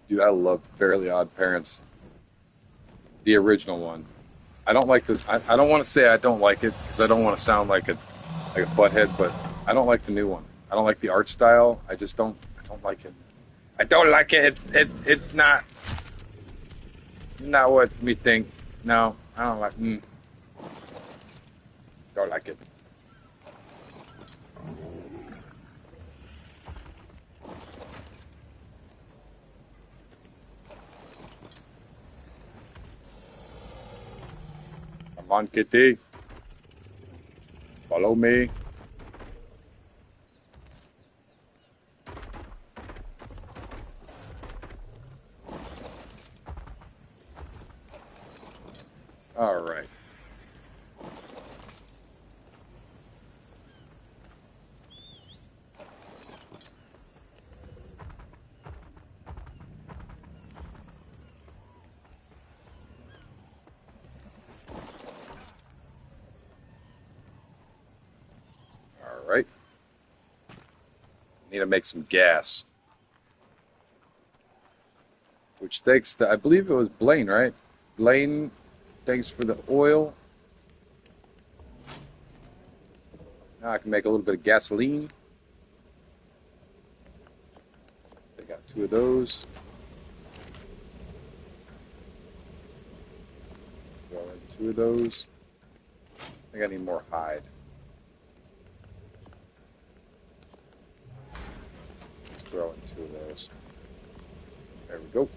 Dude, I love Fairly Odd Parents, the original one. I don't like the. I don't want to say I don't like it because I don't want to sound like a butthead, but I don't like the new one. I don't like the art style. I just don't. I don't like it. I don't like it. It's not what we think. No, I don't like. Don't like it. Come on, Kitty. Follow me. All right. All right. Need to make some gas. Which thanks to, I believe it was Blaine, right? Blaine, thanks for the oil. Now I can make a little bit of gasoline. I got 2 of those. Throw in 2 of those. I think I need more hide. Let's throw in 2 of those. There we go.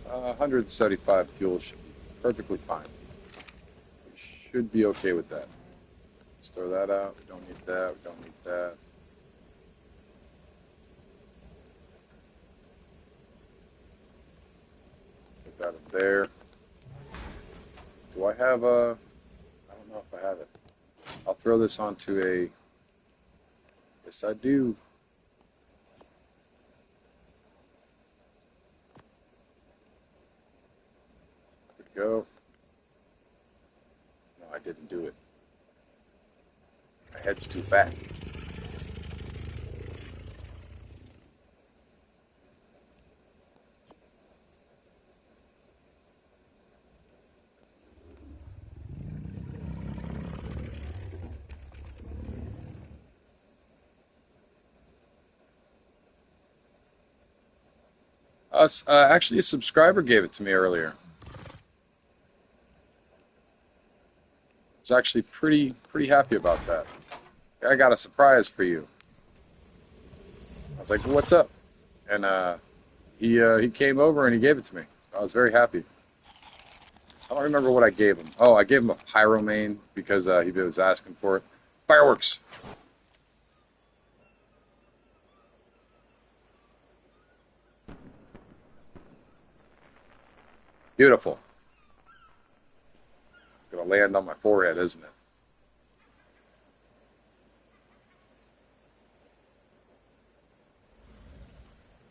Uh, 175 fuel should be perfectly fine. We should be okay with that. Let's throw that out. We don't need that. We don't need that. Put that in there. Do I have a... I don't know if I have it. I'll throw this onto a... Yes, I do. There we go. No, I didn't do it. My head's too fat. Actually, a subscriber gave it to me earlier. I was actually pretty happy about that. I got a surprise for you. I was like, "What's up?" And he came over and he gave it to me. I was very happy. I don't remember what I gave him. Oh, I gave him a pyromane because he was asking for it. Fireworks. Beautiful. Gonna land on my forehead, isn't it?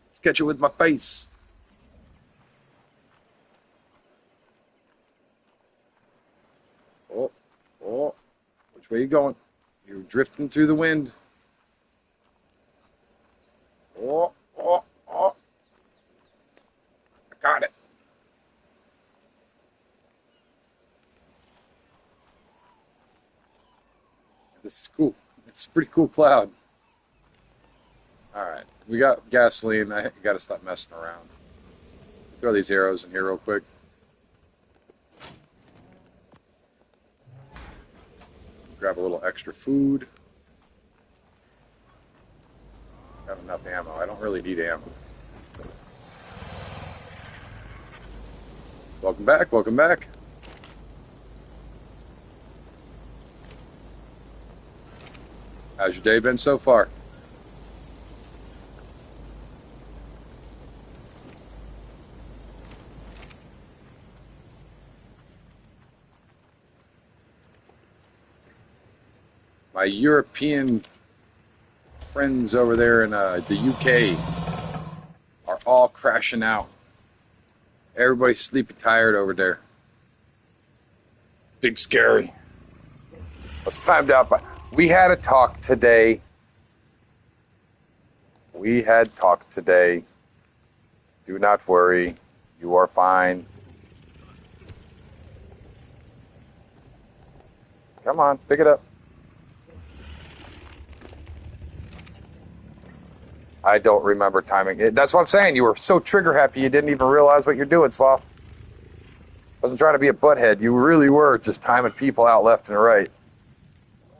Let's catch it with my face. Oh, oh. Which way you going? You're drifting through the wind. Oh, oh, oh. I got it. This is cool. It's a pretty cool cloud. All right, we got gasoline. I got to stop messing around. Throw these arrows in here real quick. Grab a little extra food. Got enough ammo. I don't really need ammo. Welcome back. Welcome back. How's your day been so far? My European friends over there in the UK are all crashing out. Everybody's sleepy tired over there. Big scary. It's timed out, but we had a talk today. We had talk today. Do not worry. You are fine. Come on, pick it up. I don't remember timing it. That's what I'm saying. You were so trigger happy you didn't even realize what you're doing, Sloth. Wasn't trying to be a butthead. You really were just timing people out left and right.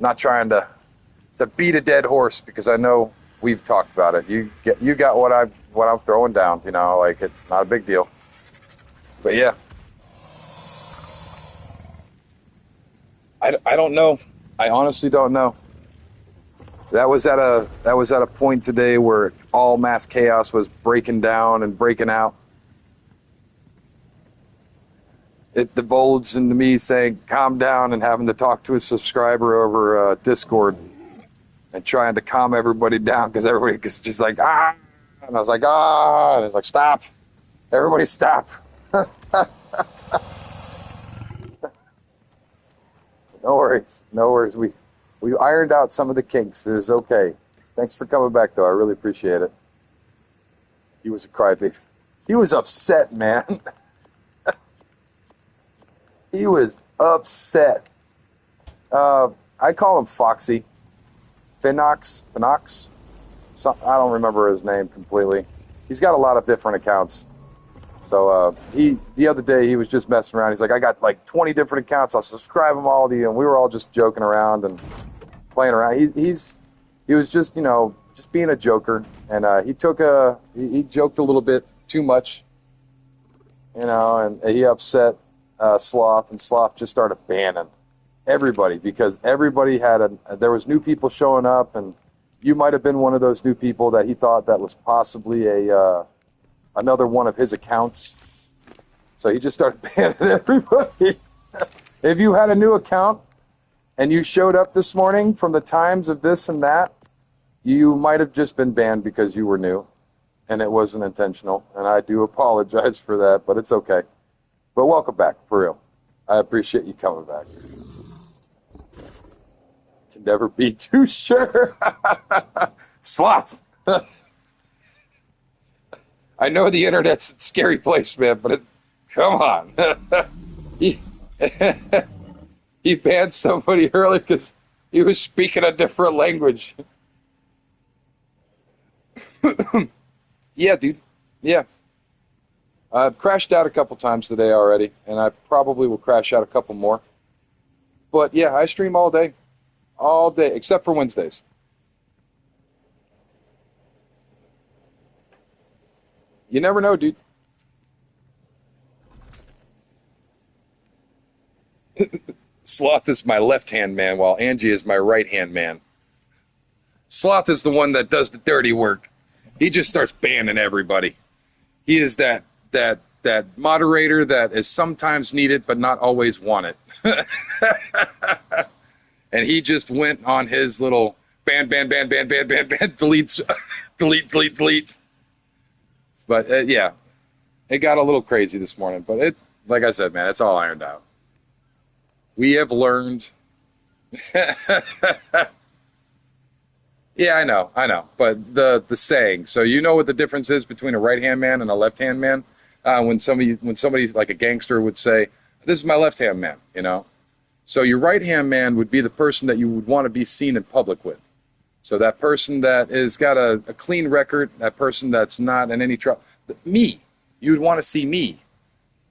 Not trying to beat a dead horse, because I know we've talked about it. You got what I'm throwing down. You know, like it's not a big deal. But yeah, I don't know. I honestly don't know. That was at a point today where all mass chaos was breaking down and breaking out. It divulged into me saying, calm down, and having to talk to a subscriber over Discord and trying to calm everybody down, because everybody was just like, ah. And I was like, ah. And it's like, stop. Everybody stop. No worries. No worries. We ironed out some of the kinks. It is okay. Thanks for coming back, though. I really appreciate it. He was a crybaby. He was upset, man. He was upset. I call him Foxy. Finox? I don't remember his name completely. He's got a lot of different accounts. So the other day he was just messing around. He's like, I got like 20 different accounts. I'll subscribe them all to you. And we were all just joking around and playing around. He was just, you know, just being a joker. And he joked a little bit too much, you know, and he upset Sloth, and Sloth just started banning everybody, because everybody there was new people showing up, and you might have been one of those new people that he thought that was possibly another one of his accounts. So he just started banning everybody. If you had a new account and you showed up this morning from the times of this and that, you might have just been banned because you were new, and it wasn't intentional. And I do apologize for that, but it's okay. But welcome back, for real. I appreciate you coming back. Can never be too sure. Sloth. I know the internet's a scary place, man, but come on. He banned somebody earlier because he was speaking a different language. Yeah, dude. Yeah. I've crashed out a couple times today already, and I probably will crash out a couple more. But yeah, I stream all day, except for Wednesdays. You never know, dude. Sloth is my left-hand man, while Angie is my right-hand man. Sloth is the one that does the dirty work. He just starts banning everybody. He is that moderator that is sometimes needed but not always wanted. And he just went on his little ban, delete. But yeah, it got a little crazy this morning. But like I said, man, it's all ironed out. We have learned. Yeah, I know. But the saying, so you know what the difference is between a right-hand man and a left-hand man? When somebody's like a gangster would say, this is my left-hand man, you know? So your right-hand man would be the person that you would want to be seen in public with. So that person that has got a clean record, that person that's not in any trouble. Me. You would want to see me.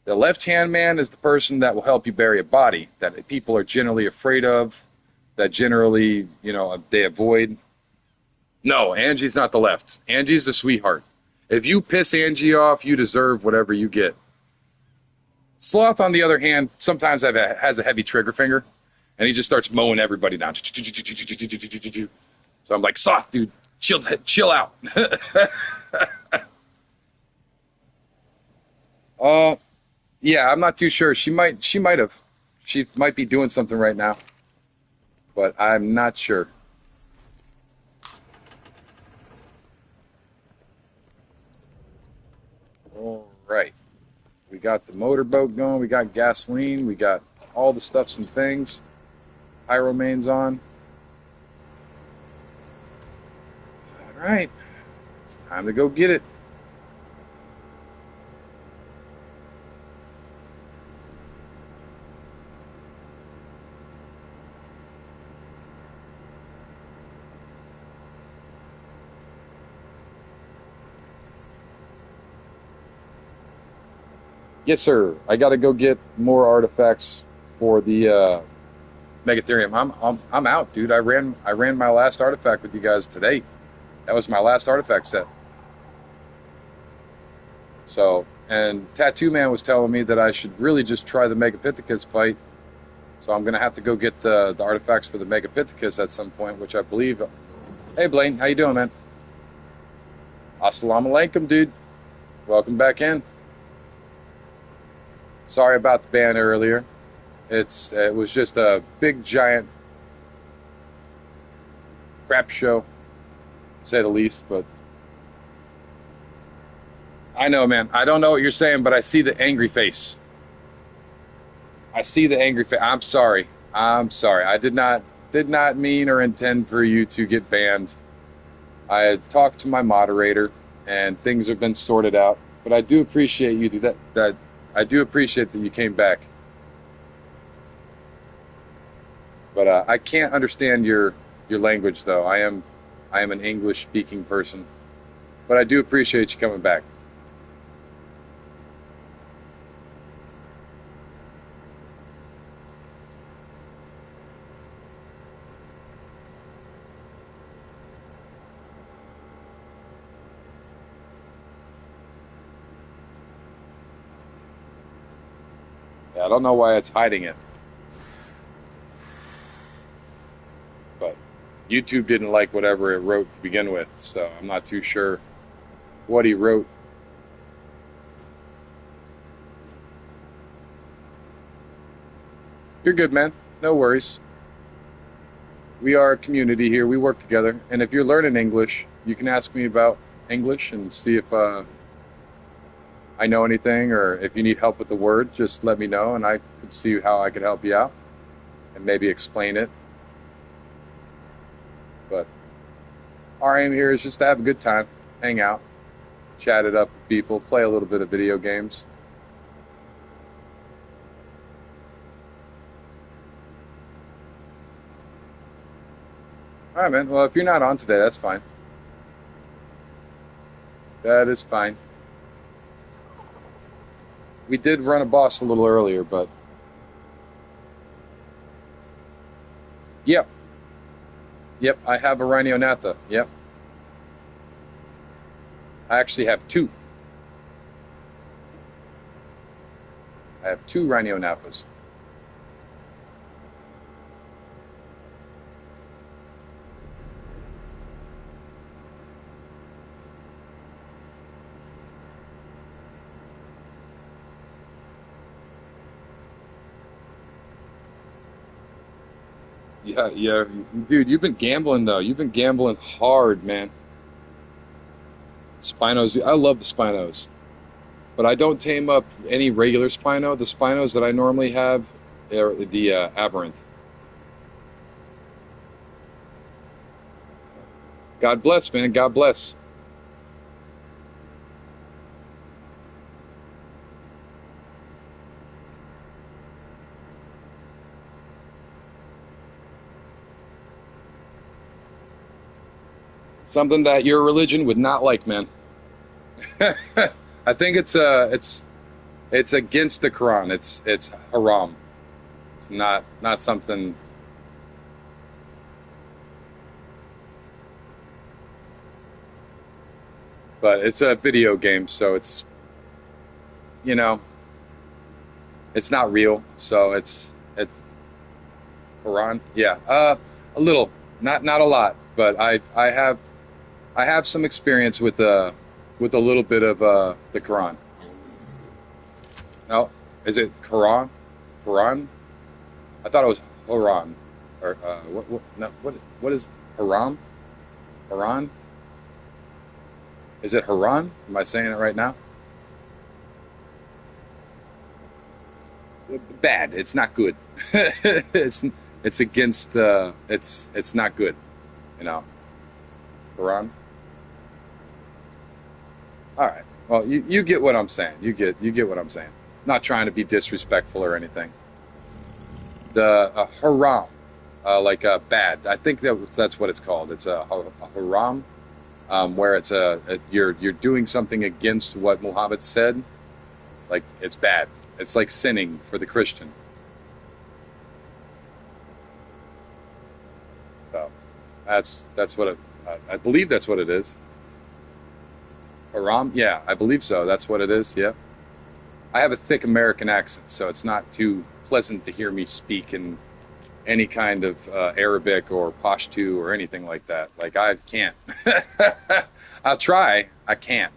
The left-hand man is the person that will help you bury a body that people are generally afraid of, that generally, you know, they avoid. No, Angie's not the left. Angie's the sweetheart. If you piss Angie off, you deserve whatever you get. Sloth, on the other hand, sometimes has a heavy trigger finger, and he just starts mowing everybody down. So I'm like, Sloth, dude, chill out. Yeah, I'm not too sure. She might have. She might be doing something right now. but I'm not sure. All right. We got the motorboat going. We got gasoline. We got all the stuffs and things. Pyromane's on. All right. It's time to go get it. Yes, sir. I got to go get more artifacts for the Megatherium. I'm out, dude. I ran my last artifact with you guys today. That was my last artifact set. So, and Tattoo Man was telling me that I should really just try the Megapithecus fight. So I'm gonna have to go get the artifacts for the Megapithecus at some point, which I believe. Hey Blaine, how you doing, man? Assalamu alaikum, dude. Welcome back in. Sorry about the ban earlier. It was just a big giant crap show, to say the least. But I know, man. I don't know what you're saying, but I see the angry face. I see the angry face. I'm sorry. I'm sorry. I did not mean or intend for you to get banned. I had talked to my moderator, and things have been sorted out. But I do appreciate you that I do appreciate that you came back. But I can't understand your language, though. I am an English speaking person. But I do appreciate you coming back. Yeah, I don't know why it's hiding it. But YouTube didn't like whatever it wrote to begin with, so I'm not too sure what he wrote. You're good, man. No worries. We are a community here. We work together. And if you're learning English, you can ask me about English and see if I know anything, or if you need help with the word, just let me know, and I could see how I could help you out and maybe explain it. But our aim here is just to have a good time, hang out, chat it up with people, play a little bit of video games. All right, man. Well, if you're not on today, that's fine. That is fine. We did run a boss a little earlier, but yep. Yep, I have a Rhiniothatha. Yep. I actually have two. I have two Rhiniotnathas. Yeah, yeah, dude, you've been gambling though. You've been gambling hard, man. Spinos, I love the Spinos, but I don't tame up any regular Spino. The Spinos that I normally have are the Aberrant. God bless, man. God bless. Something that your religion would not like, man. I think it's against the Quran. It's haram. It's not something. But it's a video game, so you know it's not real. So it's Quran. Yeah, a little, not a lot, but I have some experience with a little bit of the Quran. No, is it Quran? Quran? I thought it was Quran. or what is haram? Haran? Is it Haran? Am I saying it right now? Bad. It's not good. It's against it's not good. You know, Haran. All right. Well, you get what I'm saying. You get what I'm saying. Not trying to be disrespectful or anything. The haram, like bad. I think that's what it's called. It's a haram, where it's you're doing something against what Muhammad said. Like it's bad. It's like sinning for the Christian. So that's what I believe. That's what it is. Haram. Yeah, I believe so. That's what it is. Yeah. I have a thick American accent, so it's not too pleasant to hear me speak in any kind of Arabic or Pashto or anything like that. Like I can't. I'll try. I can't.